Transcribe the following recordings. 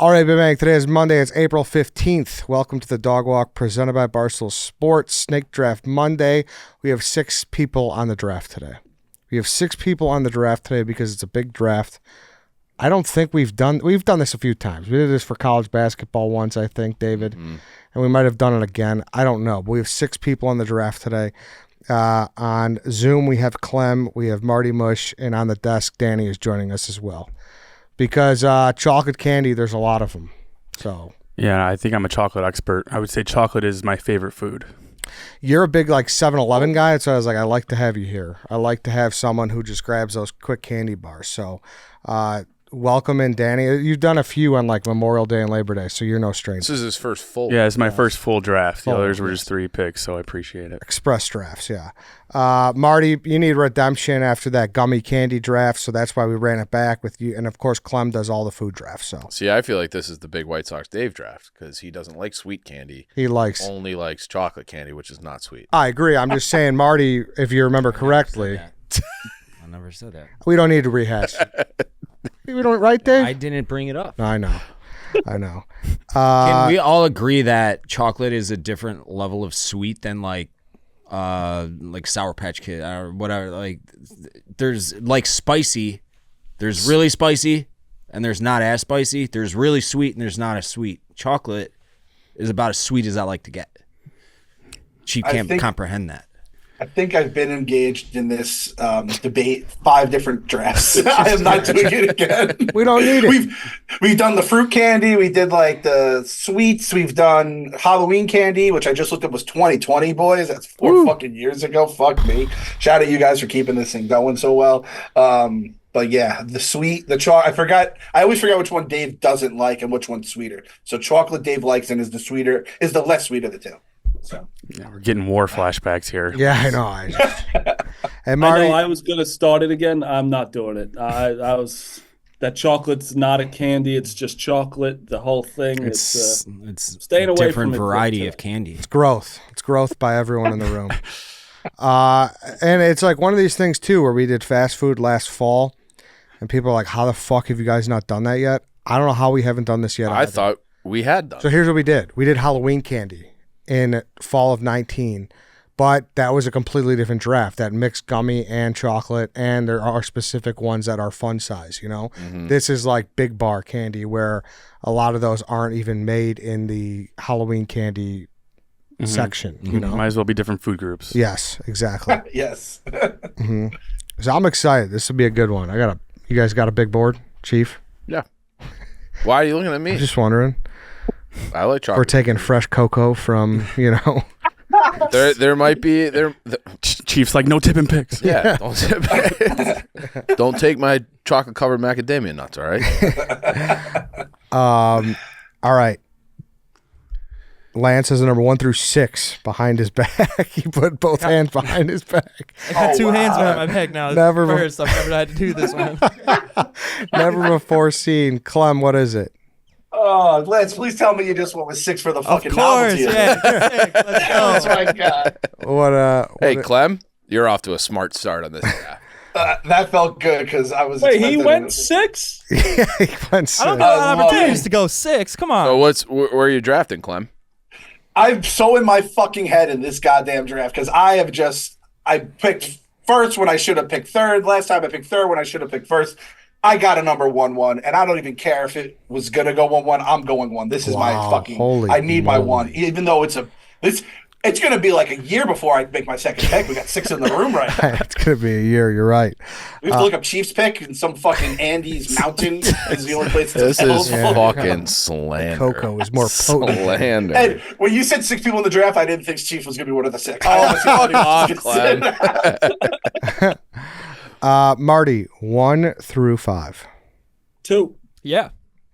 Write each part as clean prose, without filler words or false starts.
All right, Big Bang. Today is Monday. It's April 15th. Welcome to the Dog Walk presented by Barstool Sports. Snake Draft Monday. We have 6 people on the draft today. We have 6 people on the draft today because it's a big draft. I don't think we've done this a few times. We did this for college basketball once, I think, David. Mm-hmm. And we might have done it again. I don't know. But we have 6 people on the draft today. On Zoom, we have Clem, we have Marty, Mush, and on the desk, Danny is joining us as well. Because chocolate candy, there's a lot of them. So yeah, I think I'm a chocolate expert. I would say chocolate is my favorite food. You're a big 7-Eleven guy, so I was like, I like to have you here. I like to have someone who just grabs those quick candy bars. So welcome in, Danny. You've done a few on Memorial Day and Labor Day, so you're no stranger. This is his first full. Yeah, it's my first full draft. The others were just 3 picks, so I appreciate it. Express drafts, yeah. Marty, you need redemption after that gummy candy draft, so that's why we ran it back with you. And, of course, Clem does all the food drafts. So see, I feel like this is the big White Sox Dave draft because he doesn't like sweet candy. He only likes chocolate candy, which is not sweet. I agree. I'm just saying, Marty, if you remember correctly. I never said that. We don't need to rehash it. We don't, right, Dave? I didn't bring it up. I know. Can we all agree that chocolate is a different level of sweet than like Sour Patch Kid or whatever? There's spicy, there's really spicy, and there's not as spicy. There's really sweet and there's not as sweet. Chocolate is about as sweet as I like to get. Chief can't comprehend that. I think I've been engaged in this debate 5 different drafts. I am not doing it again. We don't need it. We've done the fruit candy. We did the sweets. We've done Halloween candy, which I just looked up was 2020, boys. That's 4 fucking years ago. Fuck me. Shout out to you guys for keeping this thing going so well. But yeah, the sweet, the chocolate. I always forget which one Dave doesn't like and which one's sweeter. So chocolate Dave likes and is the less sweet of the two. So. Yeah, we're getting war flashbacks here. Yeah, I know. And Marty, I know I was going to start it again. I'm not doing it. That chocolate's not a candy. It's just chocolate. The whole thing. It's staying away from it. Different variety of candy. It's growth. It's growth by everyone in the room. And it's one of these things too, where we did fast food last fall, and people are like, "How the fuck have you guys not done that yet?" I don't know how we haven't done this yet. I thought we had done. So here's what we did. We did Halloween candy in fall of 19, but that was a completely different draft that mixed gummy and chocolate, and there are specific ones that are fun size, Mm-hmm. This is big bar candy where a lot of those aren't even made in the Halloween candy section, Might as well be different food groups. Yes, exactly. Yes. Mm-hmm. So I'm excited. This will be a good one. You guys got a big board, Chief? Yeah. Why are you looking at me? I'm just wondering. I like chocolate. We're taking fresh cocoa from, There might be Chief's no tipping picks. Yeah, don't take my chocolate covered macadamia nuts. All right. All right. Lance has the number 1 through 6 behind his back. He put both hands behind his back. I got 2 hands behind my back now. Never first. I've never had to do this one. Never before seen. Clem, what is it? Oh, Lance, please tell me you just went with 6 for the fucking of course, novelty. Yeah. 6. Let's go. Oh my god. Hey, Clem, you're off to a smart start on this. That felt good because I was. Wait, he went 6? Yeah, he went 6. I don't know opportunities to go 6. Come on. So where are you drafting, Clem? I'm so in my fucking head in this goddamn draft because I picked first when I should have picked third. Last time I picked third when I should have picked first. I got a number 1-1, and I don't even care if it was gonna go 1-1. I'm going 1. This is my fucking. I need my 1, even though it's gonna be a year before I make my second pick. We got 6 in the room right now. It's gonna be a year. You're right. We have to look up Chiefs pick in some fucking Andes mountain is the only place. This is fucking slander. Cocoa is more potent. Slander. And when you said 6 people in the draft, I didn't think Chiefs was gonna be one of the 6. Marty, 1 through 5. 2. Yeah.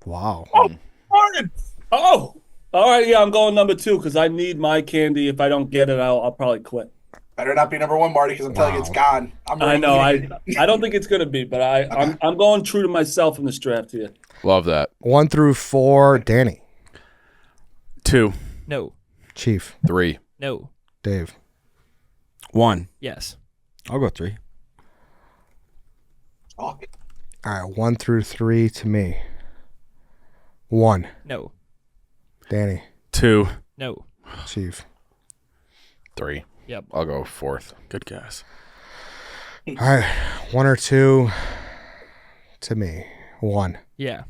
Wow. Oh, Martin. Oh. All right, yeah, I'm going number 2 because I need my candy. If I don't get it, I'll probably quit. Better not be number 1, Marty, because I'm telling you it's gone. I know. I don't think it's gonna be, but I'm going true to myself in this draft here. Love that. 1 through 4, Danny. 2. No. Chief. 3. No. Dave. 1. Yes. I'll go 3. Oh. All right, 1 through 3 to me. 1. No. Danny. 2. No. Chief. 3. Yep. I'll go 4th. Good guess. All right. 1 or 2 to me. 1. Yeah.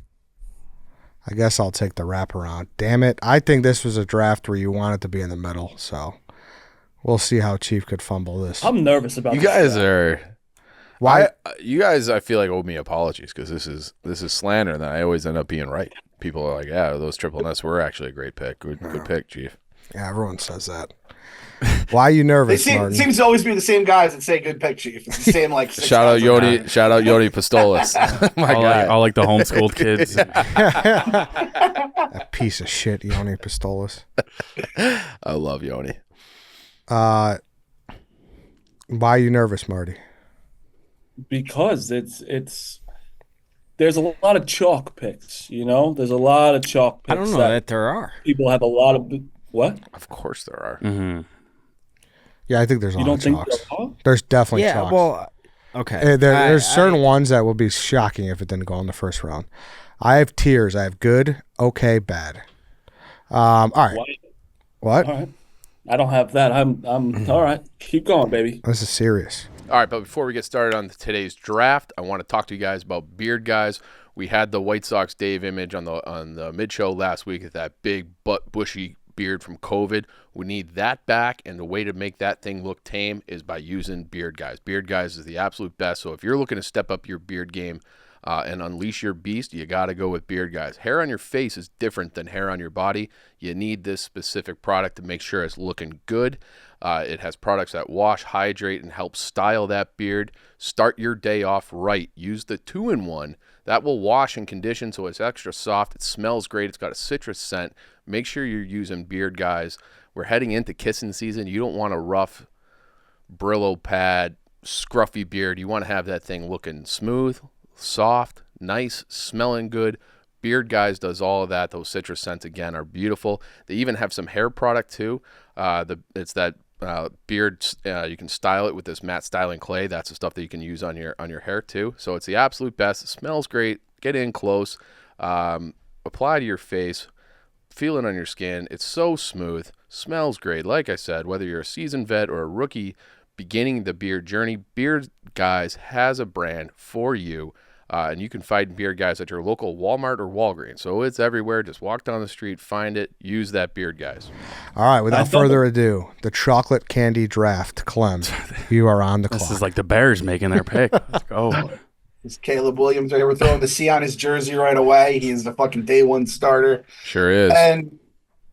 I guess I'll take the wraparound. Damn it. I think this was a draft where you wanted to be in the middle, so we'll see how Chief could fumble this. I'm nervous about You this guys draft. are. Why? You guys, I feel like owe me apologies because this is slander, and I always end up being right. People are like, "Yeah, those triple nuts were actually a great pick. Good pick, Chief." Yeah, everyone says that. Why are you nervous, It Martin? seems to always be the same guys that say good pick, Chief. It's the same like. Shout out Yoni Pistolas. My guy. All like the homeschooled kids. That piece of shit, Yoni Pistolas. I love Yoni. Why are you nervous, Marty? Because it's there's a lot of chalk picks, you know? There's a lot of chalk picks. I don't know that there are. People have a lot of what? Of course there are. Mm-hmm. Yeah, I think there's a You lot don't of think chalks. there are? There's definitely Yeah, chalks. well, okay. There's certain ones that will be shocking if it didn't go in the first round. I have tiers. I have good, okay, bad. All right. What? All right. I don't have that. I'm all right. Keep going, baby. This is serious. All right, but before we get started on today's draft, I want to talk to you guys about Beard Guyz. We had the White Sox Dave image on the mid show last week with that big bushy beard from COVID. We need that back, and the way to make that thing look tame is by using Beard Guyz. Beard Guyz is the absolute best. So if you're looking to step up your beard game and unleash your beast, you got to go with Beard Guyz. Hair on your face is different than hair on your body. You need this specific product to make sure it's looking good. It has products that wash, hydrate, and help style that beard. Start your day off right. Use the 2-in-1. That will wash and condition so it's extra soft. It smells great. It's got a citrus scent. Make sure you're using Beard Guyz. We're heading into kissing season. You don't want a rough Brillo pad, scruffy beard. You want to have that thing looking smooth, soft, nice, smelling good. Beard Guyz does all of that. Those citrus scents, again, are beautiful. They even have some hair product, too. It's that beard, you can style it with this matte styling clay. That's the stuff that you can use on your hair too. So it's the absolute best. It smells great. Get in close. Apply to your face. Feel it on your skin. It's so smooth. Smells great. Like I said, whether you're a seasoned vet or a rookie beginning the beard journey, Beard Guyz has a brand for you. And you can find Beard Guyz at your local Walmart or Walgreens. So it's everywhere. Just walk down the street, find it, use that Beard Guyz. All right, without further ado, the chocolate candy draft. Clem, you are on the clock. This is like the Bears making their pick. Let's go. It's Caleb Williams right here. We're throwing the C on his jersey right away. He is the fucking day one starter. Sure is. And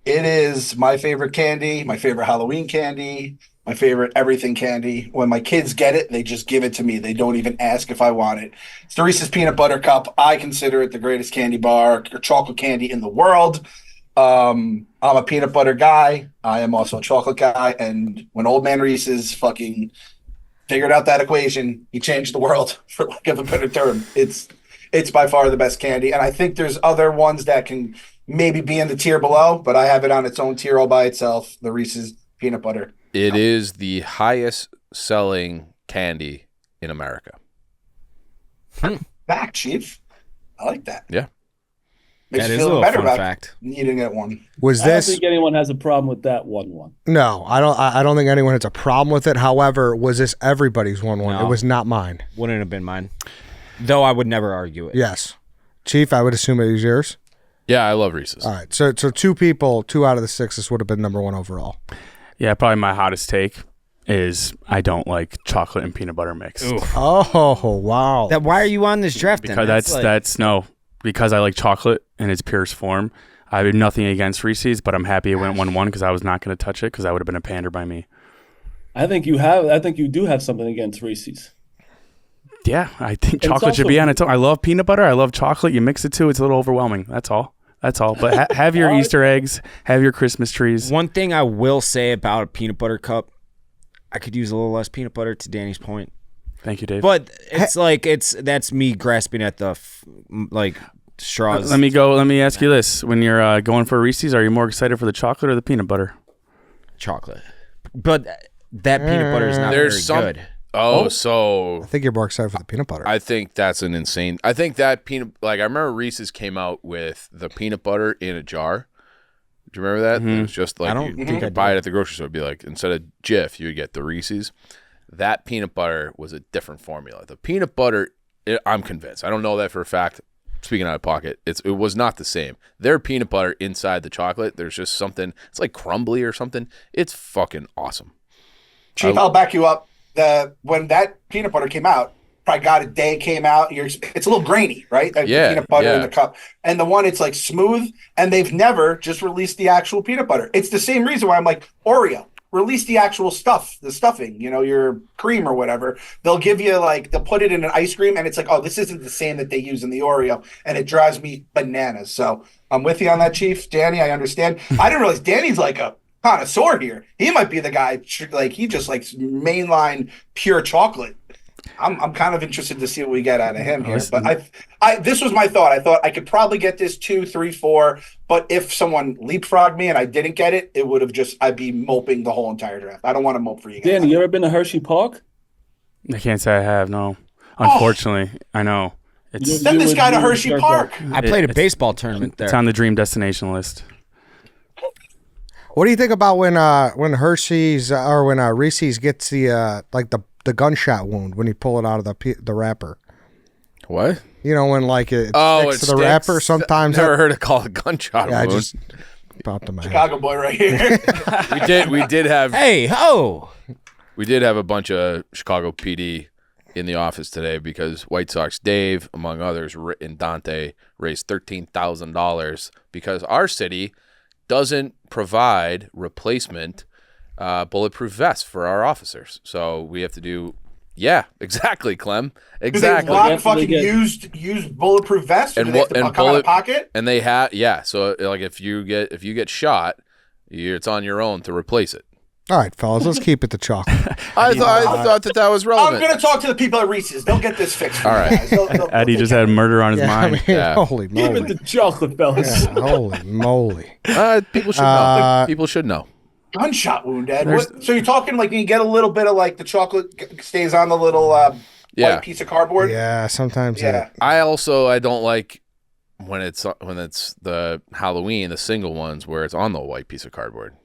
it is my favorite candy, my favorite Halloween candy, my favorite everything candy. When my kids get it, they just give it to me. They don't even ask if I want it. It's the Reese's Peanut Butter Cup. I consider it the greatest candy bar or chocolate candy in the world. I'm a peanut butter guy. I am also a chocolate guy. And when old man Reese's fucking figured out that equation, he changed the world, for lack of a better term. It's by far the best candy. And I think there's other ones that can maybe be in the tier below, but I have it on its own tier all by itself, the Reese's Peanut Butter. It is the highest selling candy in America. Back, Chief. I like that. Yeah. Makes That you is a feel little better fun about fact. needing it one. Was I don't this? think anyone has a problem with that one. No, I don't. I don't think anyone has a problem with it. However, was this everybody's 1-1? No. It was not mine. Wouldn't have been mine. Though I would never argue it. Yes, Chief. I would assume it was yours. Yeah, I love Reese's. All right. So 2 people, 2 out of the 6. This would have been number 1 overall. Yeah, probably my hottest take is I don't like chocolate and peanut butter mix. Oh wow. Why are you on this draft then? Because because I like chocolate in its purest form. I have nothing against Reese's, but I'm happy it went 1-1 because I was not going to touch it because that would have been a pander by me. I think you do have something against Reese's. Yeah, I think It's chocolate should also- be on its own. I love peanut butter. I love chocolate. You mix the two, it's a little overwhelming. That's all. But have your Easter eggs, have your Christmas trees. One thing I will say about a peanut butter cup, I could use a little less peanut butter, to Danny's point. Thank you, Dave. But that's me grasping at the straws. Let me ask you this. When you're going for Reese's, are you more excited for the chocolate or the peanut butter? Chocolate. But that peanut butter is not very good. Oh, so I think you're more excited for the peanut butter. I think that's an insane. I think that I remember Reese's came out with the peanut butter in a jar. Do you remember that? It was just like you could buy it at the grocery store. It'd be like instead of Jif, you would get the Reese's. That peanut butter was a different formula. The peanut butter, I'm convinced. I don't know that for a fact. Speaking out of pocket, it was not the same. Their peanut butter inside the chocolate, there's just something. It's like crumbly or something. It's fucking awesome. Chief, I'll back you up. When that peanut butter came out, probably got a day came out. It's a little grainy, right? The peanut butter in the cup, and the one it's like smooth. And they've never just released the actual peanut butter. It's the same reason why I'm like Oreo. Release the actual stuff, the stuffing, your cream or whatever. They'll give you they'll put it in an ice cream, and it's like, oh, this isn't the same that they use in the Oreo, and it drives me bananas. So I'm with you on that, Chief. Danny, I understand. I didn't realize Danny's like a connoisseur here. He might be the guy, he just likes mainline pure chocolate. I'm kind of interested to see what we get out of him here. But this was my thought. I thought I could probably get this 2, 3, 4. But if someone leapfrogged me and I didn't get it, it would have I'd be moping the whole entire draft. I don't want to mope for you guys. Danny, you ever been to Hershey Park? I can't say I have. No, unfortunately, I know. Send this guy to Hershey Park. I played a baseball tournament there. It's on the dream destination list. What do you think about when Hershey's or when Reese's gets the gunshot wound when you pull it out of the wrapper? What? When it sticks to the wrapper. Sometimes I've never heard it called a gunshot wound. I just popped in my head. Chicago boy right here. We did have. Hey ho! We did have a bunch of Chicago PD in the office today because White Sox Dave, among others, and Dante raised $13,000 because our city doesn't provide replacement bulletproof vests for our officers. So we have to do, exactly, Clem. Exactly. Do they rock fucking used bulletproof vests, or do they have to come out of pocket? And they have, so if you get shot, it's on your own to replace it. All right, fellas, let's keep it to chocolate. I thought that was relevant. I'm going to talk to the people at Reese's. They'll get this fixed. All right. Eddie just had murder on his mind. Holy moly. Give it the chocolate, fellas. Yeah, holy moly. People should know. People should know. Gunshot wound, Ed. So you're talking you get a little bit of the chocolate stays on the little white piece of cardboard? Yeah, sometimes. Yeah. I don't like when it's the Halloween, the single ones where it's on the white piece of cardboard.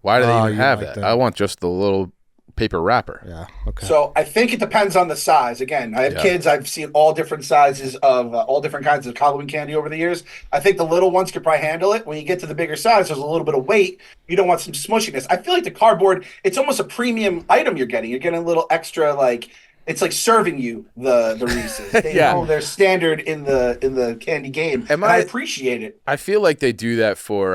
Why do they even have that? I want just the little paper wrapper. Yeah. Okay. So I think it depends on the size. Again, I have kids. I've seen all different sizes of all different kinds of Halloween candy over the years. I think the little ones could probably handle it. When you get to the bigger size, there's a little bit of weight. You don't want some smushiness. I feel like the cardboard, it's almost a premium item you're getting. You're getting a little extra, it's like serving you the Reese's. They know they're standard in the candy game. And I appreciate it. I feel like they do that for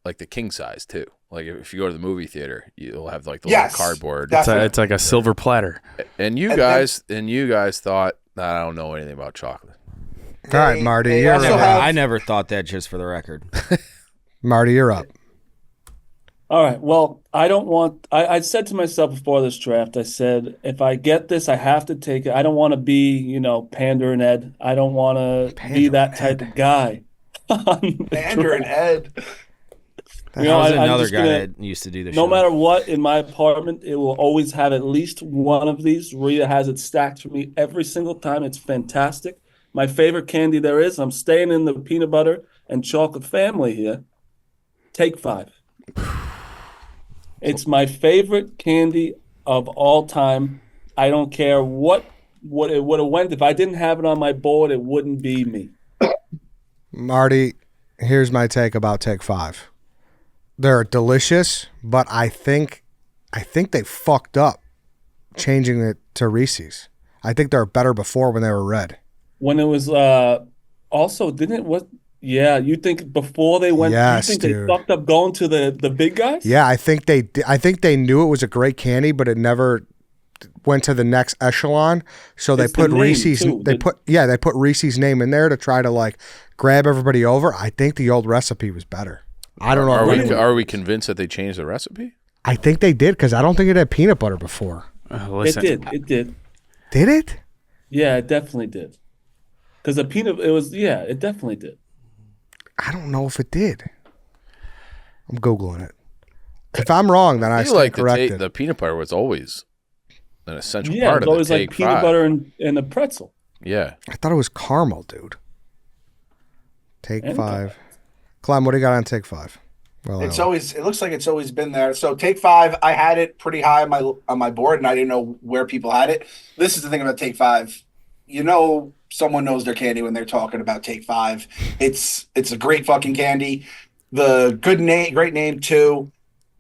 the king size too. Like if you go to the movie theater, you'll have the little cardboard. It's like a silver platter. And you guys thought that I don't know anything about chocolate. All right, Marty, I never thought that, just for the record. Marty, you're up. All right. Well, I don't want. I said to myself before this draft, I said, if I get this, I have to take it. I don't want to be, Pander and Ed. I don't want to be that type of guy. Pander and Ed. That was another guy that used to do the show. No matter what, in my apartment, it will always have at least one of these. Rita has it stacked for me every single time. It's fantastic. My favorite candy there is, I'm staying in the peanut butter and chocolate family here. Take 5. It's my favorite candy of all time. I don't care what it would have went. If I didn't have it on my board, it wouldn't be me. Marty, here's my take about Take 5. They're delicious, but I think they fucked up changing it to Reese's. I think they were better before when they were red. When it was also, didn't it? What? Yeah, you think before they went? Yes, you think dude. they fucked up going to the Big Guys? Yeah, I think they knew it was a great candy, but it never went to the next echelon. So they put Reese's. They put Reese's name in there to try to grab everybody over. I think the old recipe was better. I don't know. Are we convinced that they changed the recipe? I think they did because I don't think it had peanut butter before. Listen, It did. Did it? Yeah, it definitely did. Because the peanut, it definitely did. I don't know if it did. I'm Googling it. If I'm wrong, then I stand corrected. The peanut butter was always an essential Yeah, part it's of the always like Take peanut 5. butter and a pretzel. Yeah. I thought it was caramel, dude. Take And 5. Clem, what do you got on Take 5? Well, It looks like it's always been there. So Take 5, I had it pretty high on my board, and I didn't know where people had it. This is the thing about Take 5. Someone knows their candy when they're talking about Take 5. It's a great fucking candy. The good name, great name too.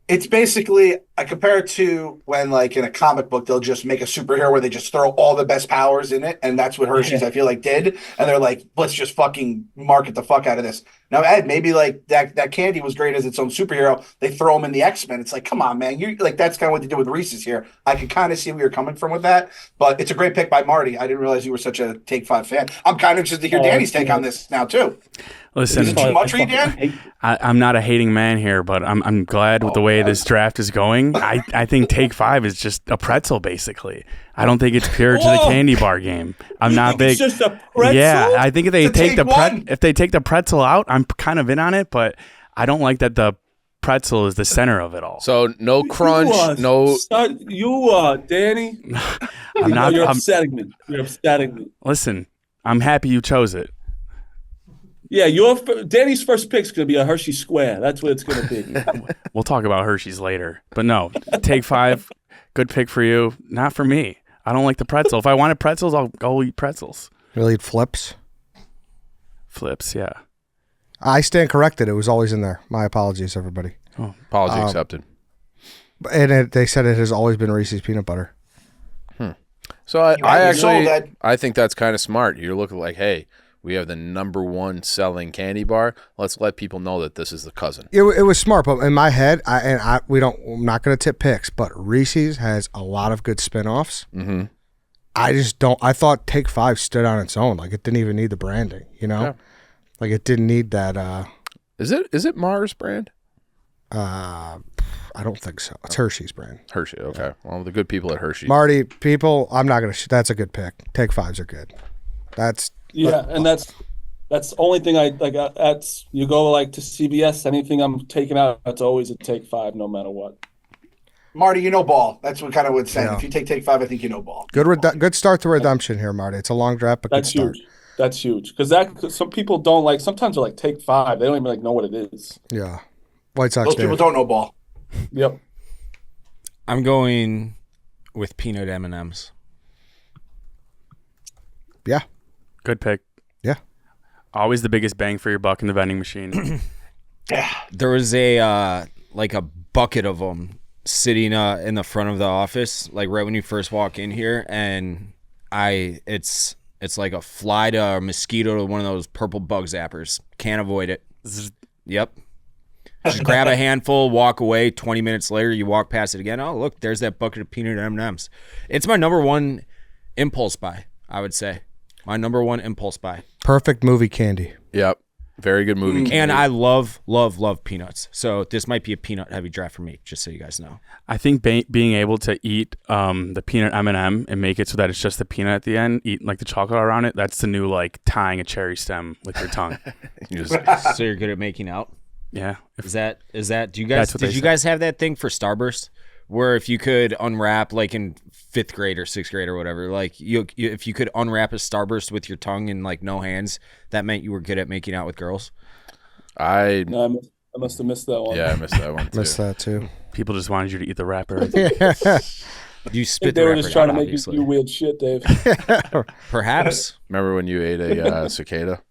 It's basically, I compare it to when, like, in a comic book, they'll just make a superhero where they just throw all the best powers in it, and that's what Hershey's, I feel like, did. And they're like, let's just fucking market the fuck out of this. Now, Ed, maybe, like, that candy was great as its own superhero. They throw him in the X-Men. It's like, come on, man. That's kind of what they did with Reese's here. I can kind of see where you're coming from with that, but it's a great pick by Marty. I didn't realize you were such a Take 5 fan. I'm kind of interested to hear Danny's take on this now, too. Listen, Is it too much for you, Dan? I'm not a hating man here, but I'm glad with the way this draft is going. I think Take 5 is just a pretzel, basically. I don't think it's pure to the candy bar game. I'm not big. It's just a pretzel? Yeah, I think if they take the pretzel out, I'm kind of in on it, but I don't like that the pretzel is the center of it all. So no crunch, no. You are, Danny. I'm not. You're upsetting me. You're upsetting me. Listen, I'm happy you chose it. Yeah, Danny's first pick's going to be a Hershey Square. That's what it's going to be. We'll talk about Hershey's later. But no, Take 5, good pick for you. Not for me. I don't like the pretzel. If I wanted pretzels, I'll go eat pretzels. You'll eat Flips? Flips, yeah. I stand corrected. It was always in there. My apologies, everybody. Oh, Apology accepted. And they said it has always been Reese's peanut butter. So I sold that. I think that's kind of smart. You're looking like, hey, we have the #1 selling candy bar. Let's let people know that this is the cousin. It was smart, but in my head, I'm not going to tip picks, but Reese's has a lot of good spinoffs. Mm-hmm. I just don't. I thought Take 5 stood on its own. Like, it didn't even need the branding, Yeah. Like, it didn't need that. Is it Mars brand? I don't think so. It's Hershey's brand. Hershey. Okay. Well, the good people at Hershey. Marty, people, I'm not going to. That's a good pick. Take 5s are good. Yeah, and that's the only thing I like. That's you go like to CVS. Anything I'm taking out, that's always a Take 5, no matter what. Marty, you know ball. That's what kind of would say. Yeah. If you take 5, I think you know ball. Good start to redemption here, Marty. It's a long draft, but That's good start. huge. That's huge because some people don't like. Sometimes they're like Take 5. They don't even know what it is. Yeah. White Sox. Those people Dave. don't know ball. Yep. I'm going with peanut M&Ms. Yeah. Good pick. Yeah. Always the biggest bang for your buck in the vending machine. There was a bucket of them sitting in the front of the office, like right when you first walk in here, and it's like a fly to a mosquito to one of those purple bug zappers. Can't avoid it. Yep. Just grab a handful, walk away. 20 minutes later, you walk past it again. Oh, look, there's that bucket of peanut M&Ms. It's my #1 impulse buy, I would say. My #1 impulse buy. Perfect movie candy. Yep. Very good movie. And I love peanuts. So this might be a peanut heavy draft for me, just so you guys know. I think being able to eat the peanut M&M and make it so that it's just the peanut at the end, eat like the chocolate around it, that's the new like tying a cherry stem with your tongue. So you're good at making out? Yeah. Is that do you guys That's what they guys have that thing for Starburst where if you could unwrap like in 5th grade or 6th grade or whatever, like if you could unwrap a Starburst with your tongue and like no hands, that meant you were good at making out with girls? I must have missed that one. Yeah, I missed that one too. Missed that too. People just wanted you to eat the wrapper. You spit They the were wrapper just trying out, to make you obviously. do weird shit, Dave. Perhaps. Remember when you ate a cicada?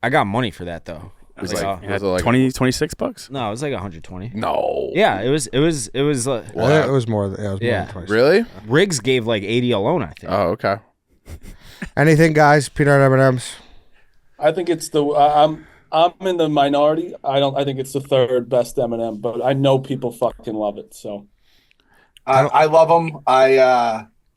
I got money for that though. It was Like, like, was it like 26 bucks? no, it was like 120. No. Yeah, it was. It was more. Yeah, it was more Yeah. than twice. Really? Riggs gave like 80 alone, I think. Oh, okay. Anything, guys? Peanut M&Ms. I think it's I'm in the minority. I think it's the 3rd best M&M, but I know people fucking love it. So I love them.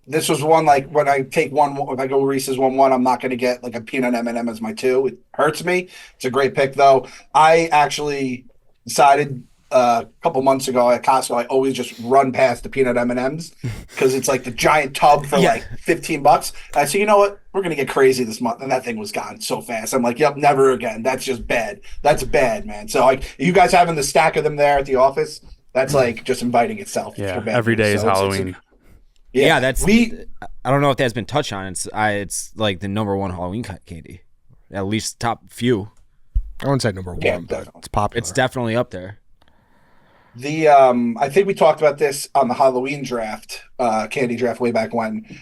This was one like when I take one. If I go Reese's 1-1, I'm not going to get like a peanut M&M as my 2. It hurts me. It's a great pick though. I actually decided a couple months ago at Costco, I always just run past the peanut M&Ms because it's like the giant tub for like $15. I said, you know what? We're going to get crazy this month. And that thing was gone so fast. I'm like, yep, never again. That's just bad. That's bad, man. So like you guys having the stack of them there at the office, that's like just inviting itself. Yeah. for bad Every day news. is So it's- Halloween. Yeah, that's. I don't know if that's been touched on. It's like the number one Halloween candy, at least top few. I wouldn't say number one, but it's popular. It's definitely up there. I think we talked about this on the Halloween draft, candy draft way back when.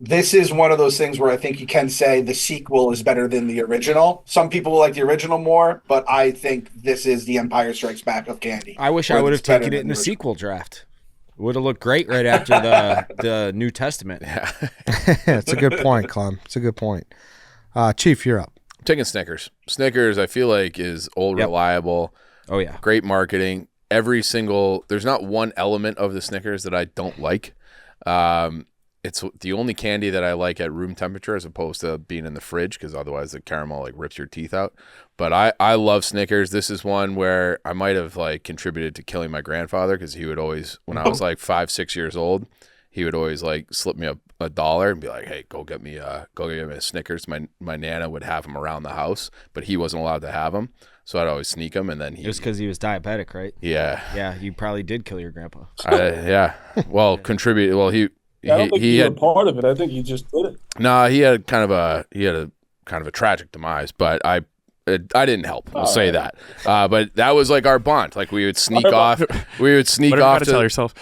This is one of those things where I think you can say the sequel is better than the original. Some people like the original more, but I think this is the Empire Strikes Back of candy. I wish I would have taken it in the sequel draft. It would have looked great right after the New Testament. Yeah. It's a good point, Clem. It's a good point. Chief, you're up. I'm taking Snickers. Snickers, I feel like, is old, reliable. Oh, yeah. Great marketing. There's not one element of the Snickers that I don't like. It's the only candy that I like at room temperature as opposed to being in the fridge, because otherwise the caramel like rips your teeth out. But I love Snickers. This is one where I might have like contributed to killing my grandfather, because he would always, when I was like 5-6 years old, he would always like slip me $1 and be like, "Hey, go get me a Snickers." My Nana would have them around the house, but he wasn't allowed to have them, so I'd always sneak them. And then it was because he was diabetic, right? Yeah. Yeah, you probably did kill your grandpa. Yeah. Well, contribute. Well, I don't think you were part of it. I think he just did it. No, he had kind of a tragic demise, but I didn't help. I'll say that. But that was like our bond. Like we would sneak off. We would sneak off to tell yourself.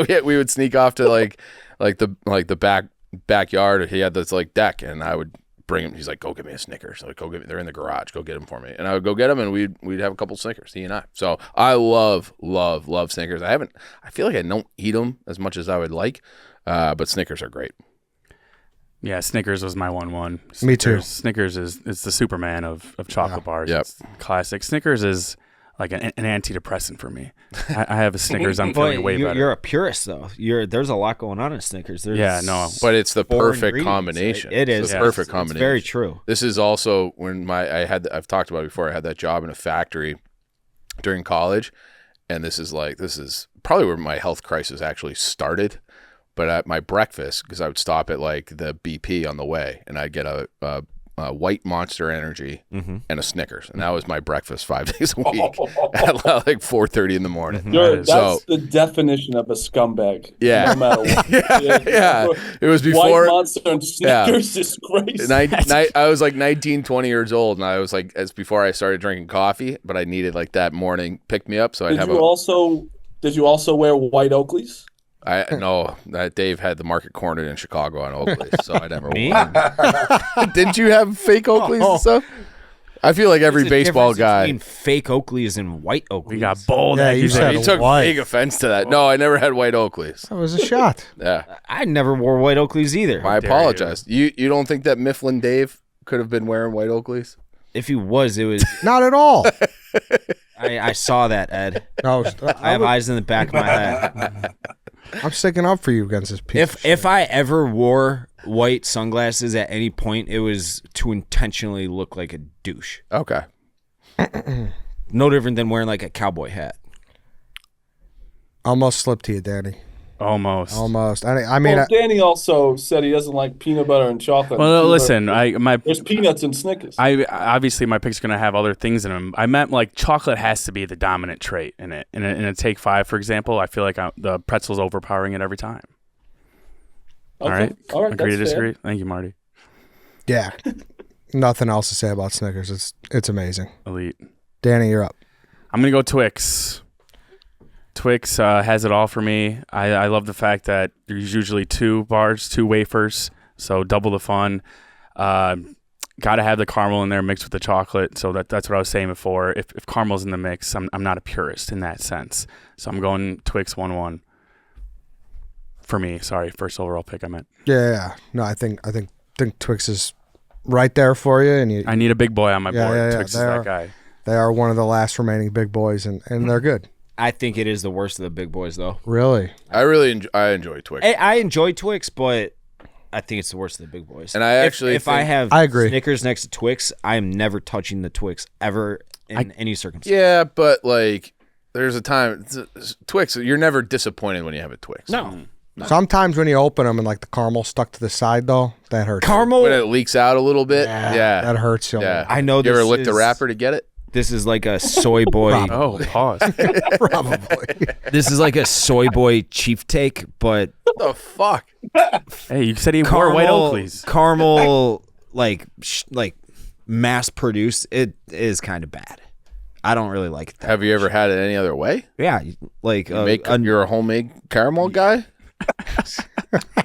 We would sneak off to like the backyard. He had this like deck, and I would bring him. He's like, "Go get me a Snickers." Like, "Go get me." They're in the garage. Go get them for me. And I would go get them, and we'd have a couple Snickers. He and I. So I love Snickers. I feel like I don't eat them as much as I would like. But Snickers are great. Yeah, Snickers was my 1-1. Me too. Snickers is the Superman of chocolate bars. Yep. It's classic. Snickers is like an antidepressant for me. I have a Snickers. I'm feeling way better. You're a purist, though. There's a lot going on in Snickers. But it's the perfect combination. Right? It is. It's the perfect combination. It's very true. This is also when I've talked about it before. I had that job in a factory during college, and this is probably where my health crisis actually started. But at my breakfast, because I would stop at like the BP on the way, and I'd get a white Monster Energy and a Snickers, and that was my breakfast 5 days a week at like 4:30 in the morning. That's the definition of a scumbag. Yeah, no matter what. yeah. It was before White Monster and Snickers is crazy. I was like 19, 20 years old, and I was like, as before I started drinking coffee, but I needed like that morning pick me up. So Did you also wear white Oakleys? No, that Dave had the market cornered in Chicago on Oakleys, so I never won. Didn't you have fake Oakleys and stuff? I feel like every baseball guy. Between fake Oakleys and white Oakleys. We got bold. Yeah, He took big offense to that. No, I never had white Oakleys. That was a shot. Yeah, I never wore white Oakleys either. I apologize. You don't think that Mifflin Dave could have been wearing white Oakleys? If he was, it was. Not at all. I saw that, Ed. No, I have eyes in the back of my head. I'm sticking up for you against this piece. If I ever wore white sunglasses at any point, it was to intentionally look like a douche. Okay. No different than wearing like a cowboy hat. Almost slipped to you, Danny. Almost. I mean, Danny also said he doesn't like peanut butter and chocolate. Well, listen, there's peanuts and Snickers. Obviously my pick's gonna have other things in them. I meant like chocolate has to be the dominant trait in it. In a Take 5, for example, I feel like the pretzel's overpowering it every time. Okay. All right. Agree to that's disagree. fair. Thank you, Marty. yeah. Nothing else to say about Snickers. It's amazing. Elite. Danny, you're up. I'm gonna go Twix. Twix has it all for me. I love the fact that there's usually 2 bars, 2 wafers, so double the fun. Got to have the caramel in there mixed with the chocolate, so that's what I was saying before. If caramel's in the mix, I'm not a purist in that sense. So I'm going Twix 1-1 for me. Sorry, first overall pick I meant. Yeah. No, I think Twix is right there for you, and I need a big boy on my board. Yeah. Twix is that guy. They are one of the last remaining big boys, and they're good. I think it is the worst of the big boys, though. Really? I enjoy Twix. I enjoy Twix, but I think it's the worst of the big boys. And I actually if I have I agree. Snickers next to Twix, I am never touching the Twix ever in any circumstance. Yeah, but like there's a time Twix, you're never disappointed when you have a Twix. No. Sometimes when you open them and like the caramel stuck to the side, though, that hurts. Caramel? When it leaks out a little bit. Yeah. That hurts you. Yeah. I know You this ever lick the is- wrapper to get it? This is like a soy boy. Oh, pause. Probably. This is like a soy boy chief take, but What the fuck? Hey, you said he wore white Oakleys. Caramel, like mass produced, it is kind of bad. I don't really like it. Have you ever had it any other way? Yeah, like You're a homemade caramel guy?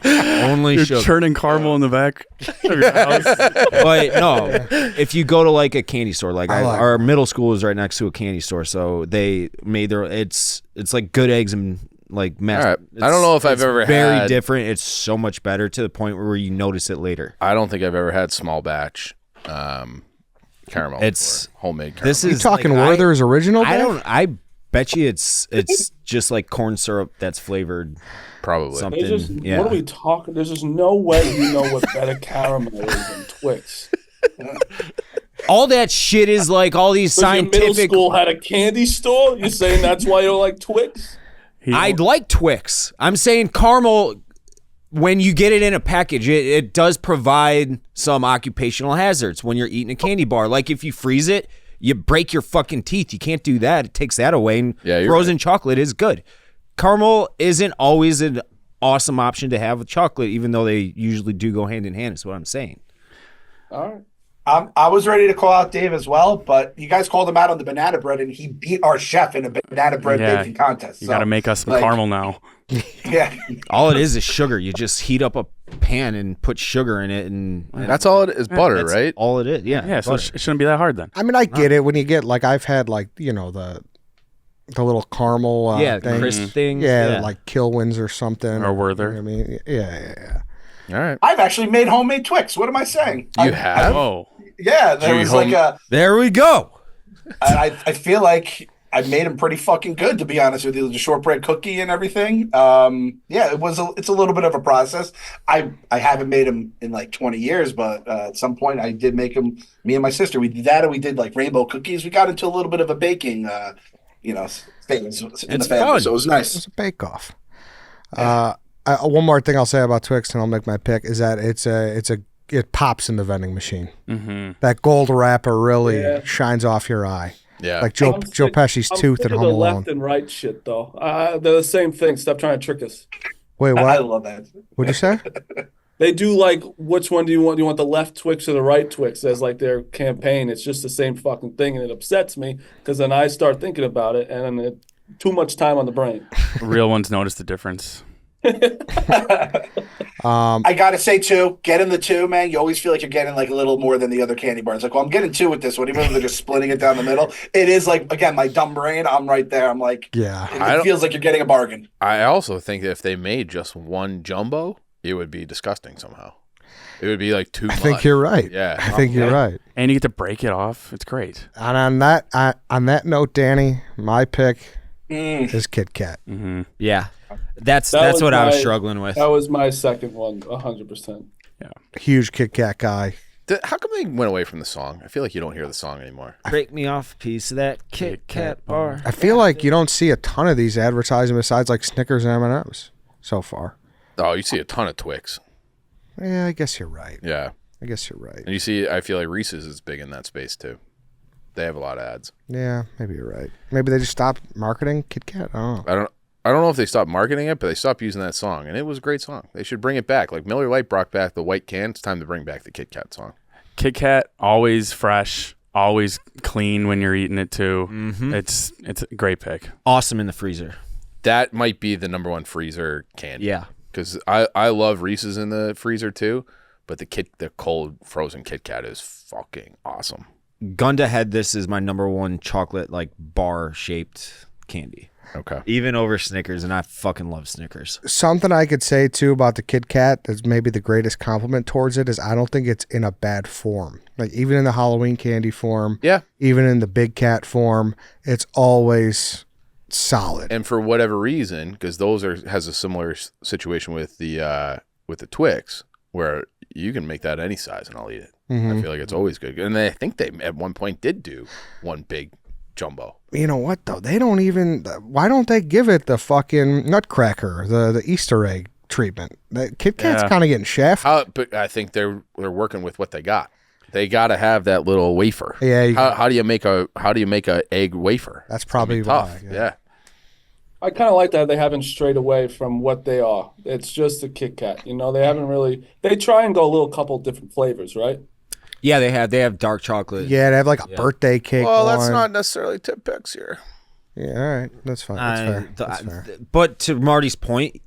only You're sugar. churning caramel in the back of your house. But no, if you go to like a candy store, like I like our middle school is right next to a candy store, so they made their it's like good eggs and like mass. All right. I don't know if I've it's ever very had- different. It's so much better to the point where you notice it later. I don't think I've ever had small batch caramel. It's- before. Homemade caramel. This You is talking like, Werther's original? I Dave? don't. I bet you it's just like corn syrup that's flavored Probably. something. There's just, yeah. what are we talking? There's just no way you know what better caramel is than Twix. All that shit is like all these So your middle scientific. school had a candy store? You're saying that's why you don't like Twix? I'd like Twix. I'm saying caramel. When you get it in a package, it does provide some occupational hazards when you're eating a candy bar. Like if you freeze it, you break your fucking teeth. You can't do that. It takes that away. And Yeah, you're frozen chocolate is good. Caramel isn't always an awesome option to have with chocolate, even though they usually do go hand in hand, is what I'm saying. All right. I was ready to call out Dave as well, but you guys called him out on the banana bread, and he beat our chef in a banana bread baking contest. You got to make us some caramel now. Yeah. All it is sugar. You just heat up a pan and put sugar in it, and That's all it is. Butter, that's right? all it is. Yeah. Yeah, so butter. it shouldn't be that hard then. I mean, I get it when you get like I've had like the little caramel thing. crisp things. Yeah, like Kilwins or something. Or Werther. You know what I mean, yeah. All right. I've actually made homemade Twix. What am I saying? You have? Oh, Yeah, there was like a. There we go. I feel like I made them pretty fucking good, to be honest with you. The shortbread cookie and everything. Yeah, it's a little bit of a process. I haven't made them in like 20 years, but at some point I did make them. Me and my sister, we did that, and we did like rainbow cookies. We got into a little bit of a baking, things in the family, fun. so it was nice. It's a bake off. One more thing I'll say about Twix, and I'll make my pick, is that it pops in the vending machine. mm-hmm. That gold wrapper really shines off your eye. Yeah. Like Joe Pesci's I'm tooth sick in of Home the Alone. left and right shit, though. They're the same thing. Stop trying to trick us. Wait, I what? love that. What'd you say? They do like, which one do you want? Do you want the left Twix or the right Twix as like their campaign? It's just the same fucking thing, and it upsets me because then I start thinking about it, and then too much time on the brain. Real ones notice the difference. I gotta say too, getting the two, man, you always feel like you're getting like a little more than the other candy bars. Like, well, I'm getting two with this one, even though they're just splitting it down the middle. It is like, again, my dumb brain, I'm right there. I'm like, Yeah. it feels like you're getting a bargain. I also think that if they made just one jumbo, it would be disgusting somehow. It would be like too much. I think you're right. Yeah. I think you're right. And you get to break it off. It's great. And on that note, Danny, my pick is Kit Kat. Mm-hmm. Yeah. That's was what I was my- struggling with. That was my second one, 100%. Huge Kit Kat guy. How come they went away from the song? I feel like you don't hear the song anymore. Break me off a piece of that Kit Kat bar. I feel like you don't see a ton of these advertising besides like Snickers and M&M's so far. Oh, you see a ton of Twix. Yeah, I guess you're right. Yeah. I guess you're right. And you see, I feel like Reese's is big in that space too. They have a lot of ads. Yeah, maybe you're right. Maybe they just stopped marketing Kit Kat. I don't know. I don't know if they stopped marketing it, but they stopped using that song, and it was a great song. They should bring it back. Like Miller Lite brought back the white can. It's time to bring back the Kit Kat song. Kit Kat, always fresh, always clean when you're eating it too. Mm-hmm. It's a great pick. Awesome in the freezer. That might be the number one freezer candy. Yeah. Because I love Reese's in the freezer too, but the cold frozen Kit Kat is fucking awesome. Gunda had this as my number one chocolate like bar shaped candy. Okay. Even over Snickers, and I fucking love Snickers. Something I could say too about the Kit Kat that's maybe the greatest compliment towards it is I don't think it's in a bad form. Like even in the Halloween candy form, Yeah. even in the Big Cat form, it's always solid. And for whatever reason, because has a similar situation with the Twix, where you can make that any size and I'll eat it. I feel like it's always good. And I think they at one point did do one big jumbo. You know what though? They don't even. Why don't they give it the fucking nutcracker, the Easter egg treatment? The Kit Kat's kind of getting shafted. But I think they're working with what they got. They got to have that little wafer. Yeah. How do you make a egg wafer? That's probably Tough. why. Yeah. I kind of like that they haven't strayed away from what they are. It's just a Kit Kat. You know, they haven't really. They try and go a little couple different flavors, right? Yeah, they have dark chocolate. Yeah, they have like a birthday cake. Well, that's one. not necessarily tip picks here. Yeah, all right, that's fine. That's fair. That's fair. But to Marty's point,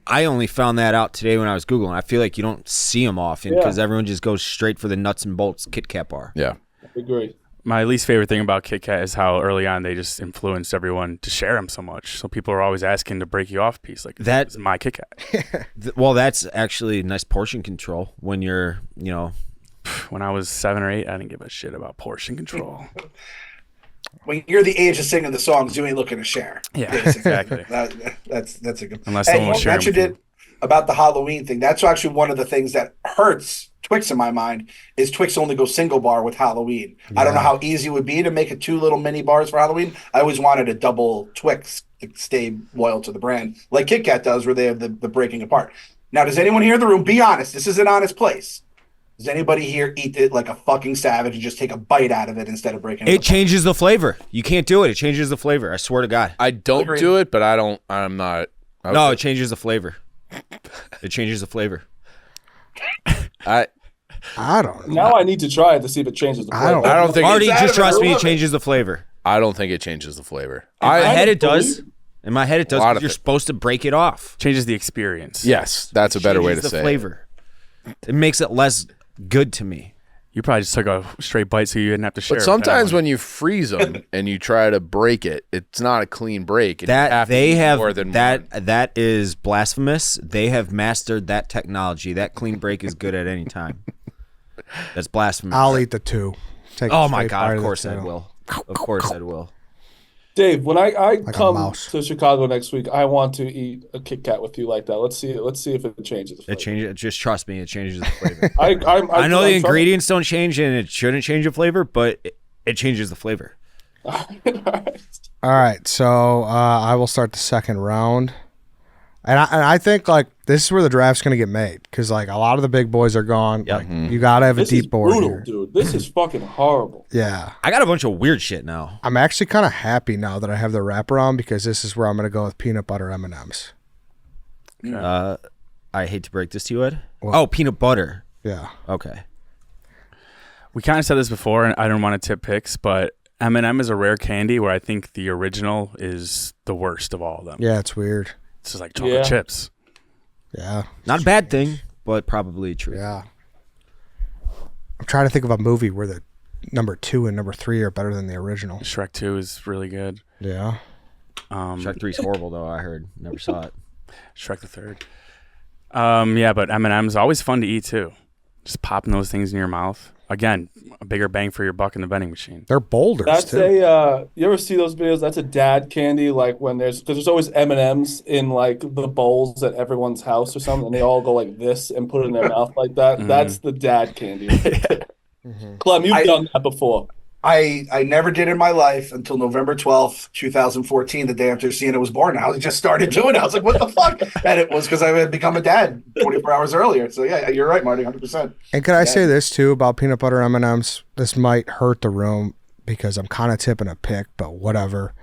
I only found that out today when I was Googling. I feel like you don't see them often because everyone just goes straight for the nuts and bolts Kit Kat bar. Yeah. I agree. My least favorite thing about Kit Kat is how early on they just influenced everyone to share them so much. So people are always asking to break you off a piece. Like, that's my Kit Kat. Well, that's actually nice portion control when you're, When I was 7 or 8, I didn't give a shit about portion control. When you're the age of singing the songs, you ain't looking to share. Yeah, basically. exactly. That's a good. Unless someone was sharing you with you. did about the Halloween thing. That's actually one of the things that hurts Twix in my mind. Is Twix only go single bar with Halloween? I don't know how easy it would be to make it 2 little mini bars for Halloween. I always wanted a double Twix to stay loyal to the brand, like Kit Kat does, where they have the breaking apart. Now, does anyone here in the room, be honest, this is an honest place, does anybody here eat it like a fucking savage and just take a bite out of it instead of breaking it apart? changes the flavor. You can't do it. It changes the flavor. I swear to God. I don't do it, but I'm not. No, it changes the flavor. It changes the flavor. I don't know. Now I need to try it to see if it changes the flavor. I don't think Marty, it's- just trust me. It changes the flavor. I don't think it changes the flavor. In my head, it believe- does. In my head, it does. A lot 'Cause of you're it. supposed to break it off. Changes the experience. Yes, that's a better way to Changes say the it. flavor. It makes it less good to me. You probably just took a straight bite so you didn't have to share. But with sometimes anyone. when you freeze them and you try to break it, it's not a clean break. And you That have to they eat have more than that one. that is blasphemous. They have mastered that technology. That clean break is good at any time. That's blasphemous. I'll eat the 2. Take Oh a my straight God! bite Of the course 2. I will. Of course I will. Dave, when I a come mouse. to Chicago next week, I want to eat a Kit Kat with you like that. Let's see if it changes. The flavor. It changes. Just trust me. It changes the flavor. I I know the I'm ingredients don't change, and it shouldn't change the flavor, but it changes the flavor. trying- All right, so I will start the second round, and I think like this is where the draft's gonna get made because like a lot of the big boys are gone. Yep. Like, you gotta have a This is deep board brutal, here. dude. This is fucking horrible. Yeah, I got a bunch of weird shit now. I'm actually kind of happy now that I have the wraparound because this is where I'm gonna go with peanut butter M&Ms. I hate to break this to you, Ed. What? Oh, peanut butter. Yeah, Okay. we kind of said this before, and I don't want to tip picks, but M&M is a rare candy where I think the original is the worst of all of them. yeah, it's weird. It's just like chocolate Yeah. chips. Yeah, Not a bad thing, but probably true. yeah. I'm trying to think of a movie where the number 2 and number 3 are better than the original. Shrek 2 is really good. Yeah, Shrek 3 is horrible, though. I heard. Never saw it. Shrek the Third. Yeah, but M&M's always fun to eat too. Just popping those things in your mouth. Again, a bigger bang for your buck in the vending machine. they're boulders That's too. you ever see those videos? That's a dad candy, like when because there's always M&Ms in like the bowls at everyone's house or something, and they all go like this and put it in their mouth like that. That's the dad candy. Right there. Clem, you've done that before. I never did in my life until November 12th, 2014, the day after Sienna was born. I just started doing it. I was like, what the fuck? And it was because I had become a dad 24 hours earlier. So, yeah, you're right, Marty, 100%. And can I say this too about peanut butter M&Ms? This might hurt the room because I'm kind of tipping a pick, but whatever.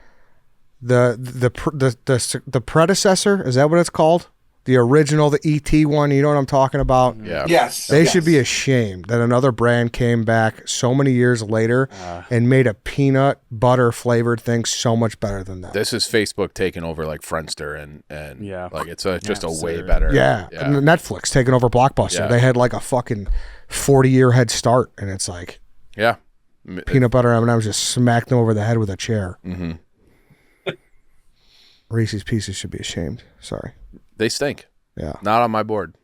The predecessor, is that what it's called? The original, the ET one. You know what I'm talking about? Yeah. Yes. They yes. should be ashamed that another brand came back so many years later and made a peanut butter flavored thing so much better than that. This is Facebook taking over like Friendster and Yeah. like it's just a way absurd. better. Yeah. And Netflix taking over Blockbuster. Yeah. They had like a fucking 40-year head start, and it's like Yeah. peanut butter M&Ms just smacked them over the head with a chair. Mm-hmm. Reese's Pieces should be ashamed. Sorry. They stink. Yeah. Not on my board.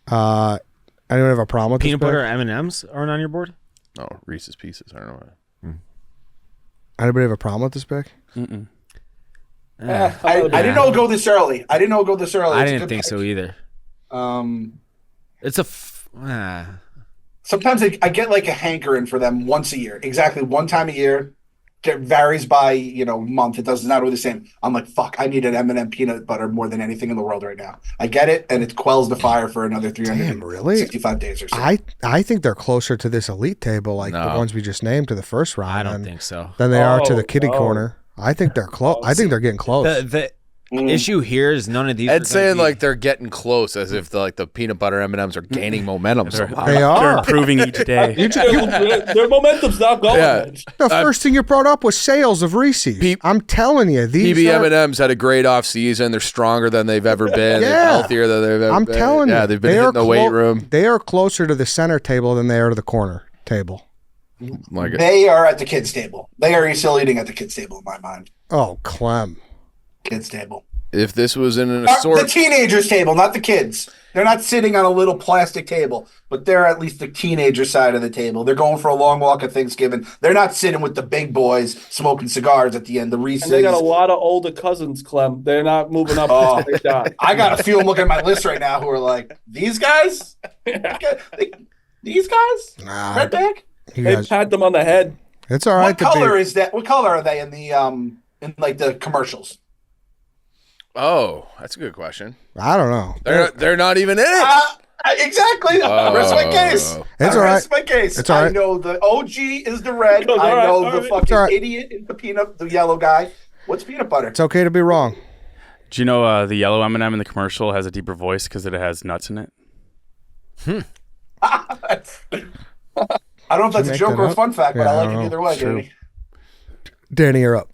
Anyone have a problem with Peanut this pick? butter M&Ms aren't on your board? No, Reese's Pieces. I don't know. Anybody have a problem with this pick? Mm-mm. I didn't know it'd go this early. I It's a didn't good think pick. so either. It's a sometimes I get like a hankering for them once a year, exactly one time a year. It varies by month. It does not always the same. I'm like, fuck, I need an M&M peanut butter more than anything in the world right now. I get it, and it quells the fire for another Damn, really? 365 days or so. I think they're closer to this elite table, like the No. ones we just named, to the first round. I don't than- think so. than they are to the Oh, kitty no. corner. I think they're close. I think they're getting close. The issue here is none of these. Ed's saying like they're getting close, as if the peanut butter M&Ms are gaining momentum somehow. They They're are. improving each day. Their momentum's not going. Yeah. Mitch. The first thing you brought up was sales of Reese's. I'm telling you, these PB are, M&Ms had a great off season. They're stronger than they've ever been. Yeah. They're healthier than they've ever I'm been. telling you. Yeah, they've been they hitting are the weight room. They are closer to the center table than they are to the corner table. Like They are at the kids' table. They are still eating at the kids' table in my mind. Oh, Clem. Kids' table. if this was in an The assortment. teenagers' table, not the kids. They're not sitting on a little plastic table, but they're at least the teenager side of the table. They're going for a long walk at Thanksgiving. They're not sitting with the big boys smoking cigars at the end. The Reese's. And they got a lot of older cousins, Clem. They're not moving up Oh. until they die. I got a few looking at my list right now who are like, these guys? These guys? Nah, Redback? you They guys, pat them on the head. it's all right. What to color be, is that? What color are they in the in like the commercials? Oh, that's a good question. I don't know. They're not even in it. Exactly. Rest my case. It's all right. Rest my case. It's all right. I know the OG is the red. All I right, know all the right. fucking It's all right. idiot is the yellow guy. What's peanut butter? It's okay to be wrong. Do you know the yellow M&M in the commercial has a deeper voice because it has nuts in it? I don't know if that's a make joke that or a up? fun fact, but Yeah, I I like don't it know. either way, True. Danny. Danny, you're up.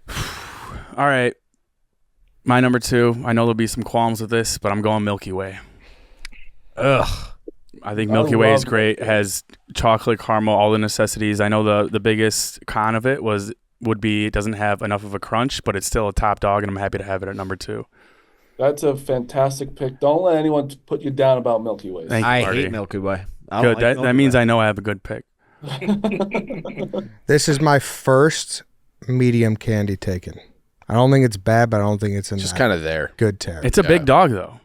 All right. My number 2. I know there'll be some qualms with this, but I'm going Milky Way. Ugh. I think Milky Way is love great. Milky Way. Has chocolate, caramel, all the necessities. I know the biggest con of it would be it doesn't have enough of a crunch, but it's still a top dog, and I'm happy to have it at number 2. That's a fantastic pick. Don't let anyone put you down about Milky Ways. Thank you, I Marty. hate Milky Way. I don't Good. like That Milky means Way. I know I have a good pick. This is my first medium candy taken. I don't think it's bad, but I don't think it's in Just that kind of there. good territory. It's a big dog, though.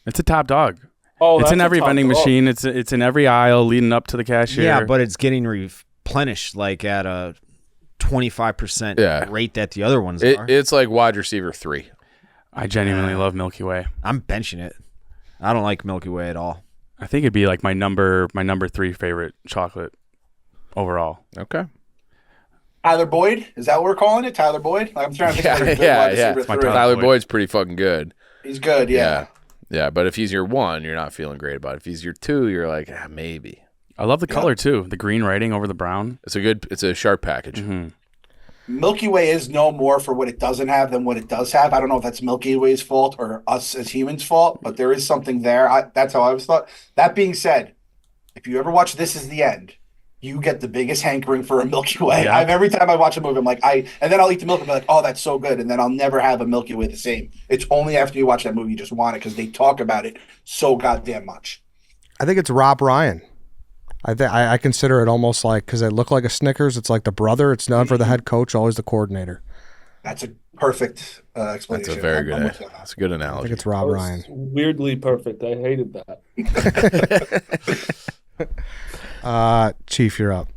It's a top dog. Oh, It's that's in a every top vending dog. machine. It's in every aisle leading up to the cashier. Yeah, but it's getting replenished like at a 25% Yeah. rate that the other ones are. It's like wide receiver 3. I genuinely love Milky Way. I'm benching it. I don't like Milky Way at all. I think it'd be like my number 3 favorite chocolate overall. Okay. Tyler Boyd? Is that what we're calling it? Tyler Boyd? Like, I'm trying to think of a good wide receiver It's my three. Tyler Tyler Boyd. Boyd's pretty fucking good. He's good, yeah. Yeah, but if he's your 1, you're not feeling great about it. If he's your 2, you're like, maybe. I love the color too. The green writing over the brown. It's a sharp package. Mm-hmm. Milky Way is no more for what it doesn't have than what it does have. I don't know if that's Milky Way's fault or us as humans' fault, but there is something there. That's how I always thought. That being said, if you ever watch This Is the End, you get the biggest hankering for a Milky Way. Yeah. Every time I watch a movie, I'm like, and then I'll eat the milk and be like, oh, that's so good. And then I'll never have a Milky Way the same. It's only after you watch that movie you just want it because they talk about it so goddamn much. I think it's Rob Ryan. I consider it almost like, because it looked like a Snickers. It's like the brother. It's not for the head coach, always the coordinator. That's a perfect That's explanation. a very I'm good. with you on that. That's a good I think analogy. it's That Rob was Ryan. weirdly perfect. I hated that. Chief, you're up.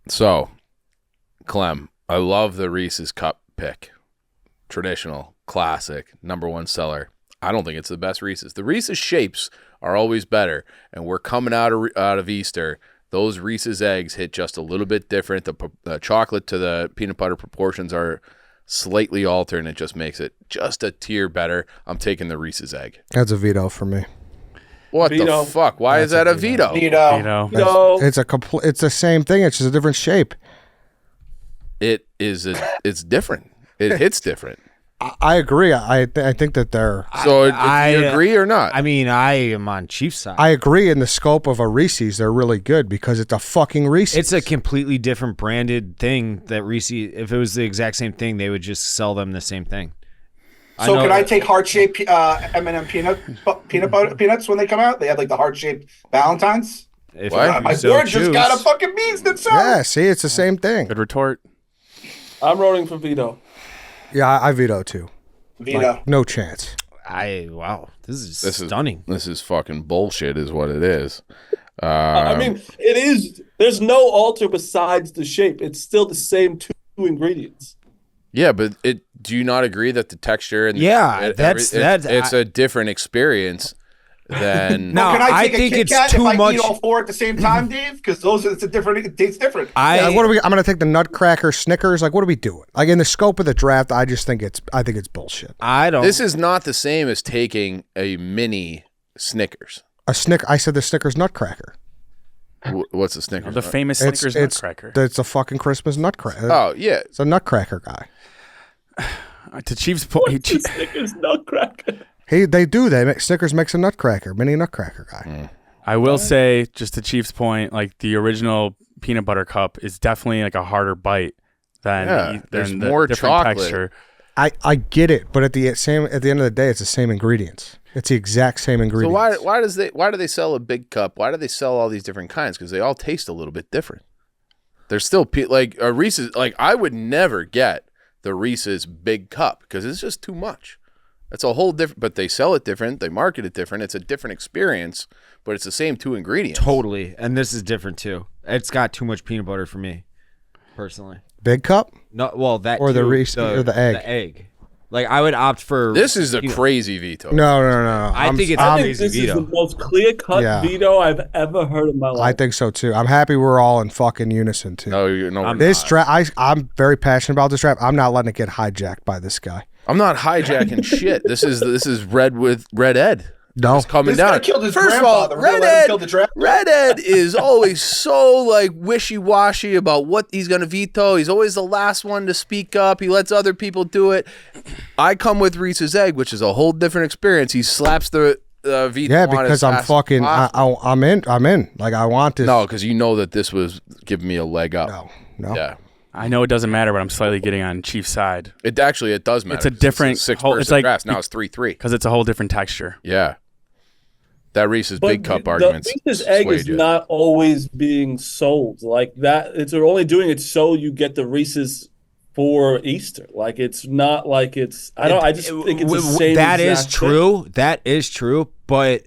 So, Clem, I love the Reese's Cup pick. Traditional, classic, number 1 seller. I don't think it's the best Reese's. The Reese's shapes are always better, and we're coming out of Easter. Those Reese's eggs hit just a little bit different. The chocolate to the peanut butter proportions are slightly altered, and it just makes it just a tier better. I'm taking the Reese's egg. That's a veto for me. What Veto. the fuck? Why is that a veto? Vito. You know, No, It's it's the same thing. It's just a different shape. It's different. It hits different. I agree. I think that they're. So do I- you agree or not? I mean, I am on Chief's side. I agree in the scope of a Reese's. They're really good because it's a fucking Reese's. It's a completely different branded thing that Reese, if it was the exact same thing, they would just sell them the same thing. So know can I that- take heart-shaped M&M peanuts when they come out? They have like the heart-shaped Valentines. If What? you My so board just got a choose. fucking beans that sound. Yeah, see, it's the same thing. good retort. I'm voting for Vito. Yeah, I veto too. Vito. No chance. Wow, this is stunning. This is fucking bullshit is what it is. I mean, it is. There's no alter besides the shape. It's still the same 2 ingredients. Yeah, but do you not agree that the texture and Yeah, it's that's- a different experience then No, Can I I take think a Kit it's Kat too if I much. eat all 4 at the same time, Dave? Because it's different. Like, what are we? I'm gonna take the Nutcracker, Snickers. Like, what are we doing? Like, in the scope of the draft, I think it's bullshit. I don't. this is not the same as taking a mini Snickers. I said the Snickers Nutcracker. What's a Snickers? The famous Snickers nutcracker. It's a fucking Christmas Nutcracker. Oh yeah, It's a Nutcracker guy. To Chief's point, Snickers nutcracker. Snickers makes a Nutcracker, mini Nutcracker guy. I will say, just to Chief's point, like the original peanut butter cup is definitely like a harder bite than there's the more different chocolate. texture. I get it, but at the end of the day, it's the same ingredients. It's the exact same So ingredients. why do they sell a big cup? Why do they sell all these different kinds? Because they all taste a little bit different. There's still like a Reese's. Like I would never get the Reese's big cup because it's just too much. That's a whole different. But they sell it different. They market it different. It's a different experience, but it's the same 2 ingredients. Totally, and this is different too. It's got too much peanut butter for me, personally. Big cup? No, well that Or the too, Reese- or the egg. The egg. Like I would opt for. This is a crazy veto. No. I think it's I a think crazy this is veto. the most clear-cut Yeah. veto I've ever heard in my I life. think so too. I'm happy we're all in fucking unison too. No, we're This not. draft, I'm very passionate about this draft. I'm not letting it get hijacked by this guy. I'm not hijacking shit. This is Red with Red Ed. No, It's coming This guy down. killed his First of all, grandfather. We're gonna Red let him Ed, kill the draft? Red Ed is always so like wishy-washy about what he's going to veto. He's always the last one to speak up. He lets other people do it. I come with Reese's Egg, which is a whole different experience. He slaps the veto. yeah, on because as I'm fast as fucking. possible. I'm in. Like I want this. No, because you know that this was giving me a leg up. No. Yeah. I know it doesn't matter, but I'm slightly getting on Chief's side It does matter. It's a different It's a 6-person whole- it's like- draft. Now it's 3-3. because it's a whole different texture. Yeah. That Reese's Big Cup the argument. Reese's egg is not always being sold like that. They're only doing it so you get the Reese's for Easter. Like it's not like it's. I just think it's the same. That is exact true. That is true. But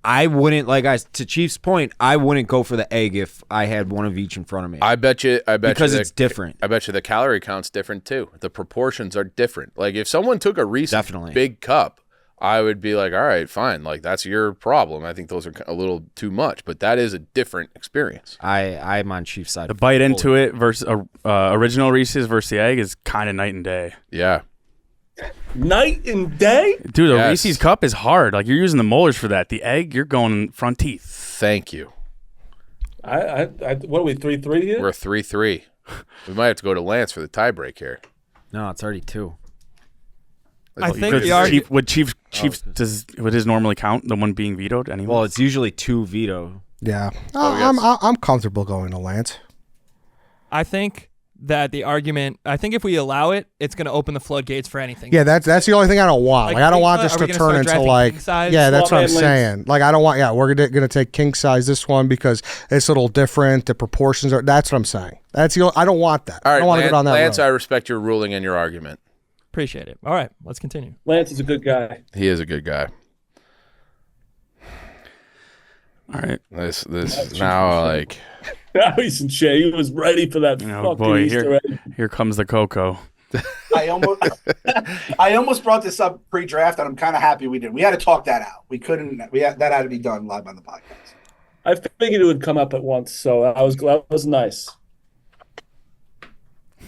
I wouldn't, like to Chief's point, I wouldn't go for the egg if I had one of each in front of me. I bet you because it's different. I bet you the calorie count's different too. The proportions are different. Like if someone took a Reese's Definitely. Big Cup, I would be like, all right, fine. Like that's your problem. I think those are a little too much, but that is a different experience. I'm on Chief's side. The bite into it versus original Reese's versus the egg is kind of night and day. Yeah. Night and day. Dude, the Yes. Reese's cup is hard. Like you're using the molars for that. The egg, you're going front teeth. Thank you. What are we 3-3 here? We're 3-3. We might have to go to Lance for the tiebreak here. No, it's already 2. I think Because the argument. Chiefs would his normally count the one being vetoed anyway? Well, it's usually 2 veto. Yeah, yes. I'm comfortable going to Lance. I think that the argument. I think if we allow it, it's going to open the floodgates for anything. Yeah, that's the only thing I don't want. Like, Like I don't want are this we to gonna turn start into drafting like. king size? Yeah, that's what I'm Small man saying. Like I don't want. Yeah, we're gonna take king size this one because it's a little different. The proportions are. That's what I'm saying. That's the. I don't want that. All right, I don't want to go down that Lance, road. I respect your ruling and your argument. Appreciate it. All right, let's continue. Lance is a good guy. He is a good guy. All right. This now like Now he's in shit. He was ready for that Oh fucking boy, Easter egg. here comes the cocoa. I almost brought this up pre-draft, and I'm kind of happy we did. We had to talk that out. We couldn't. That had to be done live on the podcast. I figured it would come up at once, so I was glad. It was nice.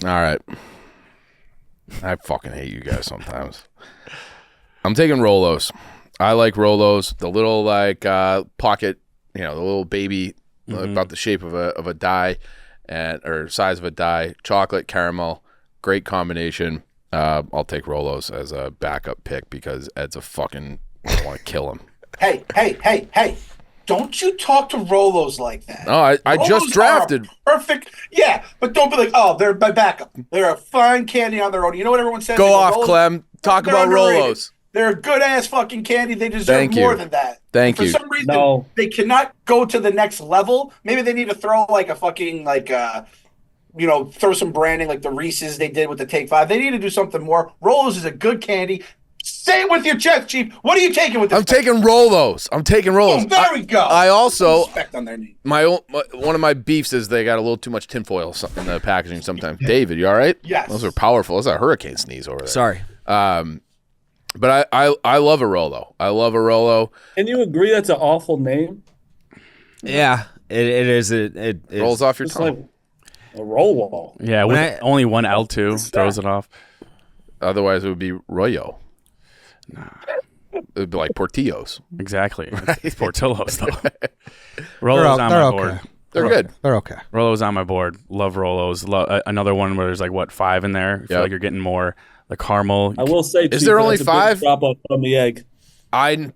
all right. I fucking hate you guys sometimes. I'm taking Rolos. I like Rolos. The little like pocket, the little baby about the shape of a die or size of a die, chocolate caramel, great combination. I'll take Rolos as a backup pick because Ed's a fucking I want to kill him. Hey. Don't you talk to Rolos like that. No, I Rolos just drafted. are perfect. Yeah, but don't be like, oh, they're my backup. They're a fine candy on their own. You know what everyone says? Go They off, Rolos- Clem. Talk they're about underrated. Rolos. They're a good ass fucking candy. They deserve Thank more you. than that. Thank For you. some reason, No. they cannot go to the next level. Maybe they need to throw like a fucking throw some branding like the Reese's they did with the Take 5. They need to do something more. Rolos is a good candy. Say it with your chest, Chief. What are you taking with this? I'm taking Rolos. Oh, there we go. I also Respect on their name. one of my beefs is they got a little too much tinfoil in the packaging sometimes. David, you all right? Yes. Those are powerful. That's a hurricane sneeze over there. Sorry. But I love a Rolo. I love a Rolo. Can you agree that's an awful name? Yeah, it is. It Rolls off your It's tongue. like a roll wall. Yeah, with only one L2 throws it off. Otherwise, it would be Royo. It would be like Portillos. Exactly. It's Portillo's, though. Rolo's on they're my okay. board. They're good. They're okay. Rolo's on my board. Love Rolos. Another one where there's like, what, 5 in there? I feel Yep. like you're getting more. The caramel. I will say, Is there only that's a big 5? drop off from the egg.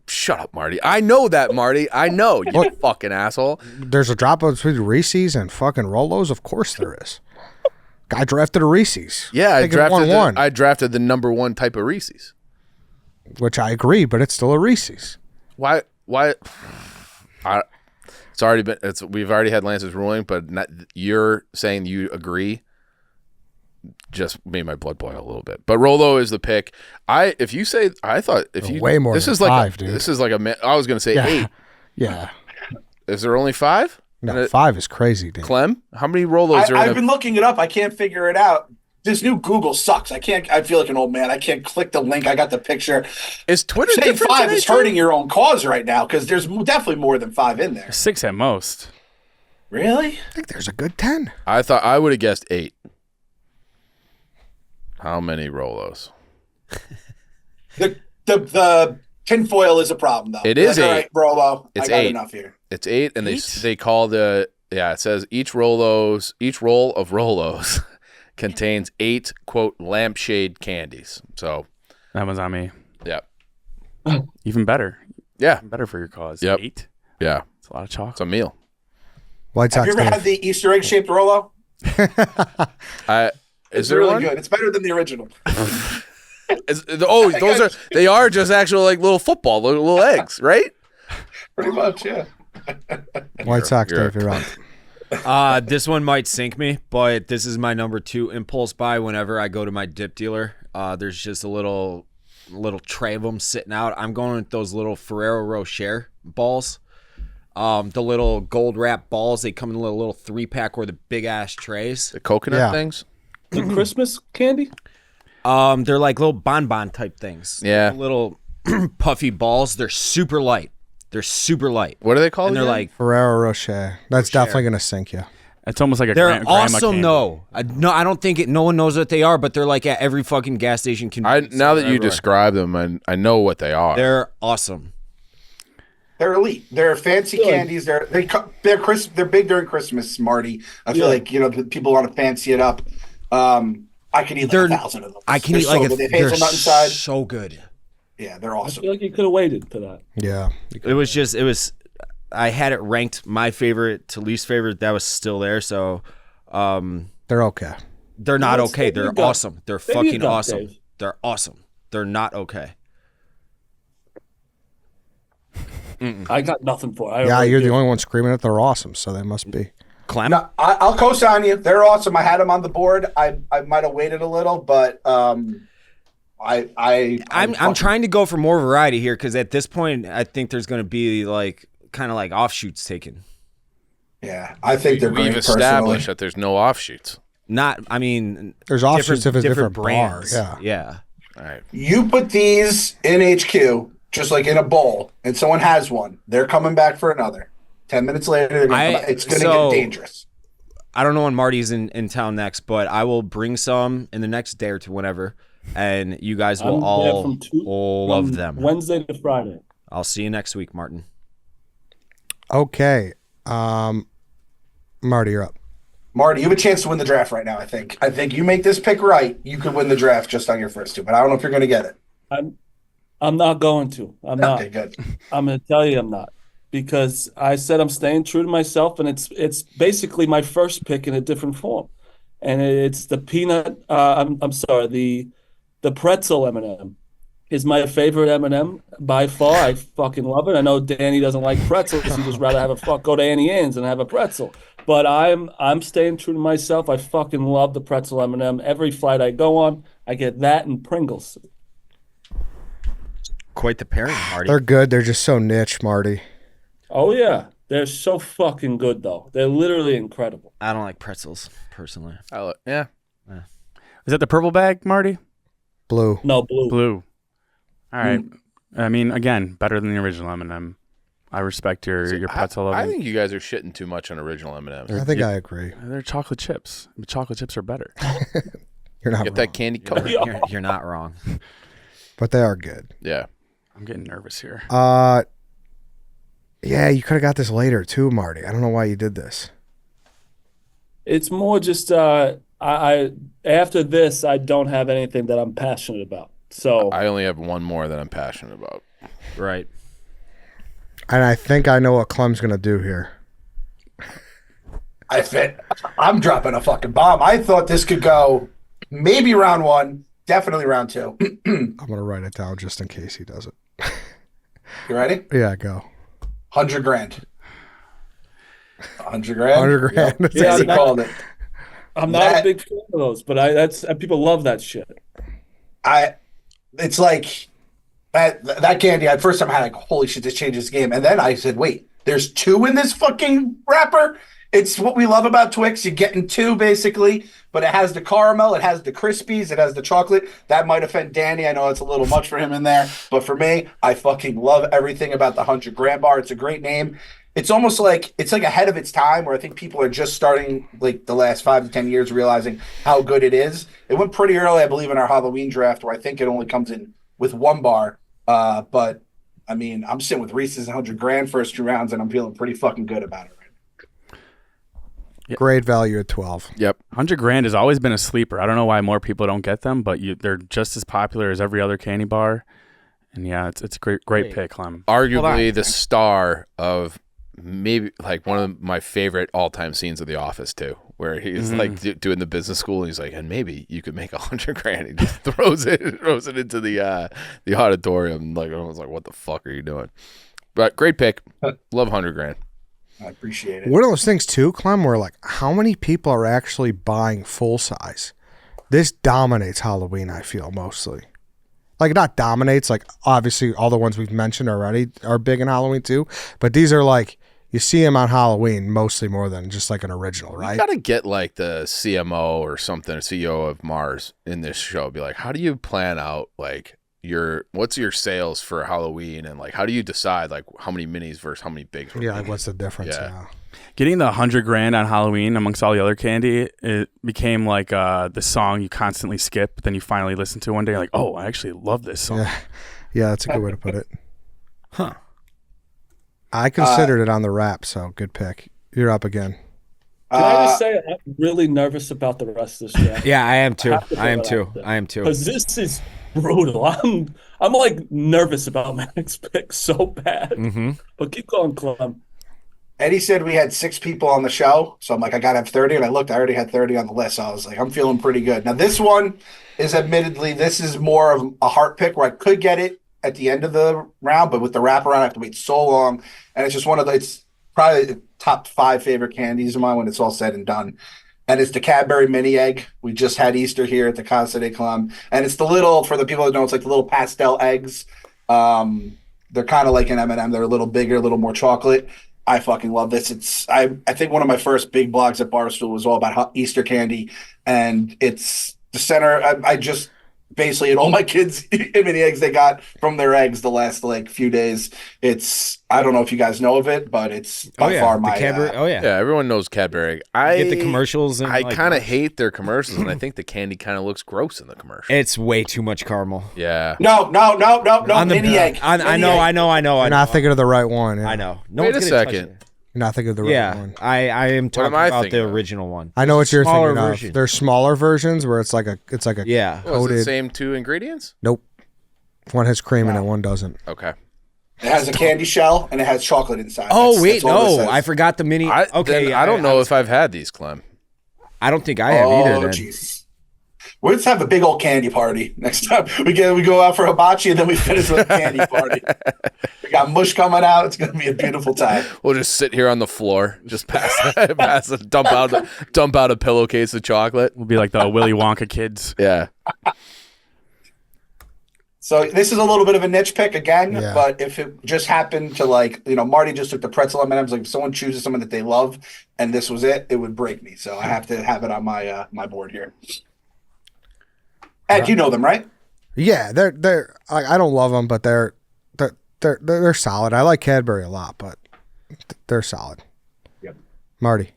Shut up, Marty. I know that, Marty. I know, you fucking asshole. There's a drop between Reese's and fucking Rolos. Of course there is. Guy drafted a Reese's. Yeah, I drafted I drafted the number 1 type of Reese's. which I agree, but it's still a Reese's. Why? We've already had Lance's ruling, but you're saying you agree. Just made my blood boil a little bit. But Rolo is the pick. Way more This than is 5, dude. This is like I was going to say 8. Yeah. Is there only 5? No, 5 is crazy, dude. Clem, how many Rolos are I've in been looking it up. I can't figure it out. This new Google sucks. I feel like an old man. I can't click the link. I got the picture. Is Twitter Saying different 5 today, is too? hurting your own cause right now because there's definitely more than 5 in there. 6 at most. Really? I think there's a good 10. I thought I would have guessed 8. How many Rolos? The tinfoil is a problem, though. It is All 8. right, Rolo. It's I got 8. enough here. It's 8, and they call it says each roll of Rolos contains 8 quote lampshade candies. So That one's on me. yeah, Even better. yeah, Better for your cause. Yep. 8. yeah. It's a lot of chocolate. It's a meal. White Have Sox you ever Dave. had the Easter egg shaped Rolo? Is It's there really one? good. It's better than the original. They are just actual like little football, little eggs, right? Pretty much, yeah. White Sox you're- Dave, you're on. This one might sink me, but this is my number 2 impulse buy whenever I go to my dip dealer. There's just a little tray of them sitting out. I'm going with those little Ferrero Rocher balls. The little gold wrap balls, they come in a little 3-pack or the big ass trays. The coconut Yeah. things. The Christmas candy? They're like little bonbon type things. Yeah. Little puffy balls. They're super light. What are they called? And they're again? like, Ferrero Rocher. That's definitely going to sink you. It's almost like a they're grandma awesome candy. though. No, I don't think no one knows what they are, but they're like at every fucking gas station. Now that you everywhere. describe them, I know what they are. They're awesome. They're elite. They're fancy Good. candies. They're big during Christmas, Marty. I feel like people want to fancy it up. I could eat like 1,000 of them. I can They're eat so like good. They have they're hazelnut inside. so good. Yeah, they're I awesome. feel like you could have waited for that. Yeah. It was. I had it ranked my favorite to least favorite. That was still there. So, They're okay. they're not Let's okay. take They're your gut. awesome. They're Take your fucking gut, awesome. Dave. They're awesome. They're not okay. I got nothing for it. I Yeah, really you're the do. only one screaming that they're awesome, so they must be. Clem. No, I'll co-sign you. They're awesome. I had them on the board. I might have waited a little, but I'm trying to go for more variety here because at this point I think there's going to be kind of like offshoots taken. Yeah, I think they're We've great established personally. that there's no offshoots. Not, I mean, There's offshoots if it's different bar. brands. Yeah. Yeah. All right. You put these in HQ, just like in a bowl, and someone has one. They're coming back for another. 10 minutes later, they're gonna come back. It's going to get dangerous. I don't know when Marty's in town next, but I will bring some in the next day or two, whenever, and you guys will I'm there all from love them. Wednesday to Friday. I'll see you next week, Martin. Okay. Marty, you're up. Marty, you have a chance to win the draft right now, I think. I think you make this pick right, you could win the draft just on your first two, but I don't know if you're going to get it. I'm not going to. I'm not. Okay, good. I'm going to tell you I'm not. Because I said I'm staying true to myself, and it's basically my first pick in a different form, and it's the peanut. I'm sorry, the pretzel M&M is my favorite M&M by far. I fucking love it. I know Danny doesn't like pretzels; he'd just rather have go to Annie Ann's and have a pretzel. But I'm staying true to myself. I fucking love the pretzel M&M. Every flight I go on, I get that and Pringles. Quite the pairing, Marty. They're good. They're just so niche, Marty. Oh yeah, they're so fucking good though. They're literally incredible. I don't like pretzels personally. Yeah. Is that the purple bag, Marty? Blue. No blue. Blue. All right. I mean, again, better than the original M&M. I respect your pretzel. I think you guys are shitting too much on original M&Ms. I think I agree. They're chocolate chips. Chocolate chips are better. You're not Get wrong. that candy coated. You're not wrong. But they are good. Yeah. I'm getting nervous here. Yeah, you could have got this later too, Marty. I don't know why you did this. It's more just I after this, I don't have anything that I'm passionate about. So I only have one more that I'm passionate about. Right. And I think I know what Clem's going to do here. I'm dropping a fucking bomb. I thought this could go maybe round 1, definitely round 2. I'm going to write it down just in case he does it. You ready? Yeah, go. 100 grand. 100 grand. 100 grand. Yep. Yeah, He called it. I'm not a big fan of those, but people love that shit. It's like that candy. At first, I'm like, holy shit, this changes the game. And then I said, wait, there's 2 in this fucking wrapper. It's what we love about Twix. You're getting 2 basically, but it has the caramel, it has the Crispies, it has the chocolate. That might offend Danny. I know it's a little much for him in there, but for me, I fucking love everything about the 100 grand bar. It's a great name. It's almost like it's like ahead of its time, where I think people are just starting, like the last 5 to 10 years, realizing how good it is. It went pretty early, I believe, in our Halloween draft, where I think it only comes in with 1 bar. But I mean, I'm sitting with Reese's 100 grand first 2 rounds, and I'm feeling pretty fucking good about it. Great value at 12. Yep. 100 grand has always been a sleeper. I don't know why more people don't get them, but they're just as popular as every other candy bar. And yeah, it's a great pick, Clem. Arguably the star of maybe like one of my favorite all-time scenes of The Office too, where he's like doing the business school, and he's like, and maybe you could make 100 grand. He just throws it into the auditorium. Like everyone's like, what the fuck are you doing? But great pick. Love 100 grand. I appreciate it. One of those things too, Clem, where like how many people are actually buying full size? This dominates Halloween, I feel, mostly. Like not dominates, like obviously all the ones we've mentioned already are big in Halloween too, but these are like you see them on Halloween mostly more than just like an original, right? You gotta get like the CMO or something, CEO of Mars in this show. Be like, how do you plan out like what's your sales for Halloween, and like how do you decide like how many minis versus how many bigs? Yeah, like what's the difference? Yeah. Yeah. Getting the 100 grand on Halloween amongst all the other candy, it became like the song you constantly skip, but then you finally listen to one day, you're like, oh, I actually love this song. Yeah, that's a good way to put it. Huh. I considered it on the wrap, so good pick. You're up again. Can I just say I'm really nervous about the rest of this draft? Yeah, I am too. I am too. Because this is brutal. I'm like nervous about my next pick so bad. Mm-hmm. But keep going, Clem. Eddie said we had 6 people on the show, so I'm like, I gotta have 30, and I looked, I already had 30 on the list, so I was like, I'm feeling pretty good. Now this one is admittedly, this is more of a heart pick where I could get it at the end of the round, but with the wraparound, I have to wait so long, and it's just it's probably the top 5 favorite candies of mine when it's all said and done. And it's the Cadbury mini egg. We just had Easter here at the Casa de Clem, and it's the little, for the people that know, it's like the little pastel eggs. They're kind of like an M&M. They're a little bigger, a little more chocolate. I fucking love this. I think one of my first big blogs at Barstool was all about Easter candy, and it's the center. I just basically, and all my kids, how many eggs they got from their eggs the last like few days. I don't know if you guys know of it, but it's by far my Cadbury. Yeah, everyone knows Cadbury. You get the commercials. And I kind of hate their commercials, and I think the candy kind of looks gross in the commercial. It's way too much caramel. Yeah. No, mini egg. I know. You're not thinking of the right one. Yeah. I know. No Wait one's a gonna touch second. it. You're not thinking of the right one. I am talking am I about thinking the of? original one. I know what you're Smaller thinking version. of. There's smaller versions where it's like a Yeah. Oh, is it the coated. same 2 ingredients? Nope. One has cream in it, one doesn't. Okay. It has a candy shell and it has chocolate inside. Oh wait, That's all this no, says. I forgot the mini. I don't know if I've had these, Clem. I don't think I have either. Oh Then. jeez. Let's have a big old candy party next time. We go out for hibachi and then we finish with a candy party. We got Mush coming out. It's gonna be a beautiful time. We'll just sit here on the floor, just dump out a pillowcase of chocolate. We'll be like the Willy Wonka kids. Yeah. So this is a little bit of a niche pick again, Yeah. but if it just happened to Marty just took the pretzel M&Ms. Like if someone chooses someone that they love and this was it would break me. So I have to have it on my my board here. Ed, you know them, right? Yeah, they're I don't love them, but they're solid. I like Cadbury a lot, but they're solid. Yep. Marty.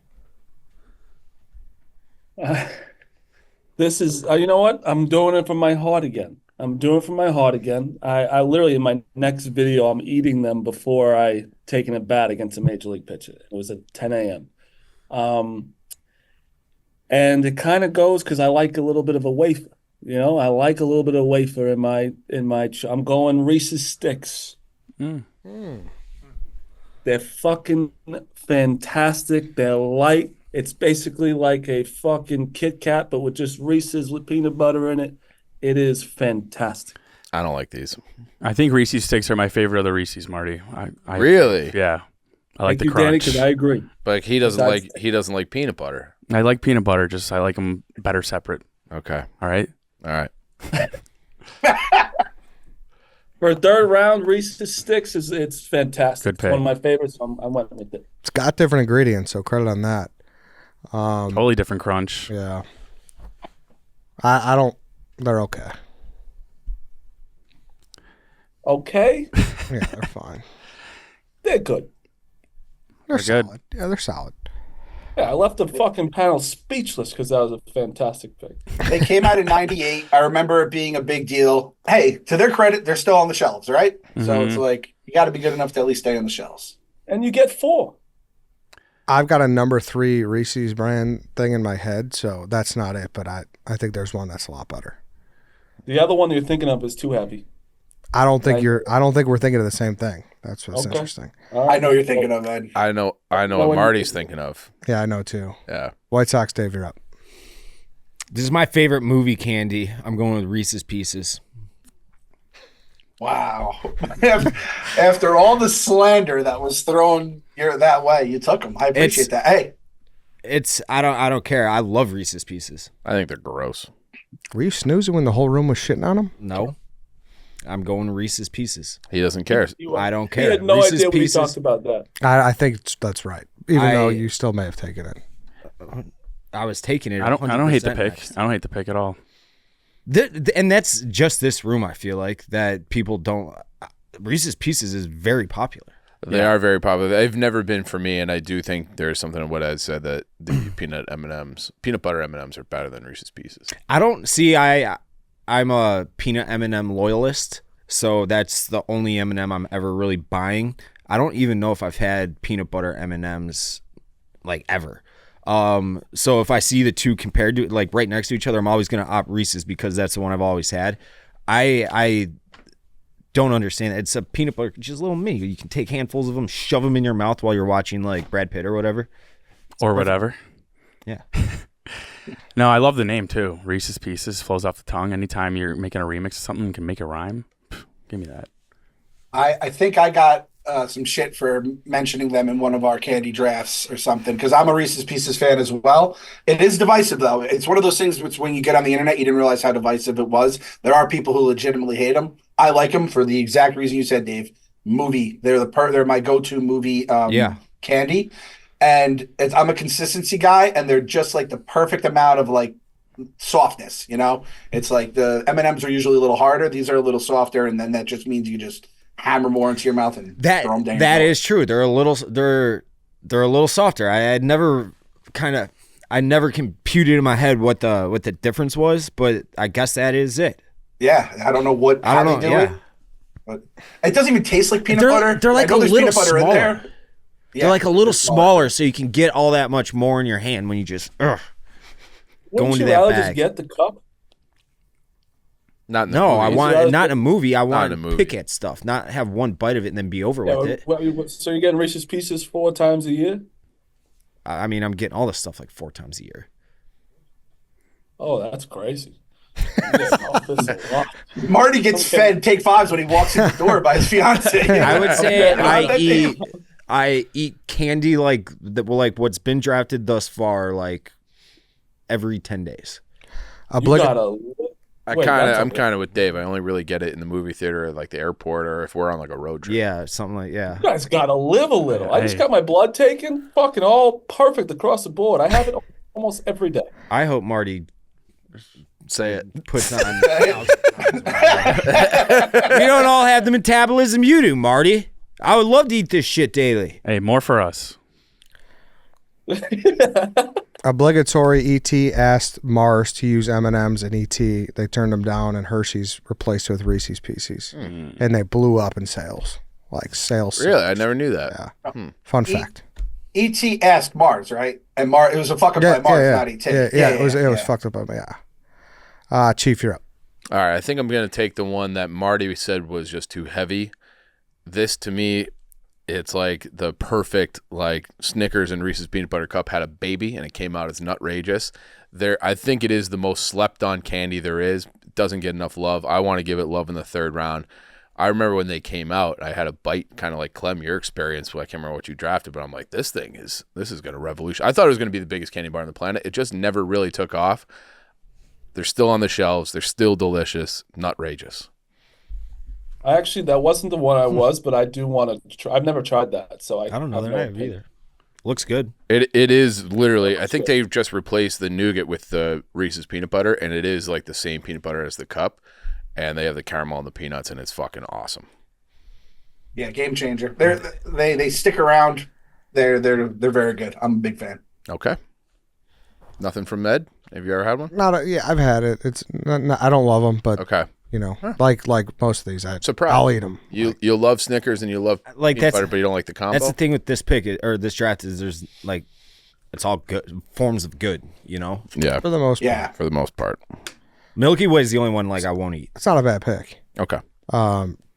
This is, you know what? I'm doing it from my heart again. I literally, in my next video, I'm eating them before I taking a bat against a major league pitcher. It was at 10 a.m. And it kind of goes because I like a little bit of a wafer. I like a little bit of wafer in my. I'm going Reese's Sticks. They're fucking fantastic. They're light. It's basically like a fucking Kit Kat, but with just Reese's with peanut butter in it. It is fantastic. I don't like these. I think Reese's Sticks are my favorite of the Reese's, Marty. Really? Yeah. I like Thank the you, crunch. Danny, because I agree. But he doesn't like peanut butter. I like peanut butter, just I like them better separate. Okay. All right? All right. For a third round, Reese's Sticks it's fantastic. Good pick. It's one of my favorites. So I went with it. It's got different ingredients, so credit on that. Totally different crunch. Yeah. I don't. They're okay. Okay, Yeah, they're fine. they're good. They're They're good. solid. Yeah, they're solid. Yeah, I left the fucking panel speechless because that was a fantastic pick. They came out in '98. I remember it being a big deal. Hey, to their credit, they're still on the shelves, right? So it's like you got to be good enough to at least stay on the shelves. And you get 4. I've got a number 3 Reese's brand thing in my head, so that's not it. But I think there's one that's a lot better. The other one you're thinking of is too heavy. I don't think we're thinking of the same thing. That's what's Okay. interesting. All right. I know you're thinking of Ed. I know when what you- Marty's thinking of. Yeah, I know too. Yeah. White Sox, Dave, you're up. This is my favorite movie candy. I'm going with Reese's Pieces. Wow. After all the slander that was thrown that way, you took them. I appreciate that. Hey, I don't care. I love Reese's Pieces. I think they're gross. Were you snoozing when the whole room was shitting on him? No. I'm going Reese's Pieces. He doesn't care. I don't He care. had no Reese's idea we Pieces. talked about that. I think that's right. Even though I- you still may have taken it. I was taking it. I don't hate the 100% pick. next. I don't hate the pick at all. And that's just this room. I feel like that people don't. Reese's Pieces is very popular. They are very popular. They've never been for me, and I do think there's something in what Ed said that the peanut butter M&Ms are better than Reese's Pieces. I don't see. I'm a peanut M&M loyalist, so that's the only M&M I'm ever really buying. I don't even know if I've had peanut butter M&Ms like ever. So if I see the two compared to like right next to each other, I'm always gonna opt Reese's because that's the one I've always had. I don't understand it. It's a peanut butter, just a little mini. You can take handfuls of them, shove them in your mouth while you're watching like Brad Pitt or whatever. Or whatever. Yeah. No, I love the name too. Reese's Pieces flows off the tongue. Anytime you're making a remix of something and can make a rhyme, give me that. I think I got some shit for mentioning them in one of our candy drafts or something because I'm a Reese's Pieces fan as well. It is divisive though. It's one of those things which when you get on the internet, you didn't realize how divisive it was. There are people who legitimately hate them. I like them for the exact reason you said, Dave. Movie. They're my go-to movie candy. And I'm a consistency guy, and they're just like the perfect amount of like softness, you know? It's like the M&Ms are usually a little harder. These are a little softer, and then that just means you just hammer more into your mouth and throw them down. That is true. They're a little softer. I never computed in my head what the difference was, but I guess that is it. Yeah, I don't know how they do it. But it doesn't even taste like peanut butter. They're like I know a there's little peanut butter in smaller. there. Yeah, They're like a little smaller, so you can get all that much more in your hand when you just go Wouldn't into you that rather bag. just get the cup? Not in the No, movie. I want not in a movie. I want in a to movie. pick at stuff, not have one bite of it and then be over with it. So you're getting Reese's Pieces 4 times a year? I mean, I'm getting all this stuff like 4 times a year. Oh, that's crazy. This is a lot. Marty gets fed take fives when he walks in the door by his fiance. I would say Okay. I eat candy like what's been drafted thus far like every 10 days. You gotta. Wait, I'm kind of with Dave. I only really get it in the movie theater, at, like the airport, or if we're on like a road trip. Yeah, something like You guys gotta live a little. I just Hey. got my blood taken. Fucking all perfect across the board. I have it almost every day. I hope Marty Say it. puts on. We don't all have the metabolism you do, Marty. I would love to eat this shit daily. Hey, more for us. Obligatory ET asked Mars to use M&Ms and ET. They turned them down, and Hershey's replaced it with Reese's Pieces. And they blew up in sales. Like sales. Really? I never knew that. Yeah. Fun fact. E.T. asked Mars, right? And Mars, it was a fucking by Mars, not E.T. Yeah, it was fucked up by me. Yeah. Chief, you're up. All right, I think I'm going to take the one that Marty said was just too heavy. This, to me, it's like the perfect, like, Snickers and Reese's Peanut Butter Cup had a baby, and it came out as nutrageous. I think it is the most slept-on candy there is. It doesn't get enough love. I want to give it love in the third round. I remember when they came out, I had a bite, kind of like Clem, your experience. I can't remember what you drafted, but I'm like, this is going to revolution. I thought it was going to be the biggest candy bar on the planet. It just never really took off. They're still on the shelves. They're still delicious. Nutrageous. That wasn't the one I was, but I do want to try. I've never tried that, so I don't know that I have either. Looks good. It is literally, I think they've just replaced the nougat with the Reese's peanut butter, and it is like the same peanut butter as the cup, and they have the caramel and the peanuts, and it's fucking awesome. Yeah, game changer. They stick around. They're very good. I'm a big fan. Okay. Nothing from Med? Have you ever had one? I've had it. It's not, I don't love them, but okay. Like most of these, Surprise. I'll eat them. You love Snickers and you love peanut butter, but you don't like the combo. That's the thing with this pick or this draft is there's like it's all good forms of good, Yeah, For the most part. Yeah. for the most part. Milky Way is the only one like I won't eat. It's not a bad pick. Okay.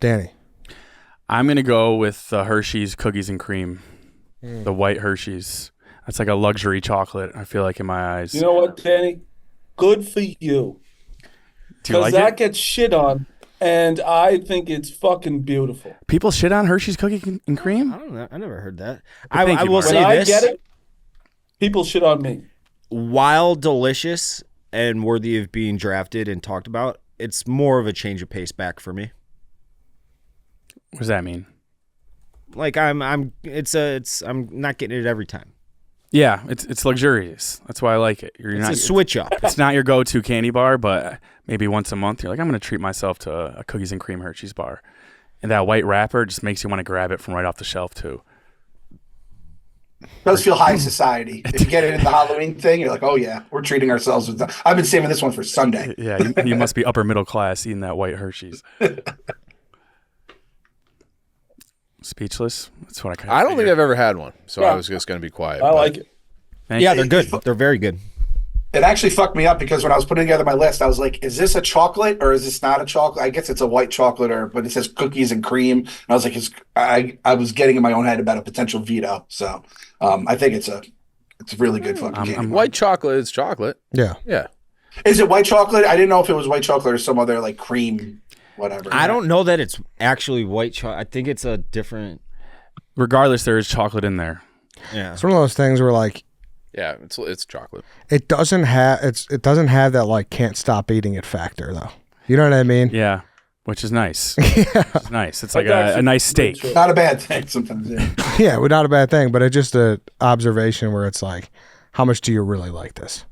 Danny. I'm going to go with the Hershey's Cookies and Cream, the white Hershey's. That's like a luxury chocolate, I feel like, in my eyes. You know what, Danny? Good for you. Do you like that it? gets shit on, and I think it's fucking beautiful. People shit on Hershey's Cookies and Cream? I don't know. I never heard that. Thank I you, will Marty. say When this. I get it, people shit on me. While delicious and worthy of being drafted and talked about, it's more of a change of pace back for me. What does that mean? Like I'm not getting it every time. Yeah, it's luxurious. That's why I like it. It's a switch up. It's not your go-to candy bar, but maybe once a month you're like, I'm going to treat myself to a Cookies and Cream Hershey's bar. And that white wrapper just makes you want to grab it from right off the shelf, too. Does feel high society. If you get it in the Halloween thing, you're like, oh yeah, we're treating ourselves with that. I've been saving this one for Sunday. Yeah, you must be upper middle class eating that white Hershey's. Speechless. That's what I don't think I've ever had one, so I was just going to be quiet. I like it. Yeah, they're good. They're very good. It actually fucked me up because when I was putting together my list, I was like, is this a chocolate or is this not a chocolate? I guess it's a white chocolate, but it says cookies and cream. And I was like, I was getting in my own head about a potential veto. So I think it's a really good fucking candy. White chocolate is chocolate. Yeah. Yeah. Is it white chocolate? I didn't know if it was white chocolate or some other like cream, whatever. I don't know that it's actually white chocolate. I think it's a different. Regardless, there is chocolate in there. Yeah. It's one of those things where like Yeah, it's chocolate. it doesn't have that like can't stop eating it factor though. You know what I mean? Yeah, which is nice. It's nice. It's like a nice steak. Not a bad thing sometimes. Yeah. Yeah, well, not a bad thing, but it's just a observation where it's like, how much do you really like this?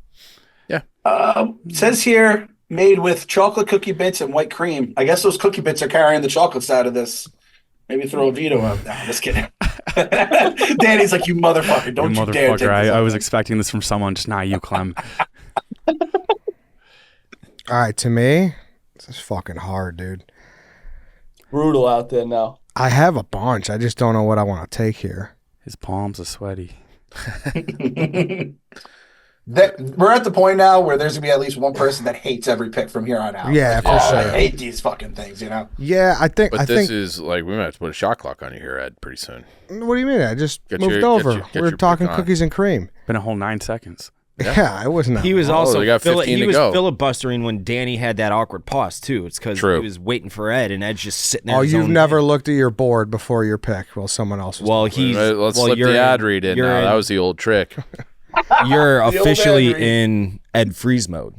It says here made with chocolate cookie bits and white cream. I guess those cookie bits are carrying the chocolate side of this. Maybe throw a veto out. No, just kidding. Danny's like, you motherfucker. Don't you dare take this I was out. expecting this from someone, just not you, Clem. All right, to me, this is fucking hard, dude. Brutal out there now. I have a bunch. I just don't know what I want to take here. His palms are sweaty. We're at the point now where there's gonna be at least one person that hates every pick from here on out. Yeah, for I sure. hate these fucking things, Yeah, I think. But this is like we might have to put a shot clock on you here, Ed, pretty soon. What do you mean? I just Get moved your- over. get We're your talking pick on. cookies and cream. Been a whole 9 seconds. Yeah, I wasn't. He was also we got 15 he to was go. filibustering when Danny had that awkward pause too. It's because he True. was waiting for Ed, and Ed's just sitting there. Oh, his you've own- never looked at your board before your pick while someone else was. Well, he's. Let's well, slip you're the ad in- read in you're now. in- That was the old trick. You're old officially ad read. in Ed Freeze mode.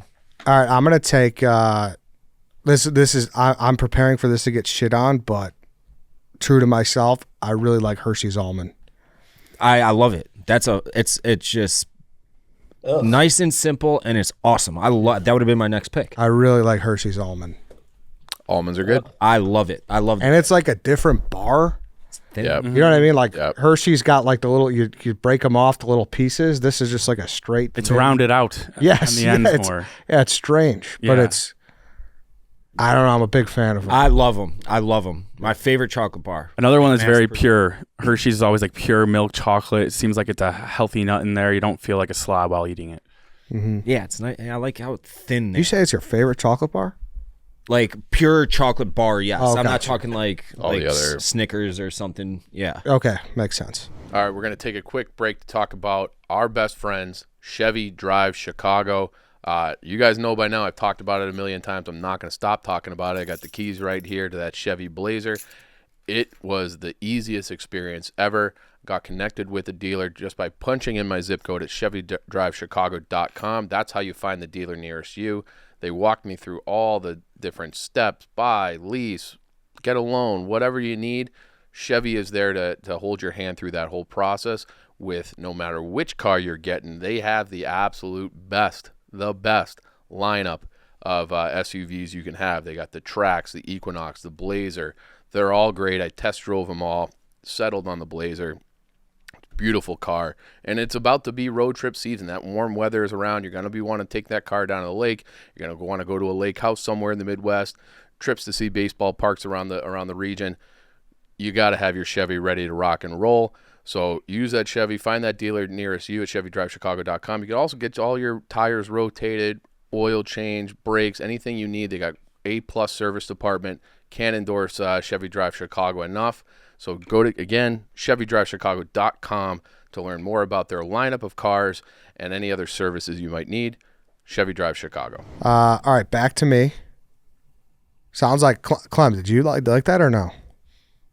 All right, I'm gonna take this. This is I'm preparing for this to get shit on, but true to myself, I really like Hershey's almond. I love it. It's just Ugh. Nice and simple, and it's awesome. I love that. Would have been my next pick. I really like Hershey's almond, Almonds are good. I love it. I love and it's like a different bar. thin. Yep. You know what I mean? Like Yep. Hershey's got like the little you break them off the little pieces. This is just like a straight. It's thin- rounded out. Yes, on the yeah, ends it's, more. yeah, it's strange, but Yeah. it's. I don't know. I'm a big fan of it. I love them. I love them. My favorite chocolate bar. Another one that's very pure. Hershey's is always like pure milk chocolate. It seems like it's a healthy nut in there. You don't feel like a slob while eating it. Yeah, it's nice. I like how thin. You say it's your favorite chocolate bar? Like pure chocolate bar. Yes, Oh, I'm not gotcha. talking like All the other- Snickers or something. Yeah. Okay, makes sense. All right, we're going to take a quick break to talk about our best friends, Chevy Drive Chicago. You guys know by now, I've talked about it a million times. I'm not going to stop talking about it. I got the keys right here to that Chevy Blazer. It was the easiest experience ever. Got connected with a dealer just by punching in my zip code at ChevyDriveChicago.com. That's how you find the dealer nearest you. They walked me through all the different steps: buy, lease, get a loan, whatever you need. Chevy is there to hold your hand through that whole process. With no matter which car you're getting, they have the absolute best, the best lineup of SUVs you can have. They got the Trax, the Equinox, the Blazer. They're all great. I test drove them all, settled on the Blazer. Beautiful car, and it's about to be road trip season. That warm weather is around. You're going to be wanting to take that car down to the lake. You're going to want to go to a lake house somewhere in the Midwest. Trips to see baseball parks around the region. You got to have your Chevy ready to rock and roll. So use that Chevy. Find that dealer nearest you at ChevyDriveChicago.com. You can also get all your tires rotated, oil change, brakes, anything you need. They got A-plus service department. Can't endorse Chevy Drive Chicago enough. So go to, again, ChevyDriveChicago.com to learn more about their lineup of cars and any other services you might need. Chevy Drive Chicago. All right, back to me. Sounds like Clem. Did you like that or no?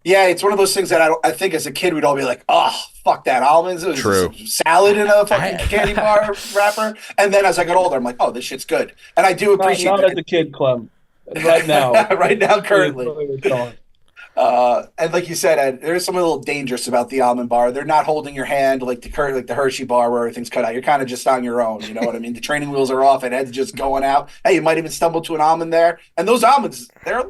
Yeah, it's one of those things that I think as a kid we'd all be like, oh, fuck that almonds. It was True. just salad in a fucking candy bar wrapper. And then as I got older, I'm like, oh, this shit's good. And I do appreciate Not as a kid, Clem. Right now. right now, currently. Currently. And like you said, Ed, there's something a little dangerous about the almond bar. They're not holding your hand like the Hershey bar where everything's cut out. You're kind of just on your own. You know what I mean? The training wheels are off and Ed's just going out. Hey, you might even stumble to an almond there. And those almonds, they're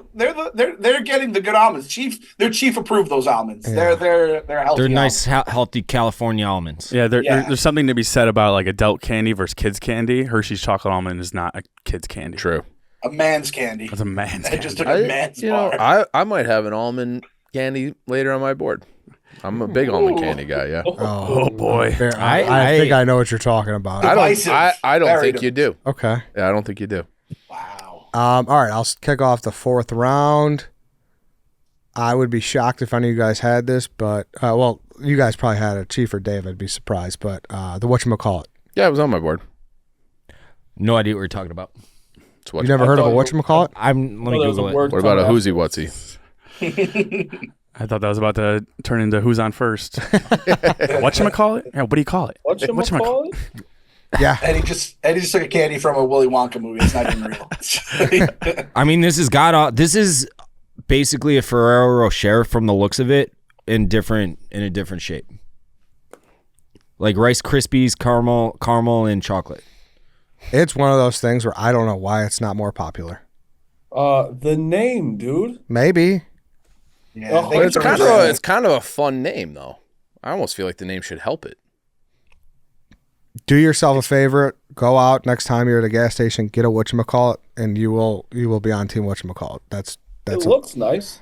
getting the good almonds. They're chief approved. Those almonds. Yeah. They're healthy. They're nice, healthy California almonds. Yeah, Yeah. there's something to be said about like adult candy versus kids candy. Hershey's chocolate almond is not a kid's candy. True. A man's candy. It's a man's Ed candy. just took a man's bar. I might have an almond candy later on my board. I'm a big almond candy guy, yeah. Oh boy. I think I know what you're talking about. Divisive. I don't Very think you do. Okay. Yeah, I don't think you do. Wow. All right, I'll kick off the fourth round. I would be shocked if any of you guys had this, but well, you guys probably had it. Chief or Dave, I'd be surprised. But the whatchamacallit. Yeah, it was on my board. No idea what you're talking about. It's what You never heard of a whatchamacallit? Let me Google it. What about a whoosie whatsy? I thought that was about to turn into who's on first. Whatchamacallit? Yeah, what do you call it? Whatchamacallit? Yeah. Eddie just took a candy from a Willy Wonka movie. It's not even real. I mean, this is basically a Ferrero Rocher from the looks of it in a different shape. Like Rice Krispies, caramel, and chocolate. It's one of those things where I don't know why it's not more popular. The name, dude. Maybe. Yeah, Oh, they It's can kind of a fun name though. I almost feel like the name should help it. Do yourself a favor. Go out next time you're at a gas station, get a whatchamacallit, and you will be on team whatchamacallit. That's It looks nice.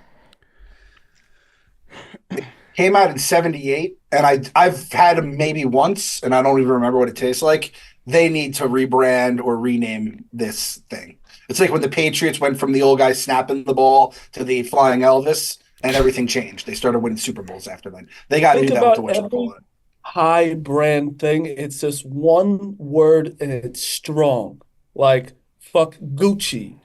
came out in '78, and I've had them maybe once, and I don't even remember what it tastes like. They need to rebrand or rename this thing. It's like when the Patriots went from the old guy snapping the ball to the flying Elvis, and everything changed. They started winning Super Bowls after that. They got to do Think that with the about every whatchamacallit. high brand thing. It's just one word and it's strong. Like fuck Gucci,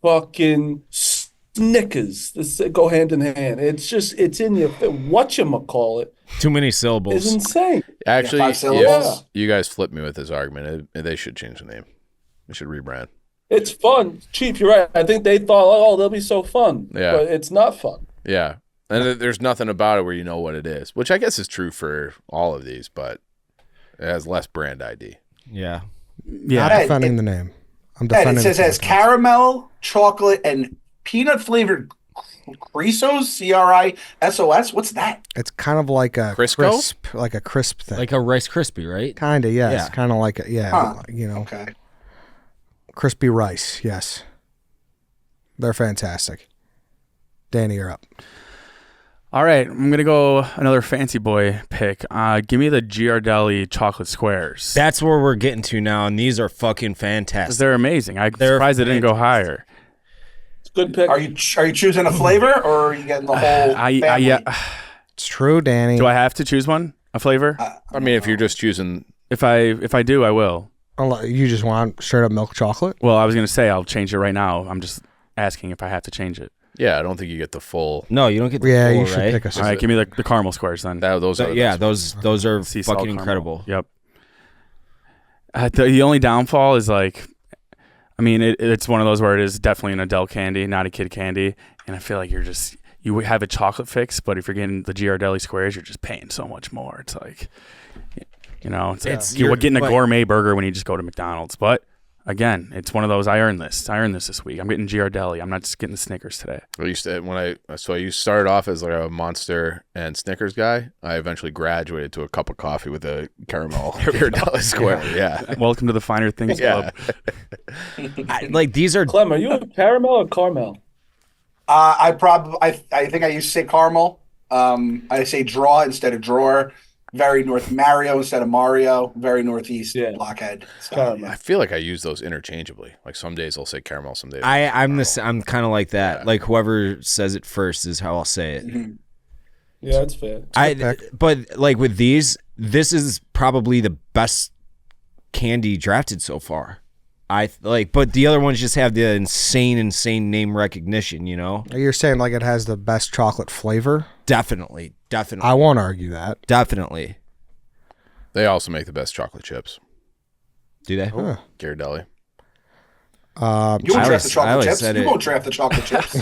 fucking Snickers. This go hand in hand. It's in your whatchamacallit Too many is syllables. insane. Actually, 5 syllables. you guys flipped me with this argument. They should change the name. They should rebrand. It's fun. Chief, you're right. I think they thought, oh, they'll be so fun. Yeah. But it's not fun. Yeah. And there's nothing about it where you know what it is, which I guess is true for all of these, but it has less brand ID. Yeah. Yeah. Not defending the name. I'm And defending it says it has the franchise. caramel, chocolate, and peanut flavored Crisos, CRISOS. What's that? It's kind of like a Crisco? crisp thing. Like a Rice Krispie, right? Kind of, yes. Yeah. Kind of like Huh. a, Okay. crispy rice. Yes. They're fantastic. Danny, you're up. All right, I'm gonna go another fancy boy pick. Give me the Ghirardelli chocolate squares. That's where we're getting to now, and these are fucking 'Cause fantastic. they're amazing. I'm They're surprised they didn't go higher. It's a good pick. Are you choosing a flavor or are you getting the whole family? Yeah. It's true, Danny. Do I have to choose one? A flavor? I mean, if you're just choosing, If I do, I will. You just want straight up milk chocolate? Well, I was gonna say I'll change it right now. I'm just asking if I have to change it. yeah, I don't think you get the full. No, you don't get the Yeah, full, you should right? pick a. All right, give me the caramel squares then. Those are the Yeah, best. those are Sea salt fucking caramel. incredible. Yep. The only downfall is like, I mean, it's one of those where it is definitely an adult candy, not a kid candy, and I feel like you have a chocolate fix, but if you're getting the Ghirardelli squares, you're just paying so much more. It's like, you're getting a gourmet burger when you just go to McDonald's. But again, it's one of those I earned this week. I'm getting Ghirardelli. I'm not just getting the Snickers today. I used to I started off as like a Monster and Snickers guy. I eventually graduated to a cup of coffee with a caramel Ghirardelli square. Yeah. Welcome to the Finer Things Yeah. Club. These are Clem, are you a caramel or caramel? I think I used to say caramel. I say draw instead of drawer. Very North Mario instead of Mario. Very Northeast Blockhead. So, Caramel. I feel like I use those interchangeably. Like some days I'll say caramel, some days. I'm kind of like that. Yeah. Like whoever says it first is how I'll say it. Mhm. Yeah, that's fair. But like with these, this is probably the best candy drafted so far. But the other ones just have the insane name recognition. You know, You're saying like it has the best chocolate flavor? definitely. I won't argue that. Definitely. They also make the best chocolate chips. Do they? Huh. Ghirardelli. You won't I draft always- the I chocolate always chips. said You it. won't draft the chocolate chips.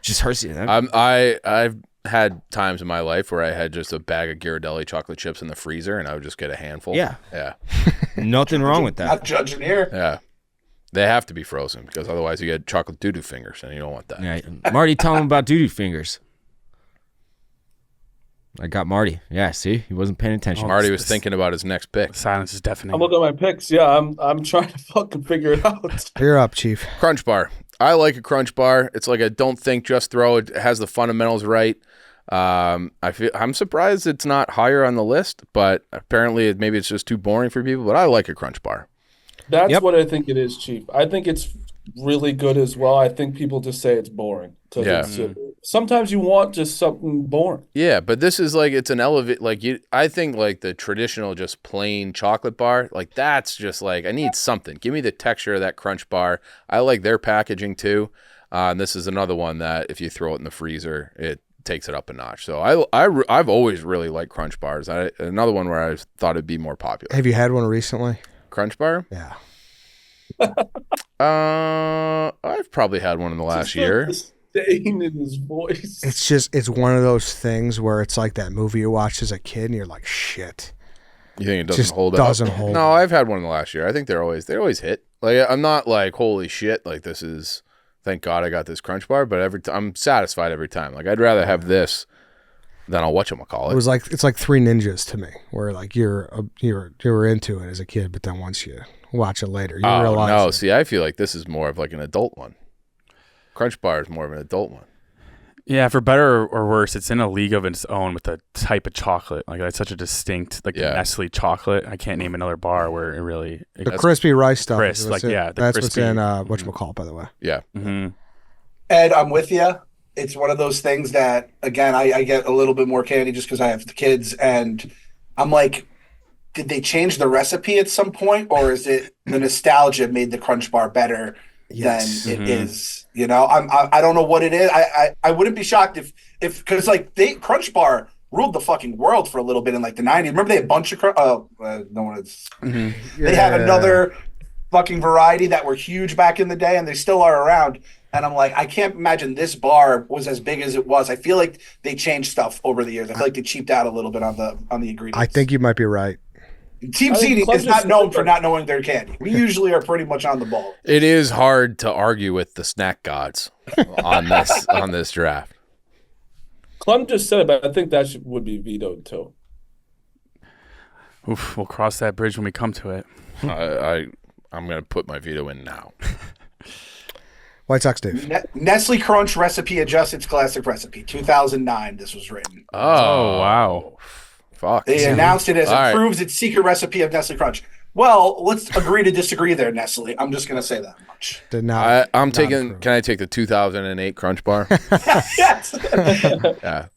Just Hershey. I've had times in my life where I had just a bag of Ghirardelli chocolate chips in the freezer, and I would just get a handful. Yeah. Yeah. Nothing wrong with Not that. judging here. Yeah. They have to be frozen because otherwise you get chocolate doo-doo fingers, and you don't want that. Yeah. Marty, tell him about doo-doo fingers. I got Marty. Yeah, see? He wasn't paying attention. Marty was thinking about his next pick. Silence is deafening. I'm looking at my picks. Yeah, I'm trying to fucking figure it out. You're up, Chief. Crunch bar. I like a crunch bar. It's like a don't think, just throw. It has the fundamentals right. I'm surprised it's not higher on the list, but apparently maybe it's just too boring for people. But I like a crunch bar. That's Yep. what I think it is, Chief. I think it's really good as well. I think people just say it's boring. 'Cause Yeah. sometimes you want just something boring. Yeah, but this is like it's an elevate. I think like the traditional just plain chocolate bar, like that's just like I need something. Give me the texture of that crunch bar. I like their packaging too. And this is another one that if you throw it in the freezer, it takes it up a notch. So I've always really liked crunch bars. Another one where I thought it'd be more popular. Have you had one recently? Crunch bar? Yeah. I've probably had one in the last Just year. the stain in his voice. It's one of those things where it's like that movie you watched as a kid and you're like, shit. You think it doesn't Just hold up? doesn't hold No, up. I've had one in the last year. I think they always hit. Like I'm not like holy shit. Like this is thank God I got this crunch bar. But I'm satisfied every time. Like I'd rather have this than I'll whatchamacallit. It was like it's like Three Ninjas to me, where like you were into it as a kid, but then once you watch it later, you realize. no, that- see, I feel like this is more of like an adult one. Crunch bar is more of an adult one. Yeah, for better or worse, it's in a league of its own with the type of chocolate. Like that's such a distinct, like Yeah. Nestle chocolate. I can't name another bar where it really. the crispy rice stuff. Crisp, is what's like, in- yeah, the that's crispy- what's in whatchamacallit, by the way. Yeah. hmm Ed, I'm with you. It's one of those things that, again, I get a little bit more candy just because I have the kids, and I'm like, did they change the recipe at some point, or is it the nostalgia made the Crunch Bar better Yes. than it is? You know, I don't know what it is. I wouldn't be shocked if because like Crunch Bar ruled the fucking world for a little bit in like the 90s. Remember they had a bunch of no one is. They had another fucking variety that were huge back in the day, and they still are around. And I'm like, I can't imagine this bar was as big as it was. I feel like they changed stuff over the years. I feel like they cheaped out a little bit on the ingredients. I think you might be right. Team Seeding is not known for not knowing their candy. We usually are pretty much on the ball. It is hard to argue with the snack gods on this draft. Clem just said it, but I think that would be vetoed too. Oof, we'll cross that bridge when we come to it. I'm going to put my veto in now. White Sox, Dave. Nestle Crunch recipe adjusted. It's classic recipe. 2009. This was written. Oh wow. Fuck. They announced it as All right. proves its secret recipe of Nestle Crunch. Well, let's agree to disagree there, Nestle. I'm just going to say that much. Did not. I'm not taking. approve. Can I take the 2008 Crunch Bar? Yes. Yeah.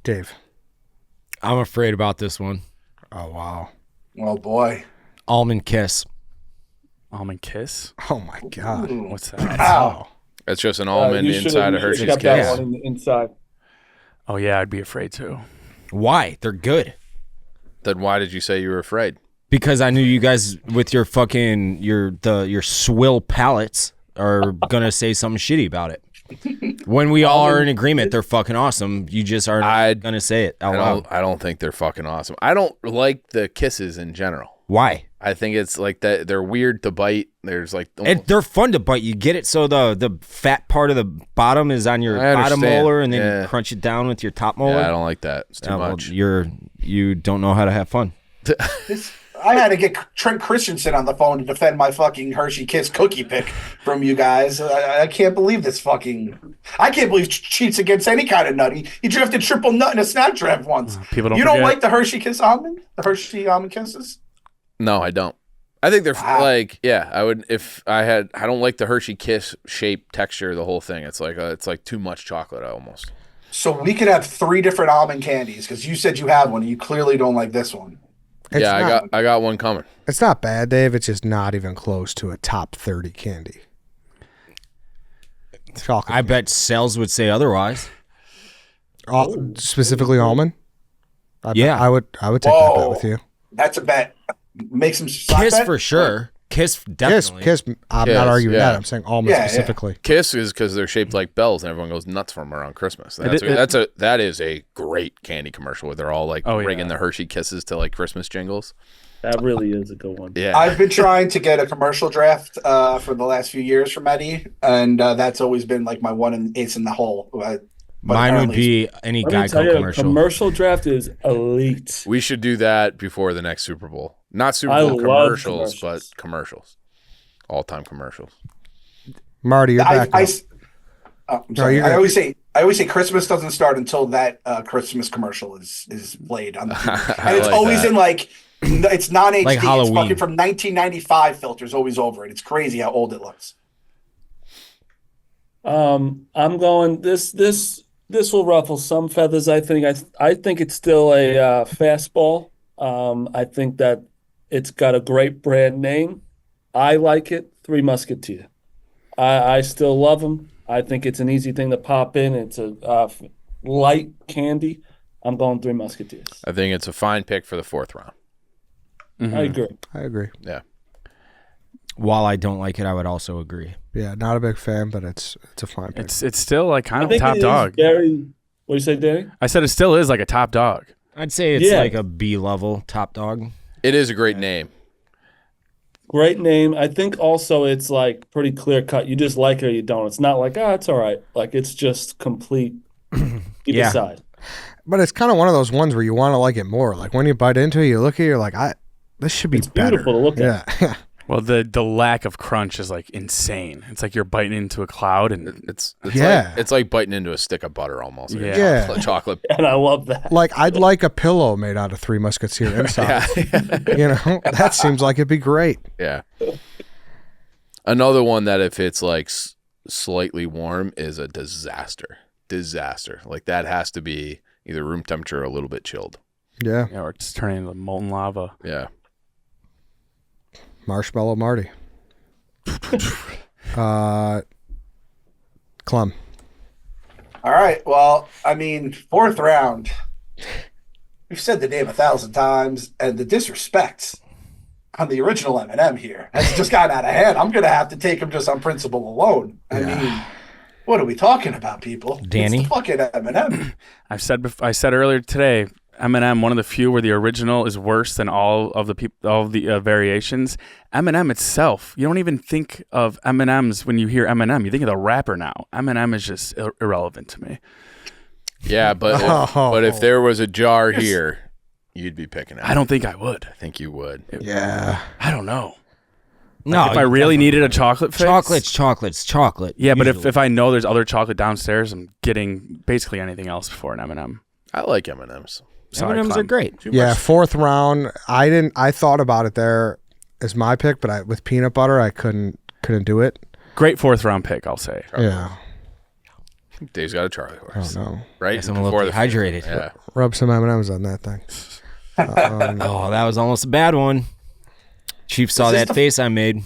Dave. I'm afraid about this one. Oh wow. Oh boy. Almond Kiss. Almond Kiss? Oh my God. What's that? Wow. It's just an almond You should've- inside of you should've Hershey's kept that Kiss. one inside. Oh yeah, I'd be afraid too. Why? They're good. Then why did you say you were afraid? Because I knew you guys with your fucking your swill palates are gonna say something shitty about it. When we all are in agreement, they're fucking awesome. You just aren't gonna say it out loud. I don't think they're fucking awesome. I don't like the kisses in general. Why? I think it's like that. They're weird to bite. There's like They're fun to bite. You get it so the fat part of the bottom is on your I bottom understand. molar, and then Yeah. you crunch it down with your top molar. yeah, I don't like that. It's too well, much. you don't know how to have fun. I had to get Trent Christensen on the phone to defend my fucking Hershey Kiss cookie pick from you guys. I can't believe this fucking. I can't believe cheats against any kind of nut. He drafted triple nut in a snack draft once. People don't You don't forget. like the Hershey Kiss almond? The Hershey almond kisses? No, I don't. I think they're Wow. like, yeah, I would if I had. I don't like the Hershey Kiss shape, texture, the whole thing. It's like too much chocolate almost. So we could have 3 different almond candies because you said you have one and you clearly don't like this one. It's yeah, not, I got one coming. It's not bad, Dave. It's just not even close to a top 30 candy. Chocolate. I bet sales would say otherwise. Specifically almond. Yeah. I would take that bet Whoa. with you. That's a bet. Make some sock Kiss bet? for sure. Kiss definitely. Kiss. I'm Yes, not arguing yeah. that. I'm saying almond Yeah, yeah. specifically. Kiss is because they're shaped like bells, and everyone goes nuts for them around Christmas. That is a great candy commercial where they're all like ringing the Hershey Kisses to like Christmas jingles. That really is a good one. Yeah, I've been trying to get a commercial draft for the last few years from Eddie, and that's always been like my one ace in the hole. Mine would be any Let me tell Geico you, commercial. commercial draft is elite. we should do that before the next Super Bowl. Not Super I Bowl love commercials, commercials. but commercials, all-time commercials. Marty, you're back. I'm No, sorry. you're I good. always say Christmas doesn't start until that Christmas commercial is played on the TV. I And it's like always that. in like it's non-HD. Like It's Halloween. fucking from 1995 filters always over it. It's crazy how old it looks. I'm going this will ruffle some feathers. I think it's still a fastball. I think that it's got a great brand name. I like it. Three Musketeer. I still love them. I think it's an easy thing to pop in. It's a light candy. I'm going Three Musketeers. I think it's a fine pick for the 4th round. I agree. I agree. Yeah. While I don't like it, I would also agree. Yeah, not a big fan, but it's a fine pick. It's still like kind I of think top it is dog. very. What do you say, Danny? I said it still is like a top dog. I'd say it's Yeah. like a B level top dog. It is a great name. Great name. I think also it's like pretty clear cut. You just like it or you don't. It's not like, it's all right. Like it's just complete. You Yeah. decide. But it's kind of one of those ones where you want to like it more. Like when you bite into it, you look at it, you're like, this should be It's better. beautiful to look at. Yeah. Well, the lack of crunch is like insane. It's like you're biting into a cloud, and It's Yeah. like, it's like biting into a stick of butter almost. Like a Yeah. chocolate. And I love that. Like I'd like a pillow made out of Three Musketeer inside. Yeah. You know, that seems like it'd be great. Yeah. Another one that if it's like slightly warm is a disaster. Disaster. Like that has to be either room temperature or a little bit chilled. Yeah. or it's turning into molten lava. Yeah. Marshmallow Marty. Clem. All right. Well, I mean, 4th round. We've said the name 1,000 times, and the disrespect on the original M&M here has just gotten out of hand. I'm going to have to take him just on principle alone. I mean, what are we talking about, people? Danny? It's the fucking M&M. I said earlier today, M&M, one of the few where the original is worse than all of the variations. M&M itself, you don't even think of M&Ms when you hear M&M. You think of the rapper now. M&M is just irrelevant to me. Yeah, but if there was a jar here, you'd be picking it. I don't think I would. I think you would. Yeah. I don't know. No, if I really needed a chocolate fix. Chocolate. Yeah, but usually. if I know there's other chocolate downstairs, I'm getting basically anything else before an M&M. I like M&Ms. Sorry, M&Ms are Clem. great. Yeah, 4th round. I thought about it there as my pick, but with peanut butter, I couldn't do it. Great 4th round pick, I'll say. Yeah. Dave's got a Charlie I horse. don't know. Right? Guess I'm a little dehydrated. Yeah. Rub some M&Ms on that thing. Oh, that was almost a bad one. Chief saw This is that face I made.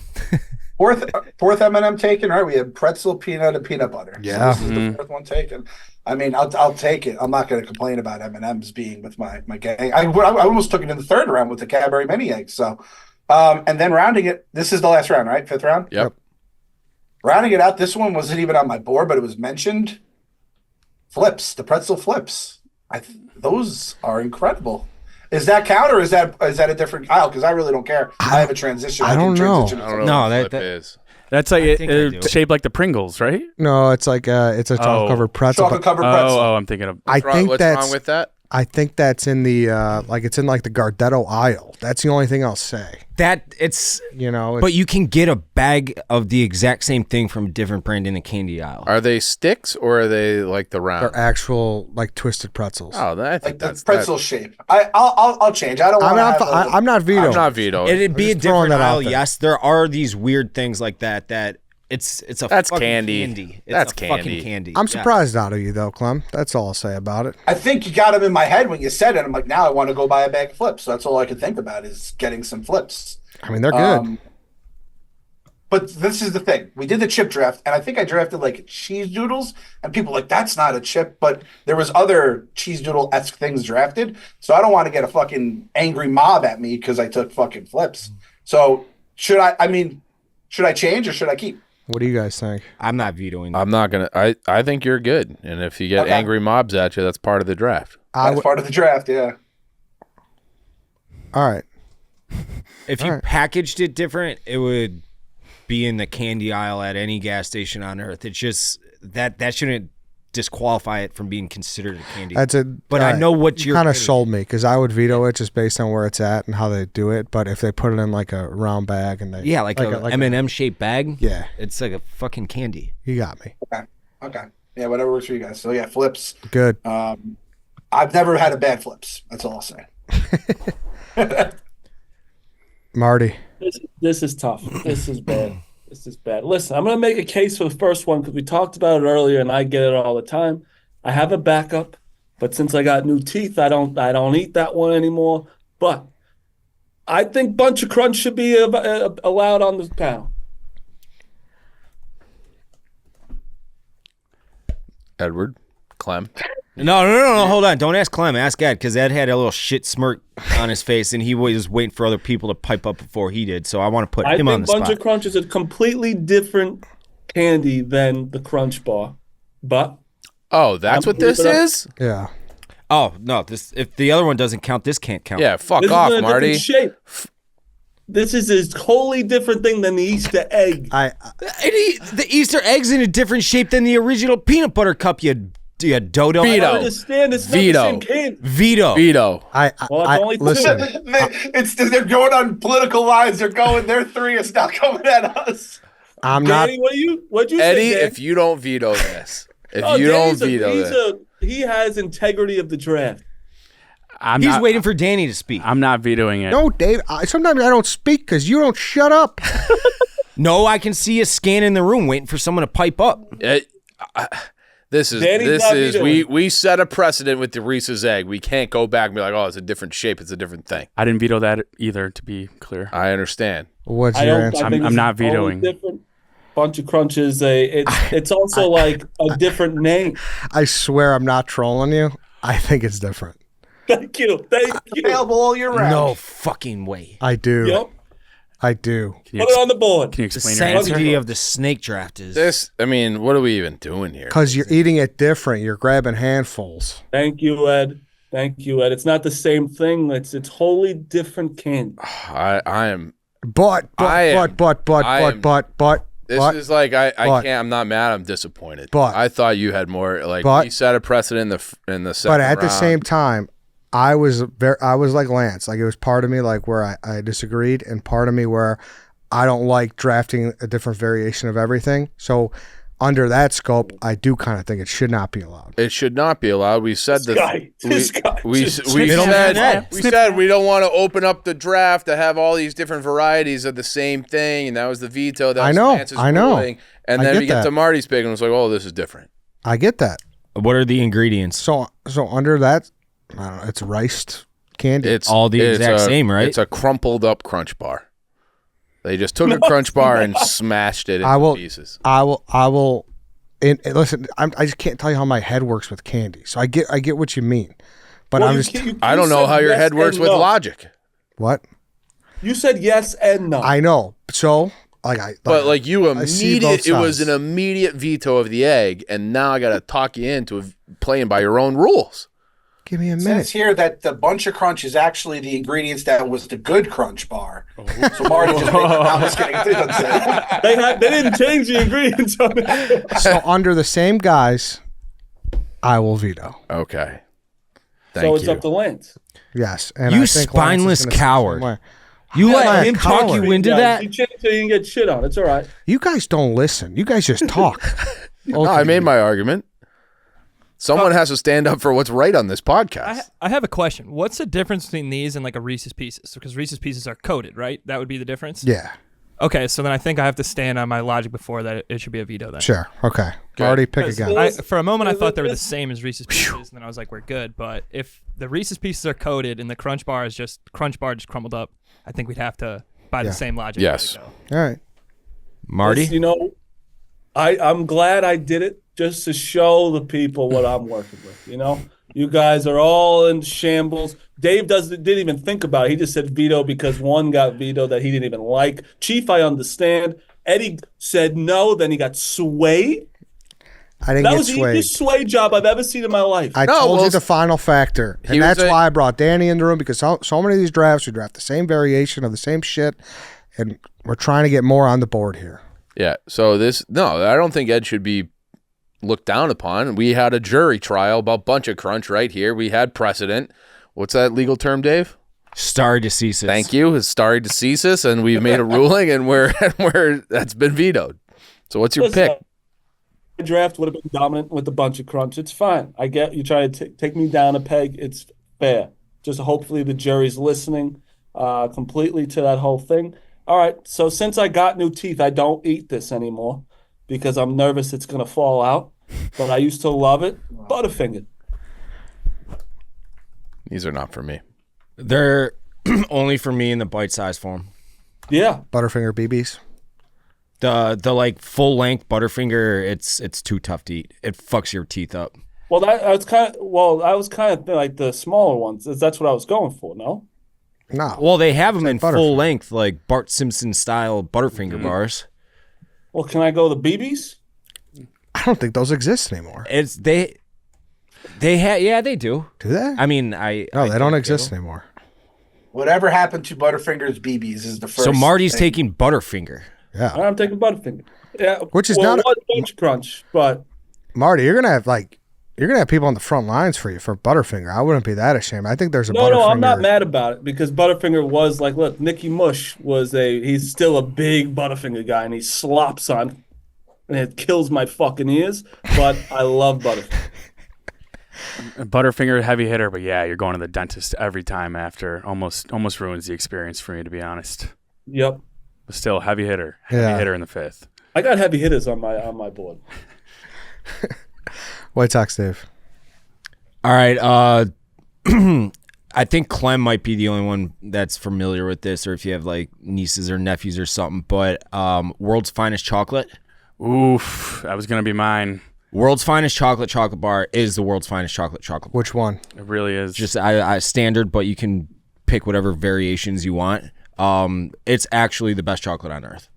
Fourth M&M taken, right? We had pretzel, peanut, and peanut butter. Yeah. So this is the 4th one taken. I mean, I'll take it. I'm not going to complain about M&Ms being with my gang. I almost took it in the 3rd round with the Cadbury mini eggs. So, and then rounding it, this is the last round, right? 5th round? Yep. Rounding it out, this one wasn't even on my board, but it was mentioned. Flips, the pretzel flips. Those are incredible. Is that count or is that a different aisle? Because I really don't care. I have a transition. I don't can know. transition. I don't know No, what that- flip is. That's like think I do. it's shaped like the Pringles, right? No, it's like it's a chocolate covered pretzel. Chocolate but covered pretzel. Oh, I'm thinking of. I think What's that's wrong with that? I think that's in the it's in like the Gardetto aisle. That's the only thing I'll say. That it's, It's, but you can get a bag of the exact same thing from a different brand in the candy aisle. Are they sticks or are they like the round? they're actual like twisted pretzels. Oh, I think Like the that's pretzel shape. I'll change. I don't I'm want to not. have I'm not vetoing. I'm not vetoing. It'd be a just throwing different that out aisle. there. Yes, there are these weird things like that. That it's a That's fucking candy. It's That's a candy. fucking candy. I'm Yeah. surprised out of you though, Clem. That's all I'll say about it. I think you got them in my head when you said it. I'm like, now I want to go buy a bag of flips. That's all I can think about is getting some flips. I mean, they're good. But this is the thing. We did the chip draft, and I think I drafted like cheese doodles, and people were like, that's not a chip, but there was other cheese doodle-esque things drafted. So I don't want to get a fucking angry mob at me because I took fucking flips. So should I change or should I keep? What do you guys think? I'm not vetoing. I'm not gonna. I think you're good, and if you get Okay. angry mobs at you, that's part of the draft. That's part of the draft, yeah. All right. If you packaged it different, it would be in the candy aisle at any gas station on earth. It's just that shouldn't disqualify it from being considered a candy. That's it. But I know what you're kind of getting. sold me because I would veto it just based on where it's at and how they do it. But if they put it in like a round bag and they like a M&M shaped bag. Yeah. It's like a fucking candy. you got me. Okay. Yeah, whatever works for you guys. So yeah, flips. Good. I've never had a bad flips. That's all I'll say. Marty. This is tough. This is bad. This is bad. Listen, I'm going to make a case for the first one because we talked about it earlier, and I get it all the time. I have a backup, but since I got new teeth, I don't eat that one anymore. But I think Bunch of Crunch should be allowed on this panel. Edward, Clem. No. Hold on. Don't ask Clem. Ask Ed because Ed had a little shit smirk on his face, and he was waiting for other people to pipe up before he did. So I want to put him on the Bunch spot. of Crunch is a completely different candy than the Crunch Bar, but Oh, that's what this is? Yeah. Oh no! If the other one doesn't count, this can't count. Yeah, fuck this off, is in a Marty. different shape. This is a wholly different thing than the Easter egg. The Easter egg's in a different shape than the original peanut butter cup. You dodo. Veto. I understand it's not Veto. the same candy. Veto. Veto. Well, it's only two. Listen. They're going on political lines. Their three is not coming at us. I'm not. Danny, what'd you Eddie, say, Dan? if you don't veto this, He has integrity of the draft. He's waiting for Danny to speak. I'm not vetoing it. No, Dave. Sometimes I don't speak because you don't shut up. No, I can see a scan in the room waiting for someone to pipe up. This is Danny's not vetoing. we set a precedent with the Reese's egg. We can't go back and be like, oh, it's a different shape. It's a different thing. I didn't veto that either, to be clear. I understand. What's your answer? I'm not vetoing. Different. Bunch of Crunch is it's also like a different name. I swear I'm not trolling you. I think it's different. Thank you. Available all year round. No fucking way. I do. Yep. I do. Put it on the board. Can you The explain your answer? sanctity of the snake draft is. This, I mean, what are we even doing here? Because you're eating it different. You're grabbing handfuls. Thank you, Ed. Thank you, Ed. It's not the same thing. It's wholly different candy. I am. But. This is like I can't. I'm not mad. I'm disappointed. But I thought you had more. Like you set a precedent in the second But at round. the same time, I was like Lance. Like it was part of me like where I disagreed, and part of me where I don't like drafting a different variation of everything. So under that scope, I do kind of think it should not be allowed. It should not be allowed. We said This guy. we said we don't want to open up the draft to have all these different varieties of the same thing, and that was the veto. That was Lance's ruling. And then we get to Marty's pick, and it was like, oh, this is different. I get that. What are the ingredients? So under that, I don't know, it's riced candy. It's all the exact same, right? It's a crumpled up Crunch Bar. They just took a Crunch Bar and smashed it into pieces. I will. And listen, I just can't tell you how my head works with candy. So I get what you mean, but I'm just. I don't know how your head works with logic. What? You said yes and no. I know. So it was an immediate veto of the egg, and now I got to talk you into playing by your own rules. Give me a It minute. says here that the bunch of crunch is actually the ingredients that was the good Crunch Bar. So Marty just made I was kidding. It doesn't say that. They didn't change the ingredients on it. So under the same guise, I will veto. Okay. So it's up to Lance. Yes, and You I think Lance is spineless gonna say the same coward. way. You let let him talk coward. you into Guys, that? You changed so you can get shit on. It's all right. You guys don't listen. You guys just talk. No, I made my argument. Someone has to stand up for what's right on this podcast. I have a question. What's the difference between these and like a Reese's Pieces? Because Reese's Pieces are coated, right? That would be the difference? Yeah. Okay, so then I think I have to stand on my logic before that it should be a veto then. Sure. Okay. Marty, pick again. For a moment, I thought they were the same as Reese's Pieces, and then I was like, we're good. But if the Reese's Pieces are coated and the Crunch Bar just crumbled up, I think we'd have to, by the same logic. Yes. All right. Marty? You know, I'm glad I did it just to show the people what I'm working with. You know, you guys are all in shambles. Dave didn't even think about it. He just said veto because one got vetoed that he didn't even like. Chief, I understand. Eddie said no, then he got swayed. I didn't That get was the swayed. easiest sway job I've ever seen in my life. I told you the final factor. And that's why I brought Danny in the room, because so many of these drafts, we draft the same variation of the same shit, and we're trying to get more on the board here. Yeah. So I don't think Ed should be looked down upon. We had a jury trial about bunch of crunch right here. We had precedent. What's that legal term, Dave? Stare decisis. Thank you. It's stare decisis, and we've made a ruling, and that's been vetoed. So what's your pick? My draft would have been dominant with a bunch of crunch. It's fine. I get you trying to take me down a peg. It's fair. Just hopefully the jury's listening completely to that whole thing. All right. So since I got new teeth, I don't eat this anymore because I'm nervous it's going to fall out. But I used to love it. Butterfinger. These are not for me. They're only for me in the bite-sized form. Yeah. Butterfinger BBs. The like full length Butterfinger, it's too tough to eat. It fucks your teeth up. Well, I was kind of like the smaller ones. That's what I was going for. No. No. Well, they have them in full length, like Bart Simpson style Butterfinger bars. Well, can I go the BBs? I don't think those exist anymore. They do. Do they? I mean, they don't exist anymore. Whatever happened to Butterfinger's BBs is the first. So Marty's thing. taking Butterfinger. Yeah. I'm taking Butterfinger. Yeah, Which is not a bunch crunch, but Marty, you're gonna have people on the front lines for you for Butterfinger. I wouldn't be that ashamed. I think there's a Butterfinger. No, I'm not mad about it because Butterfinger was like, look, Nicky Mush he's still a big Butterfinger guy and he slops on, and it kills my fucking ears. But I love Butterfinger. Butterfinger, heavy hitter, but yeah, you're going to the dentist every time after. Almost ruins the experience for me, to be honest. Yep. But still, heavy hitter in the fifth. I got heavy hitters on my board. White Sox, Dave. All right. I think Clem might be the only one that's familiar with this, or if you have like nieces or nephews or something. But World's Finest Chocolate. Oof, that was gonna be mine. World's Finest Chocolate bar is the World's Finest Chocolate bar. Which one? It really is. Just I standard, but you can pick whatever variations you want. It's actually the best chocolate on earth.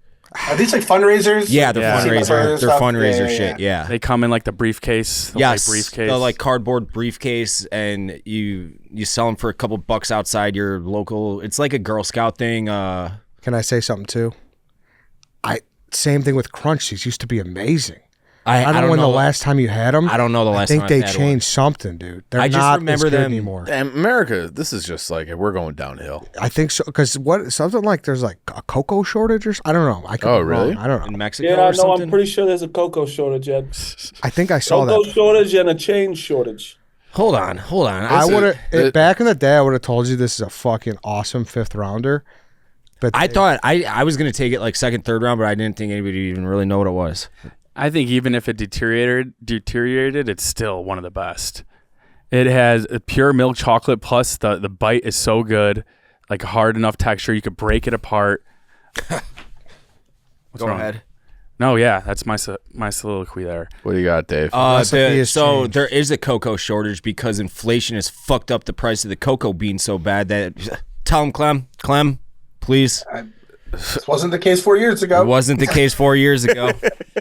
Are these like fundraisers? Yeah, they're Yeah. fundraiser. They're Stuff? fundraiser Yeah. shit. Yeah. They come in like the briefcase. The Yes, white briefcase. the like cardboard briefcase, and you sell them for a couple bucks outside your local. It's like a Girl Scout thing. Can I say something too? Same thing with Crunch. These used to be amazing. I don't know when the last time you had them. I don't know the last I think time they I've had one. changed something, dude. They're I just not remember as good them- anymore. Damn, America, this is just like we're going downhill. I think so because something like there's like a cocoa shortage or I don't know. I could Oh, be wrong. really? I don't in know. Mexico Yeah, or no, something. I'm pretty sure there's a cocoa shortage, Ed. I think I saw Cocoa that. shortage and a chain shortage. Hold on. I would have back in the day. I would have told you this is a fucking awesome 5th rounder. But I thought I was gonna take it like 2nd, 3rd round, but I didn't think anybody would even really know what it was. I think even if it deteriorated, it's still one of the best. It has a pure milk chocolate, plus the bite is so good, like hard enough texture you could break it apart. Go ahead. No, yeah, that's my soliloquy there. What do you got, Dave? Recipe has So changed. there is a cocoa shortage because inflation has fucked up the price of the cocoa bean so bad that tell him, Clem, please. This wasn't the case 4 years ago. It wasn't the case 4 years ago.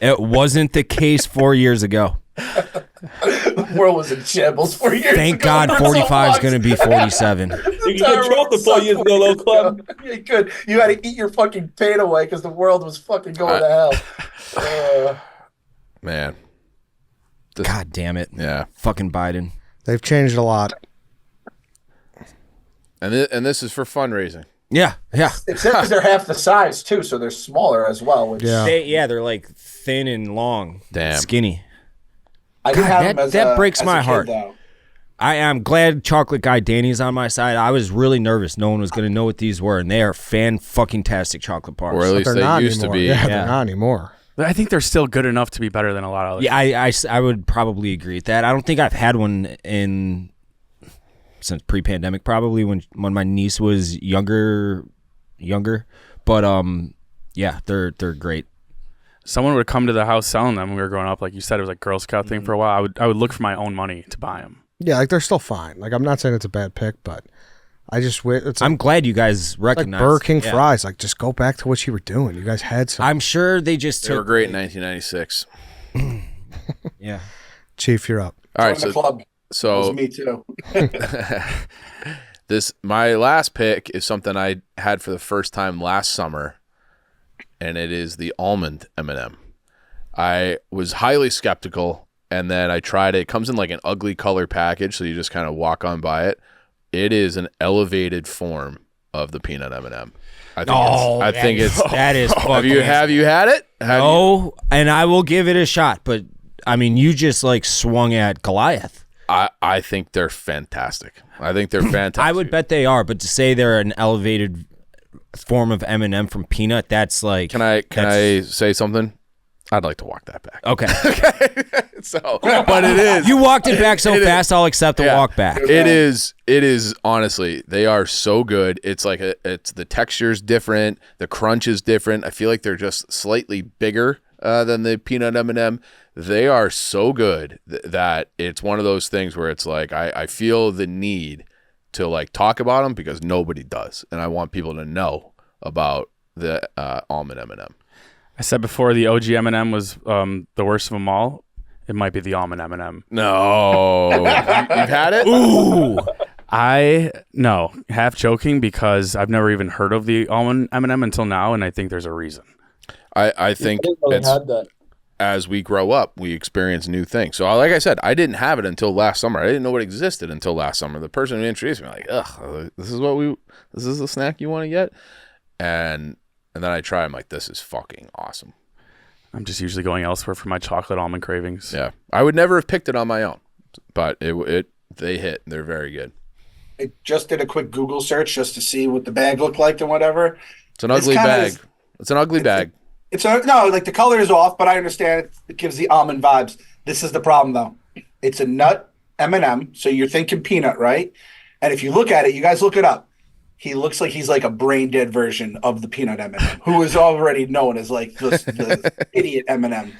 It wasn't the case 4 years ago. The world was in shambles 4 years Thank ago. God 45 is going to be 47. You can get chocolate 4 years ago, though, Clem. You could. You had to eat your fucking pain away because the world was fucking going to hell. Man. God damn it. Yeah. Fucking Biden. they've changed a lot. And this is for fundraising. Yeah. Except because they're half the size too, so they're smaller as well. Which Yeah. They're like thin and long. Damn. Skinny. I didn't God, have that- them as that a- breaks as a my kid, heart. though. I am glad chocolate guy Danny's on my side. I was really nervous. No one was going to know what these were, and they are fan-fucking-tastic chocolate bars. Or at least They're they not used anymore. to be. Yeah, Yeah. they're not anymore. But I think they're still good enough to be better than a lot of others. Yeah, I would probably agree with that. I don't think I've had one since pre-pandemic, probably when my niece was younger. But yeah, they're great. Someone would come to the house selling them when we were growing up. Like you said, it was like Girl Scout thing for a while. I would look for my own money to buy them. Yeah, like they're still fine. Like I'm not saying it's a bad pick, but I just it's I'm glad you guys like recognize Burger King yeah. fries. Like just go back to what you were doing. You guys had some. I'm sure they just They were took. great in 1996. Yeah. Chief, you're up. All right, Join the club. That so was me too. my last pick is something I had for the first time last summer, and it is the almond M&M. I was highly skeptical, and then I tried it. It comes in like an ugly color package, so you just kind of walk on by it. It is an elevated form of the peanut M&M. I think it's. that is Have you fucking. had it? No, and I will give it a shot. But I mean, you just like swung at Goliath. I think they're fantastic. I think they're fantastic. I would bet they are, but to say they're an elevated form of M&M from peanut, that's like. Can I say something? I'd like to walk that back. Okay. So, but it is. You walked it back so fast, I'll accept the Yeah. walk back. It is honestly, they are so good. It's like it's the texture's different, the crunch is different. I feel like they're just slightly bigger than the peanut M&M. They are so good that it's one of those things where it's like I feel the need to like talk about them because nobody does, and I want people to know about the almond M&M. I said before the OG M&M was the worst of them all. It might be the almond M&M. No, you've had it. Ooh. No, half joking because I've never even heard of the almond M&M until now, and I think there's a reason. I think I didn't know they it's had that. as we grow up, we experience new things. So, like I said, I didn't have it until last summer. I didn't know it existed until last summer. The person who introduced me, like, ugh, this is the snack you want to get, and then I try. I'm like, this is fucking awesome. I'm just usually going elsewhere for my chocolate almond cravings. Yeah, I would never have picked it on my own, but they hit. They're very good. I just did a quick Google search just to see what the bag looked like and whatever. It's an ugly kinda- bag. It's an ugly bag. No, like the color is off, but I understand it gives the almond vibes. This is the problem though. It's a nut M&M, so you're thinking peanut, right? And if you look at it, you guys look it up. he looks like he's like a brain dead version of the peanut M&M, who is already known as like the idiot M&M.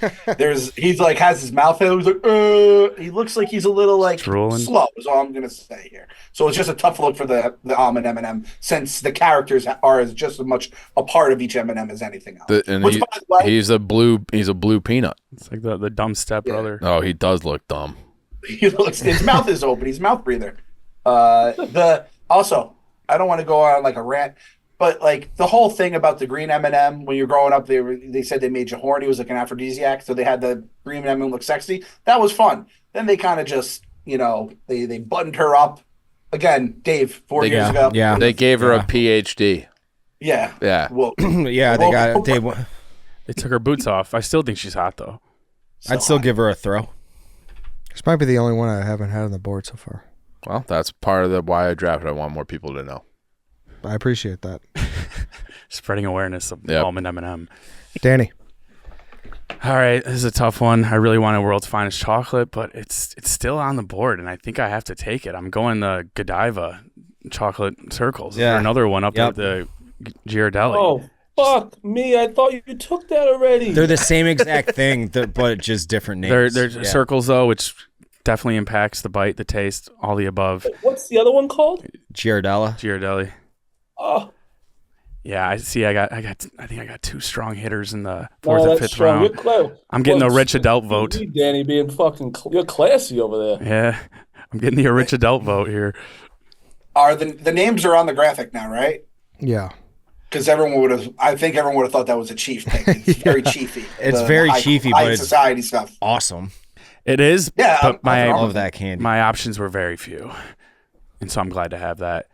He's like has his mouth out. He's like, he looks like he's a little like Drooling. slow. Is all I'm gonna say here. So it's just a tough look for the almond M&M, since the characters are as just as much a part of each M&M as anything else. Which, by the way, he's a blue peanut. It's like the dumb stepbrother. Oh, he does look dumb. His mouth is open. He's a mouth breather. Also, I don't want to go on like a rant, but like the whole thing about the green M&M when you're growing up, they said they made you horny. It was like an aphrodisiac, so they had the green M&M look sexy. That was fun. Then they kind of just, they buttoned her up. Again, Dave, 4 years ago. Yeah, they gave her a PhD. Yeah. Yeah. Well, yeah, they got it. They took her boots off. I still think she's hot though. I'd still give her a throw. This might be the only one I haven't had on the board so far. Well, that's part of why I drafted. I want more people to know. I appreciate that. Spreading awareness of almond M&M. Danny. All right, this is a tough one. I really want a World's Finest Chocolate, but it's still on the board, and I think I have to take it. I'm going the Godiva chocolate circles. Yeah. For another one up at the Ghirardelli. Oh, fuck me. I thought you took that already. They're the same exact thing, but just different names. They're circles, though, which definitely impacts the bite, the taste, all the above. What's the other one called? Ghirardelli. Oh. Yeah, I think I got two strong hitters in the fourth and fifth round. I'm getting the rich adult vote. Danny being you're classy over there. Yeah, I'm getting the rich adult vote here. Are the names are on the graphic now, right? Yeah. Because I think everyone would have thought that was a Chief pick. It's very chiefy. It's very chiefy, but it's society stuff. Awesome. It is. Yeah, but I love that candy. My options were very few, and so I'm glad to have that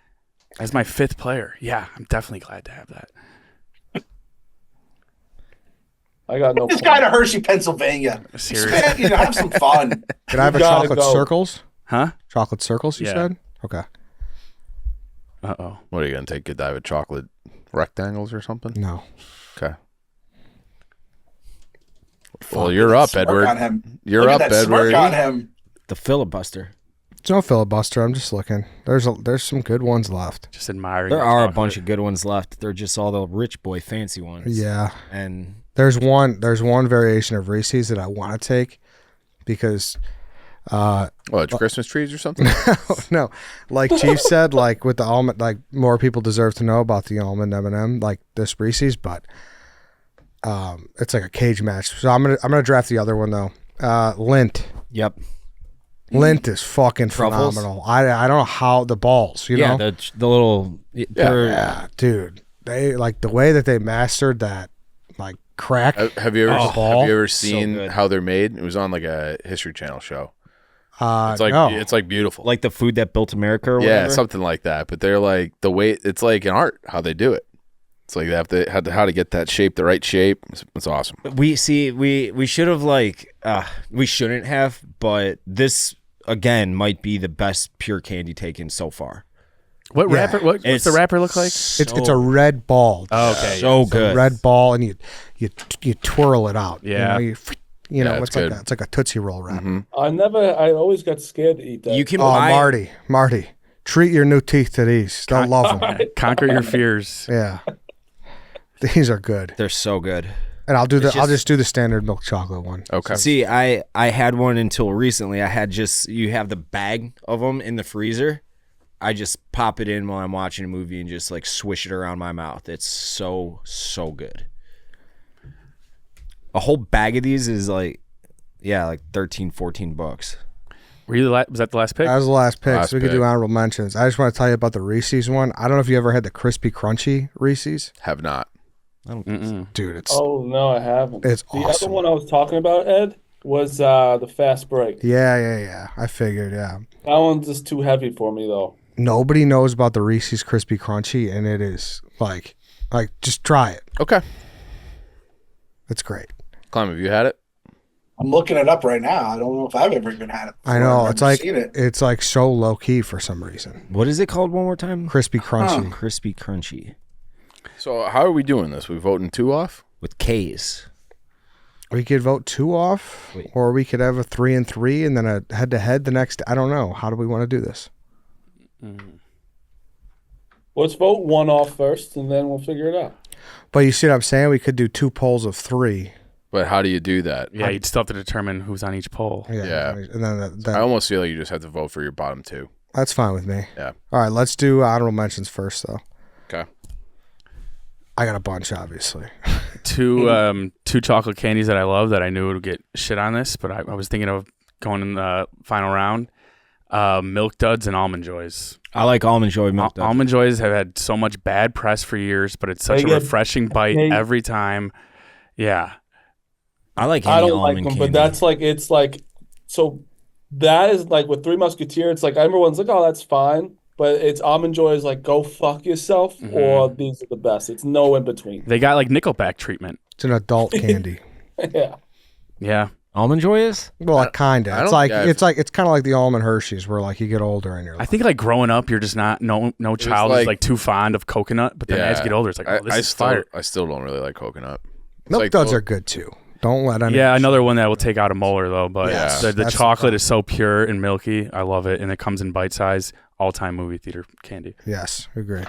as my fifth player. Yeah, I'm definitely glad to have that. I got no. This guy to Hershey, Pennsylvania. Seriously, have some fun. Can I have a chocolate circles? Huh? Chocolate circles, you said? Okay. Uh-oh. What are you going to take? Godiva chocolate rectangles or something? No. Okay. Well, you're up, Edward. You're up, Edward. On him. The filibuster. It's no filibuster. I'm just looking. There's some good ones left. Just admiring. There are a bunch of good ones left. They're just all the rich boy fancy ones. Yeah. And there's one variation of Reese's that I want to take because it's Christmas trees or something? No. Like Chief said, like with the almond, like more people deserve to know about the almond M&M, like this Reese's, but it's like a cage match. So I'm gonna draft the other one though. Lint. Yep. Lint is fucking Truffles? phenomenal. I don't know how the balls, you know? the little dude. They like the way that they mastered that like crack. Have you ever seen good. how they're made? It was on like a History Channel show. No. It's like beautiful. like the food that built America or whatever. Yeah, something like that. But they're like the way it's like an art how they do it. It's like they have to how to get that shape, the right shape. It's awesome. We should have we shouldn't have, but this again might be the best pure candy taken so far. What wrapper? What's the wrapper look like? It's a red ball. Oh, okay. So It's good. a red ball, and you twirl it out. Yeah. It's like a Tootsie Roll wrap. Mm-hmm. I always got scared to eat that. You can Oh, buy Marty, treat your new teeth to these. They'll love them. Conquer your fears. Yeah, these are good. They're so good. And I'll just do the standard milk chocolate one. Okay. See, I had one until recently. I had you have the bag of them in the freezer. I just pop it in while I'm watching a movie and just like swish it around my mouth. It's so good. A whole bag of these is like 13, 14 bucks. Were you was that the last pick? That was the last pick, Last so we could pick. do honorable mentions. I just want to tell you about the Reese's one. I don't know if you ever had the crispy crunchy Reese's. Have not. Dude, it's Oh no, I haven't. It's the awesome. other one I was talking about, Ed, was the fast break. yeah. I figured, yeah. That one's just too heavy for me though. Nobody knows about the Reese's crispy crunchy, and it is like just try it. Okay. It's great. Clem, have you had it? I'm looking it up right now. I don't know if I've ever even had it before. I know I've it's never like seen it. it's like so low key for some reason. What is it called one more time? Crispy crunchy. Crispy crunchy So how are we doing this? We voting 2 off? with K's. We could vote 2 off, or we could have a 3 and 3, and then a head to head the next. I don't know. How do we want to do this? Let's vote one off first, and then we'll figure it out. But you see what I'm saying? We could do 2 polls of 3. But how do you do that? Yeah, you'd still have to determine who's on each poll. Yeah. And then I almost feel like you just have to vote for your bottom 2. that's fine with me. Yeah. All right, let's do honorable mentions first, though. Okay. I got a bunch, obviously. Two chocolate candies that I love that I knew would get shit on this, but I was thinking of going in the final round. Milk Duds and Almond Joys. I like Almond Joy Milk Duds. Almond Joys have had so much bad press for years, but it's such They a get refreshing bite paid. every time. Yeah. I like I any don't like almond them, candy. but that's like it's like so. That is like with Three Musketeers. It's like everyone's like, oh, that's fine, but it's Almond Joy is like, go fuck yourself, or these are the best. It's no in between. They got like Nickelback treatment. It's an adult candy. Yeah. Yeah. Almond Joy is? Well, kind of. I It's don't- like yeah, it's kind of like the almond Hershey's, where like you get older and you're I like, think like growing up, you're just not no child is like- like too fond of coconut, but then as you get older, it's like, oh, this is fire. I still don't really like coconut. It's Milk like, Duds are good too. Don't let any. Yeah, another one that will take out a molar though. But Yes, the that's chocolate the is so pure and milky. I love it, and it comes in bite size. All-time movie theater candy. Yes, agree.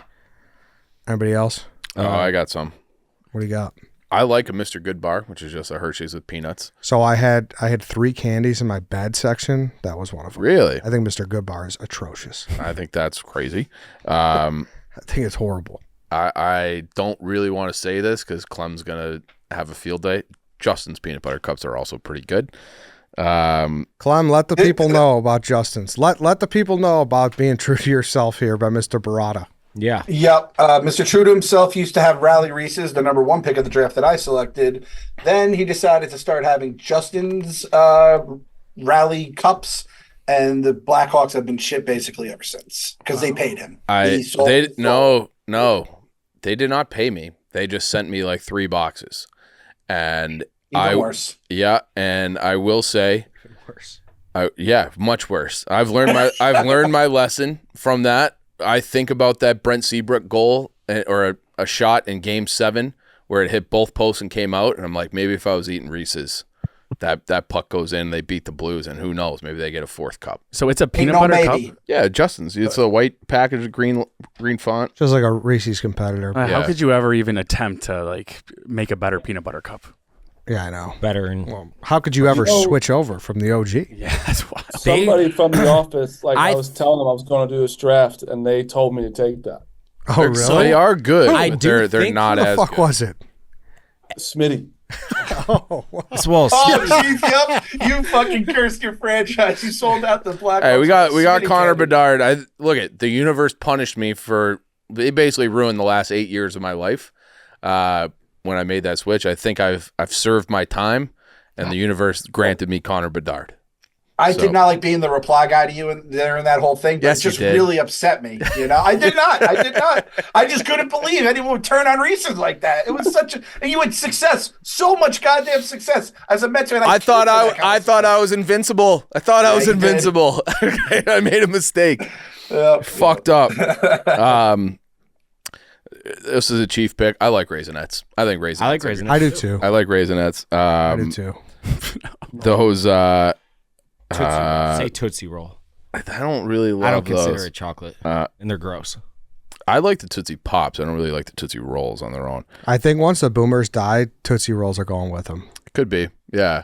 Anybody else? I got some. What do you got? I like a Mr. Good bar, which is just a Hershey's with peanuts. So I had 3 candies in my bad section. That was one of them. Really? I think Mr. Goodbar is atrocious. I think that's crazy. I think it's horrible. I don't really want to say this because Clem's going to have a field day. Justin's peanut butter cups are also pretty good. Clem, let the people know about Justin's. Let the people know about being true to yourself here by Mr. Barada. Yeah. Yep. Mr. True to himself used to have Rally Reese's, the number 1 pick of the draft that I selected. Then he decided to start having Justin's Rally cups, and the Blackhawks have been shit basically ever since because they paid him. No, they did not pay me. They just sent me like 3 boxes, and Even worse. Yeah, and I will say, Worse. much worse. I've learned my lesson from that. I think about that Brent Seabrook goal or a shot in Game 7 where it hit both posts and came out, and I'm like, maybe if I was eating Reese's, that puck goes in, they beat the Blues, and who knows, maybe they get a 4th cup. So it's a peanut no butter maybe. cup. Yeah, Justin's. It's a white package, green font. Just like a Reese's competitor. How Yeah. could you ever even attempt to like make a better peanut butter cup? Yeah, I know. Better and Well, how could you ever switch over from the OG? Yeah, that's wild. Somebody from the office, like I I- was telling them I was going to do this draft, and they told me to take that. Oh, really? So they are good, I but do they're think- not Who the as fuck good. was it? Smitty. Oh, wow. well, Oh, jeez, yep. You fucking cursed your franchise. You sold out the Blackhawks. Hey, we got Smitty Connor candy. Bedard. The universe punished me for they basically ruined the last 8 years of my life. When I made that switch, I think I've served my time, and the universe granted me Connor Bedard. I So- did not like being the reply guy to you in that whole thing, but Yes, it you just did. really upset me. You know, I did not. I just couldn't believe anyone would turn on Reese's like that. It was such a, and you had success, so much goddamn success as a Mets fan. I thought killed for that kind I of thought stuff. I was invincible. I thought I was you did. invincible. I made a mistake. Yeah. Fucked up. This is a Chief pick. I like Raisinets. I think Raisinets. I like are- Raisinets. I do too. I like Raisinets. I do too. Those. Say Tootsie Roll. I don't really love I don't consider those. it chocolate, Uh, and they're gross. I like the Tootsie Pops. I don't really like the Tootsie Rolls on their own. I think once the boomers died, Tootsie Rolls are going with them. It could be. Yeah.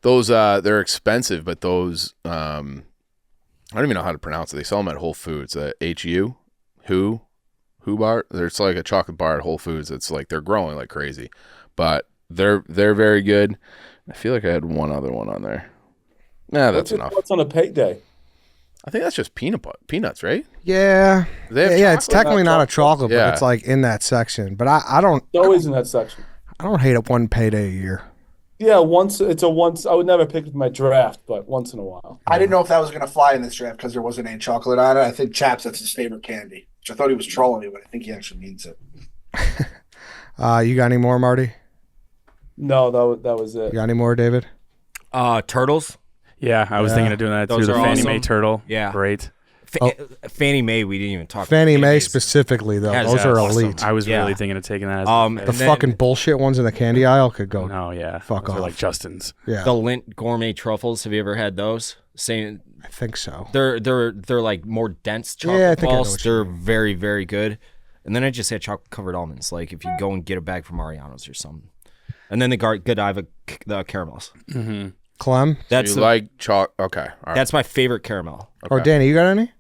Those they're expensive, but those I don't even know how to pronounce it. They sell them at Whole Foods. HU Who bar. There's like a chocolate bar at Whole Foods. It's like they're growing like crazy, but they're very good. I feel like I had one other one on there. Nah, that's enough. What's on a payday? I think that's just peanuts, right? Yeah. They have Yeah, it's chocolate? technically not a chocolate, Yeah. but it's like in that section. But I don't It's always in that section. hate it one payday a year. Yeah, once. I would never pick it for my draft, but once in a while. I didn't know if that was going to fly in this draft because there wasn't any chocolate on it. I think Chaps, that's his favorite candy, which I thought he was trolling me, but I think he actually means it. You got any more, Marty? No, that was it. You got any more, David? Turtles. Yeah, I was Yeah. thinking of doing that Those too. The are Fannie awesome. Mae turtle. Yeah. Great. Fannie Mae. We didn't even talk. Fannie about Mae Mae's. specifically, though. Yes, Those are that's awesome. elite. I was Yeah. really thinking of taking that as The And then fucking bullshit ones in the candy aisle could go. no, yeah. Fuck Those are off. like Justin's. Yeah, the Lindt gourmet truffles. Have you ever had those? Same. I think so. They're like more dense chocolate Yeah, I think I know balls. what you They're very very good. And then I just had chocolate covered almonds, like if you go and get a bag from Mariano's or something. And then the Godiva the caramels. Mm-hmm. Clem? That's like chocolate. Okay. All right. that's my favorite caramel. Or Danny, you got any?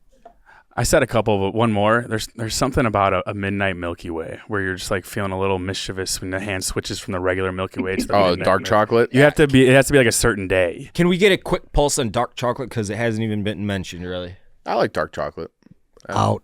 I said a couple, but one more. There's something about a midnight Milky Way where you're just like feeling a little mischievous when the hand switches from the regular Milky Way to the midnight dark Milky. chocolate. It has to be like a certain day. Can we get a quick pulse on dark chocolate because it hasn't even been mentioned really? I like dark chocolate. Out.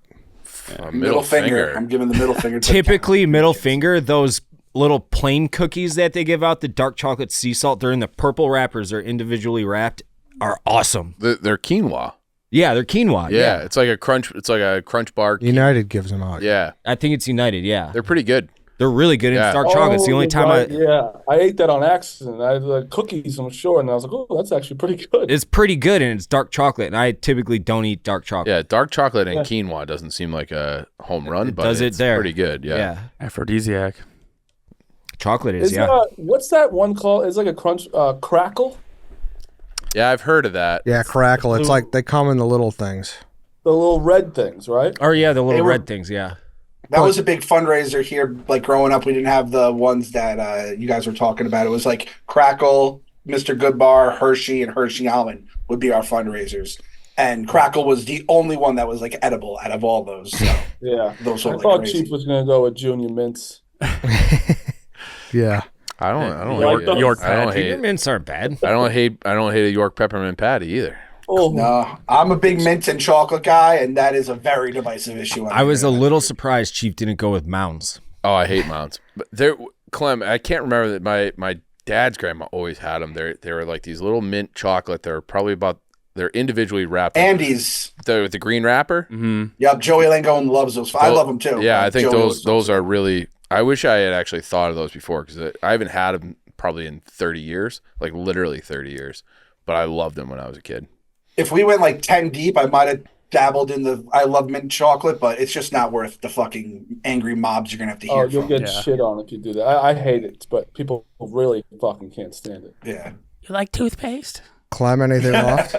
Middle finger. I'm giving the middle finger. to Typically, middle finger. Those little plain cookies that they give out, the dark chocolate sea salt, they're in the purple wrappers. They're individually wrapped. Are awesome. They're quinoa. Yeah, they're quinoa. Yeah, it's like a crunch. It's like a crunch bar. United gives them out. Yeah, I think it's United. Yeah, they're pretty good. they're really good. Yeah. It's dark chocolate. It's the only time I ate that on accident. I had like cookies, I'm sure, and I was like, oh, that's actually pretty good. It's pretty good, and it's dark chocolate. And I typically don't eat dark chocolate. Yeah, dark chocolate and quinoa doesn't seem like a home run, but does it it's there. pretty good. Yeah. Aphrodisiac. Chocolate is What's that one called? It's like a crunch crackle. Yeah, I've heard of that. Yeah, crackle. It's like they come in the little things. The little red things, right? Or yeah, the little They were- red things. Yeah. That was a big fundraiser here. Like growing up, we didn't have the ones that you guys were talking about. It was like Crackle, Mr. Goodbar, Hershey, and Hershey Almond would be our fundraisers. And Crackle was the only one that was like edible out of all those. So Yeah. those I were like thought crazy. Chief was going to go with Junior Mints. Yeah. I don't York- hate York I don't patty. hate. Mints aren't bad. I don't hate a York peppermint patty either. Oh, No, I'm a big mint and chocolate guy, and that is a very divisive issue. I was a little surprised Chief didn't go with Mounds. Oh, I hate Mounds. But Clem, I can't remember that my dad's grandma always had them. They were like these little mint chocolate. They're individually wrapped. Andes. With the green wrapper. Mm-hmm. Yep, Joey Langone loves those. I love them too. Yeah, I think Joey loves those are really. I wish I had actually thought of those before because I haven't had them probably in 30 years, like literally 30 years. But I loved them when I was a kid. If we went like 10 deep, I might have dabbled in the I love mint chocolate, but it's just not worth the fucking angry mobs you're gonna have to hear you'll from. get shit on if you do that. I hate it, but people really fucking can't stand it. Yeah. You like toothpaste? Clem, anything left?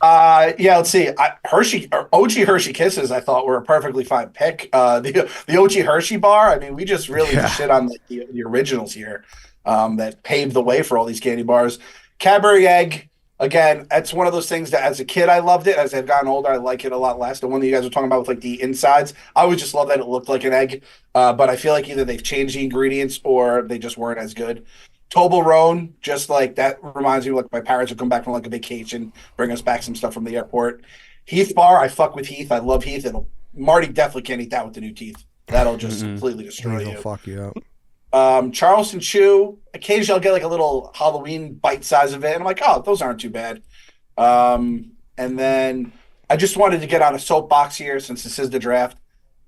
Yeah, let's see. Hershey or OG Hershey Kisses, I thought were a perfectly fine pick. The OG Hershey bar. I mean, we just really shit on the originals here that paved the way for all these candy bars. Cadbury Egg, again, that's one of those things that as a kid I loved it. As I've gotten older, I like it a lot less. The one that you guys were talking about with like the insides, I always just love that it looked like an egg. But I feel like either they've changed the ingredients or they just weren't as good. Toblerone, just like that reminds me of like my parents would come back from like a vacation, bring us back some stuff from the airport. Heath bar, I fuck with Heath. I love Heath. Marty definitely can't eat that with the new teeth. That'll just completely destroy It'll you. fuck you up. Charleston Chew, occasionally I'll get like a little Halloween bite size of it, and I'm like, oh, those aren't too bad. And then I just wanted to get on a soapbox here since this is the draft.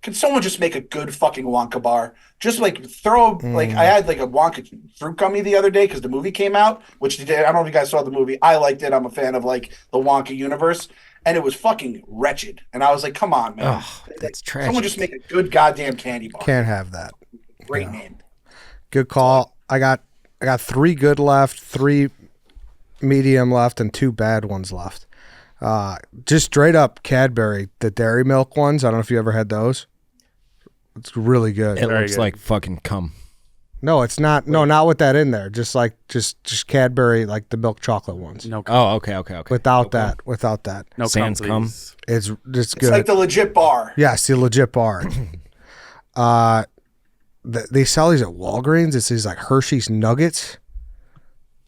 Can someone just make a good fucking Wonka bar? Just like throw, like I had like a Wonka fruit gummy the other day because the movie came out, which I don't know if you guys saw the movie. I liked it. I'm a fan of like the Wonka universe, and it was fucking wretched. And I was like, come on, man. Oh, that's tragic. Someone just make a good goddamn candy bar. Can't have that. Great name. Good call. I got 3 good left, 3 medium left, and 2 bad ones left. Just straight up Cadbury, the dairy milk ones. I don't know if you ever had those. It's really good. It Very looks good. like fucking cum. No, it's not. No, not with that in there. Just like just Cadbury, like the milk chocolate ones. No, Oh, okay. Without that. no sans cum. please. It's good. It's like the legit bar. Yes, the legit bar. They sell these at Walgreens. It's these like Hershey's Nuggets.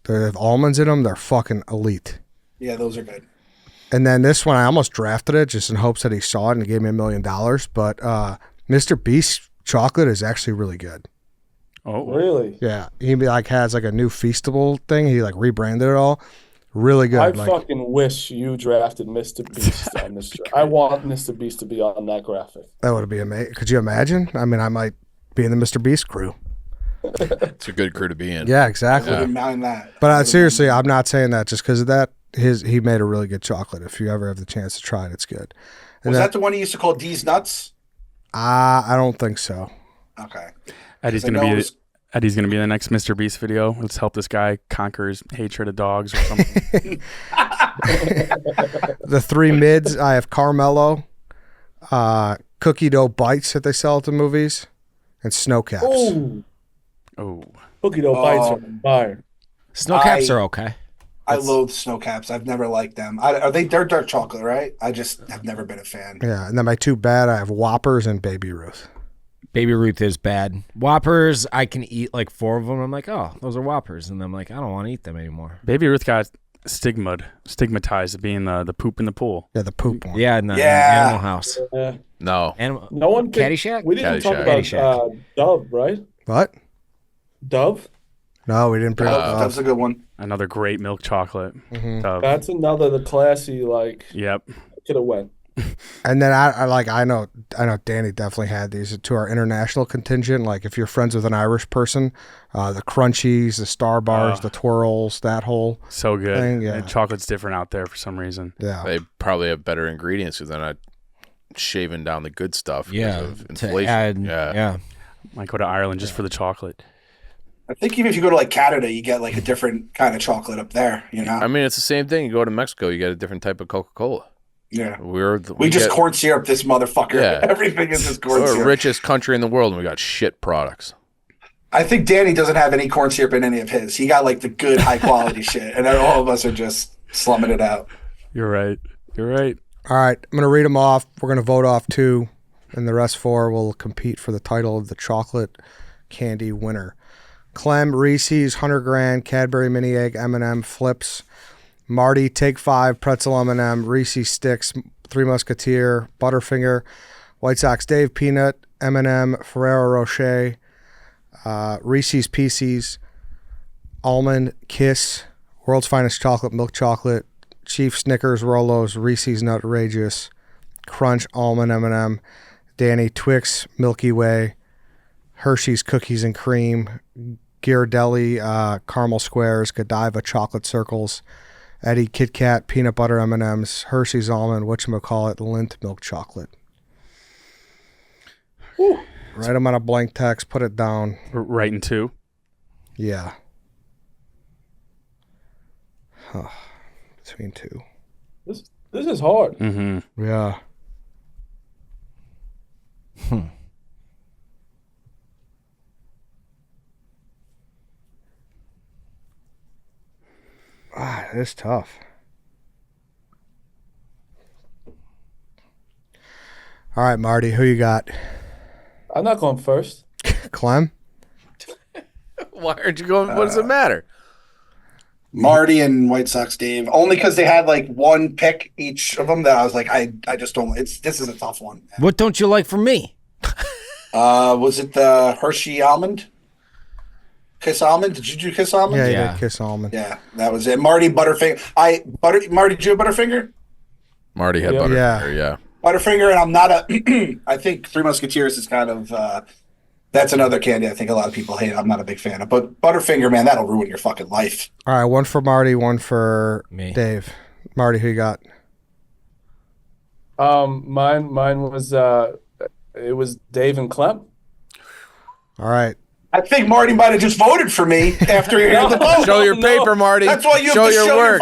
They have almonds in them. They're fucking elite. Yeah, those are good. And then this one, I almost drafted it just in hopes that he saw it and he gave me $1 million. But Mr. Beast chocolate is actually really good. Oh, Really? Yeah, he like has like a new Feastable thing. He like rebranded it all. Really good. I like, fucking wish you drafted Mr. Beast on this. I want Mr. Beast to be on that graphic. that would be amazing. Could you imagine? I mean, I might be in the Mr. Beast crew. It's a good crew to be in. Yeah, exactly. Wouldn't mind that. But seriously, I'm not saying that just because of that. He made a really good chocolate. If you ever have the chance to try it, it's good. And Was that the one he used to call D's Nuts? I don't think so. Okay. Eddie's I gonna know be it was- Eddie's gonna be in the next Mr. Beast video. Let's help this guy conquer his hatred of dogs or something. The 3 mids, I have Carmelo, cookie dough bites that they sell at the movies, and snow caps. Oh, Oh, cookie dough bites are on fire. Snow caps are okay. I loathe snow caps. I've never liked them. They're dark chocolate, right? I just have never been a fan. Yeah, and then my two bad, I have Whoppers and Baby Ruth. Baby Ruth is bad. Whoppers, I can eat like 4 of them. I'm like, oh, those are Whoppers. And I'm like, I don't want to eat them anymore. Baby Ruth got stigmatized as being the poop in the pool. Yeah, the poop one. Yeah, in the Yeah. Animal House. No. No one. Caddyshack? We didn't talk Caddyshack. about Dove, right? What? Dove. No, we didn't bring it That's up. a good one. Another great milk chocolate. Dove. That's another the classy like. Yep. Could have went. And then I know Danny definitely had these to our international contingent. Like if you're friends with an Irish person, the crunchies, the star bars, the twirls, that whole So good. thing, yeah. And chocolate's different out there for some reason. yeah. They probably have better ingredients because they're not shaving down the good stuff because Yeah. of To inflation. add, yeah. yeah. Might go to Ireland just for the chocolate. I think even if you go to like Canada, you get like a different kind of chocolate up there. You know? I mean, it's the same thing. You go to Mexico, you get a different type of Coca-Cola. Yeah. We just get- corn syrup this motherfucker. Yeah. Everything is just corn We're the syrup. richest country in the world, and we got shit products. I think Danny doesn't have any corn syrup in any of his. He got like the good high quality shit, and then all of us are just slumming it out. You're right. You're right. All right, I'm going to read them off. We're going to vote off 2, and the rest 4 will compete for the title of the chocolate candy winner. Clem, Reese's, 100 Grand, Cadbury Mini Egg, M&M, Flips. Marty, Take 5, Pretzel M&M, Reese's Sticks, Three Musketeer, Butterfinger. White Sox Dave, Peanut, M&M, Ferrero Rocher, Reese's Pieces, Almond, Kiss, World's Finest Chocolate, Milk Chocolate, Chief Snickers, Rolos, Reese's Nutrageous, Crunch, Almond M&M, Danny, Twix, Milky Way, Hershey's Cookies and Cream, Ghirardelli, Caramel Squares, Godiva Chocolate Circles, Eddie, Kit Kat, Peanut Butter M&Ms, Hershey's Almond, whatchamacallit, Lindt Milk Chocolate. Whew. Write them on a blank text, put it down. We're right in 2. Yeah. Between 2. This is hard. Mm-hmm. Yeah. It is tough. All right, Marty, who you got? I'm not going first. Clem? Why aren't you going? What does it matter? Marty and White Sox Dave, only because they had like one pick each of them that I was like, I just don't. This is a tough one. What don't you like from me? Was it the Hershey almond? Kiss almond? Did you do Kiss almond? Yeah, you Yeah. did Kiss Almond. Yeah, that was it. Marty Butterfinger. Marty, did you have Butterfinger? Marty had Yeah. Butterfinger, yeah. Butterfinger, and I'm not a. I think Three Musketeers is kind of. That's another candy I think a lot of people hate. I'm not a big fan of, but Butterfinger, man, that'll ruin your fucking life. All right, one for Marty, one for Me. Dave. Marty, who you got? Mine was it was Dave and Clem. All right. I think Marty might have just voted for me after he heard the vote. Show your No. paper, Marty. That's why you show have to your show work.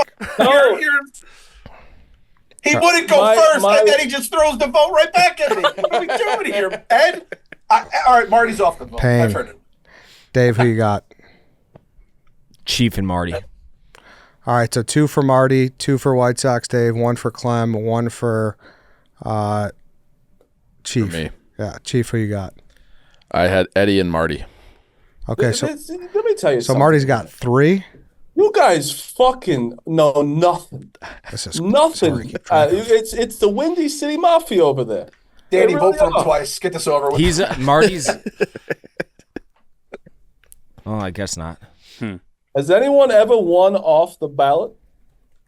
He wouldn't go first, my- and then he just throws the vote right back at me. What are we doing here, Ed? All right, Marty's off the vote. Pain. I've heard it. Dave, who you got? Chief and Marty. All right, so 2 for Marty, 2 for White Sox Dave, 1 for Clem, 1 for Chief. For me. Yeah, Chief, who you got? I had Eddie and Marty. Okay, so Let me tell you so something. Marty's got 3. You guys fucking know nothing. This is Nothing. sorry, keep track of. It's the Windy City Mafia over there. Danny, They vote for him really are. twice. Get this over with. He's Marty's. Oh, I guess not. Has anyone ever won off the ballot?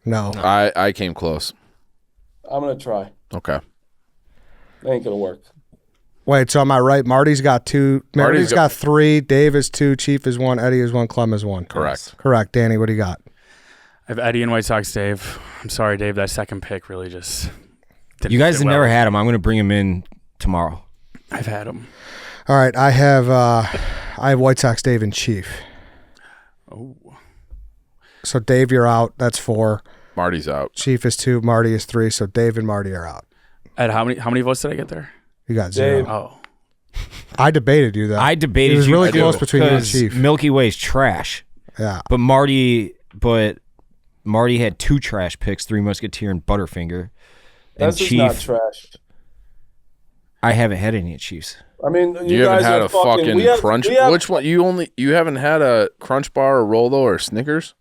No. I came close. I'm gonna try. Okay. It ain't gonna work. Wait, so am I right? Marty's got 2. Marty's Marty's got 3. Dave is 2. Chief is 1. Eddie is 1. Clem is 1. Correct. Correct. Danny, what do you got? I have Eddie and White Sox Dave. I'm sorry, Dave. That second pick really just didn't You guys fit have never well. had him. I'm going to bring him in tomorrow. I've had him. All right, I have White Sox Dave and Chief. Oh. So Dave, you're out. That's 4. Marty's out. Chief is 2. Marty is 3. So Dave and Marty are out. Ed, how many votes did I get there? You got 0. Dave. Oh, I debated you though. I debated It was you really too, close between you and 'cause Chief. Milky Way's trash. Yeah. But Marty had 2 trash picks, Three Musketeer and Butterfinger. And That's just not Chief, trash. I haven't had any at Chiefs. I mean, You haven't guys had are a fucking we have- crunch. we have- Which one? You haven't had a Crunch Bar or Rolo or Snickers?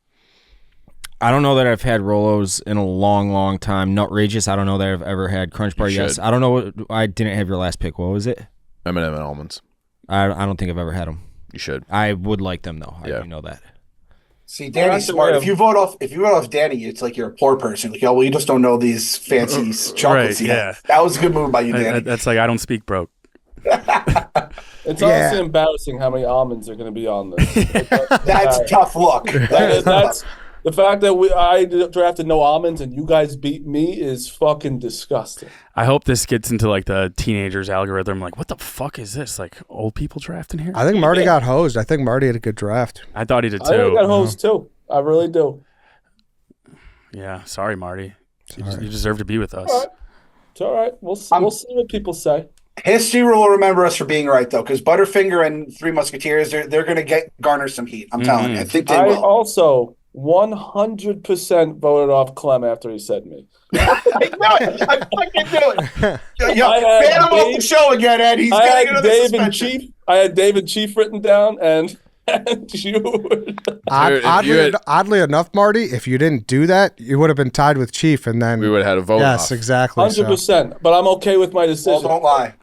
I don't know that I've had Rolos in a long, long time. Nutrageous, I don't know that I've ever had. Crunch Bar, You yes. should. I don't know what I didn't have your last pick. What was it? M&M and almonds. I don't think I've ever had them. You should. I would like them though. Yeah. I do know that. See, Danny's Well, smart. that's If you vote off Danny, it's like you're a poor person. Like, oh, well, you just don't know these fancy chocolates. right, yeah. That was a good move by you, Danny. that's like I don't speak broke. It's honestly embarrassing how many almonds are going to be on this. That's tough luck. That's the fact that I drafted no almonds and you guys beat me is fucking disgusting. I hope this gets into like the teenagers algorithm. Like, what the fuck is this? Like old people drafting here? I think Marty got hosed. I think Marty had a good draft. I thought he did I think I too. got hosed too. I really do. Yeah, sorry, Marty. You deserve to be with us. All right. It's all right. We'll see what people say. History will remember us for being right, though, because Butterfinger and Three Musketeers, they're going to garner some heat. I'm telling you. I think they I will. also 100% voted off Clem after he said me. I fucking knew it. Yo, I had ban him off the Dave- show again, Ed. He's I getting had another Dave and suspension. Chief. I had Dave and Chief written down, and you. Oddly enough, Marty, if you didn't do that, you would have been tied with Chief, and then We would have had a vote yes, off. exactly. so. 100%. But I'm okay with my Well, decision. don't lie.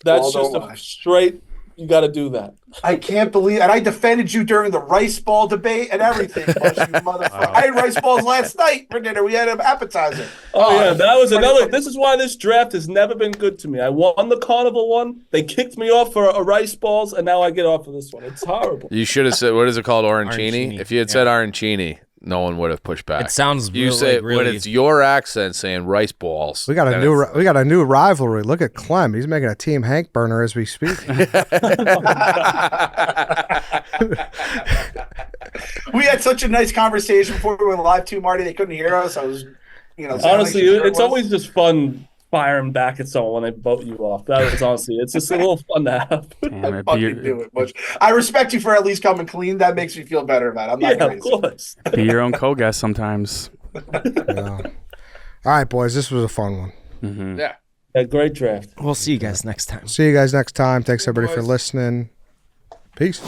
That's Well, just don't a lie. straight. You got to do that. I can't believe, and I defended you during the rice ball debate and everything. Bush, you motherfucker. I had rice balls last night for dinner. We had an appetizer. Oh yeah, that was another. This is why this draft has never been good to me. I won the carnival one. They kicked me off for a rice balls, and now I get off for this one. It's horrible. You should have said, what is it called? Arancini? Arancini, If you had said Arancini, no one would have pushed back. It sounds You really, say really when it's your accent saying rice balls. We got then a new rivalry. Look at Clem. He's making a Team Hank burner as we speak. We had such a nice conversation before we went live too, Marty. They couldn't hear us. I was, saying Honestly, like it's always just fun firing back at someone when they vote you off. That was honestly, it's just a little fun to have. Damn it, fucking do it, Bush. I respect you for at least coming clean. That makes me feel better about it. I'm not Yeah, of crazy. course. be your own co-guest sometimes. Yeah. All right, boys. This was a fun one. Mm-hmm. Yeah. A great draft. We'll see you guys next time. See you guys next time. Thanks everybody for listening. Peace.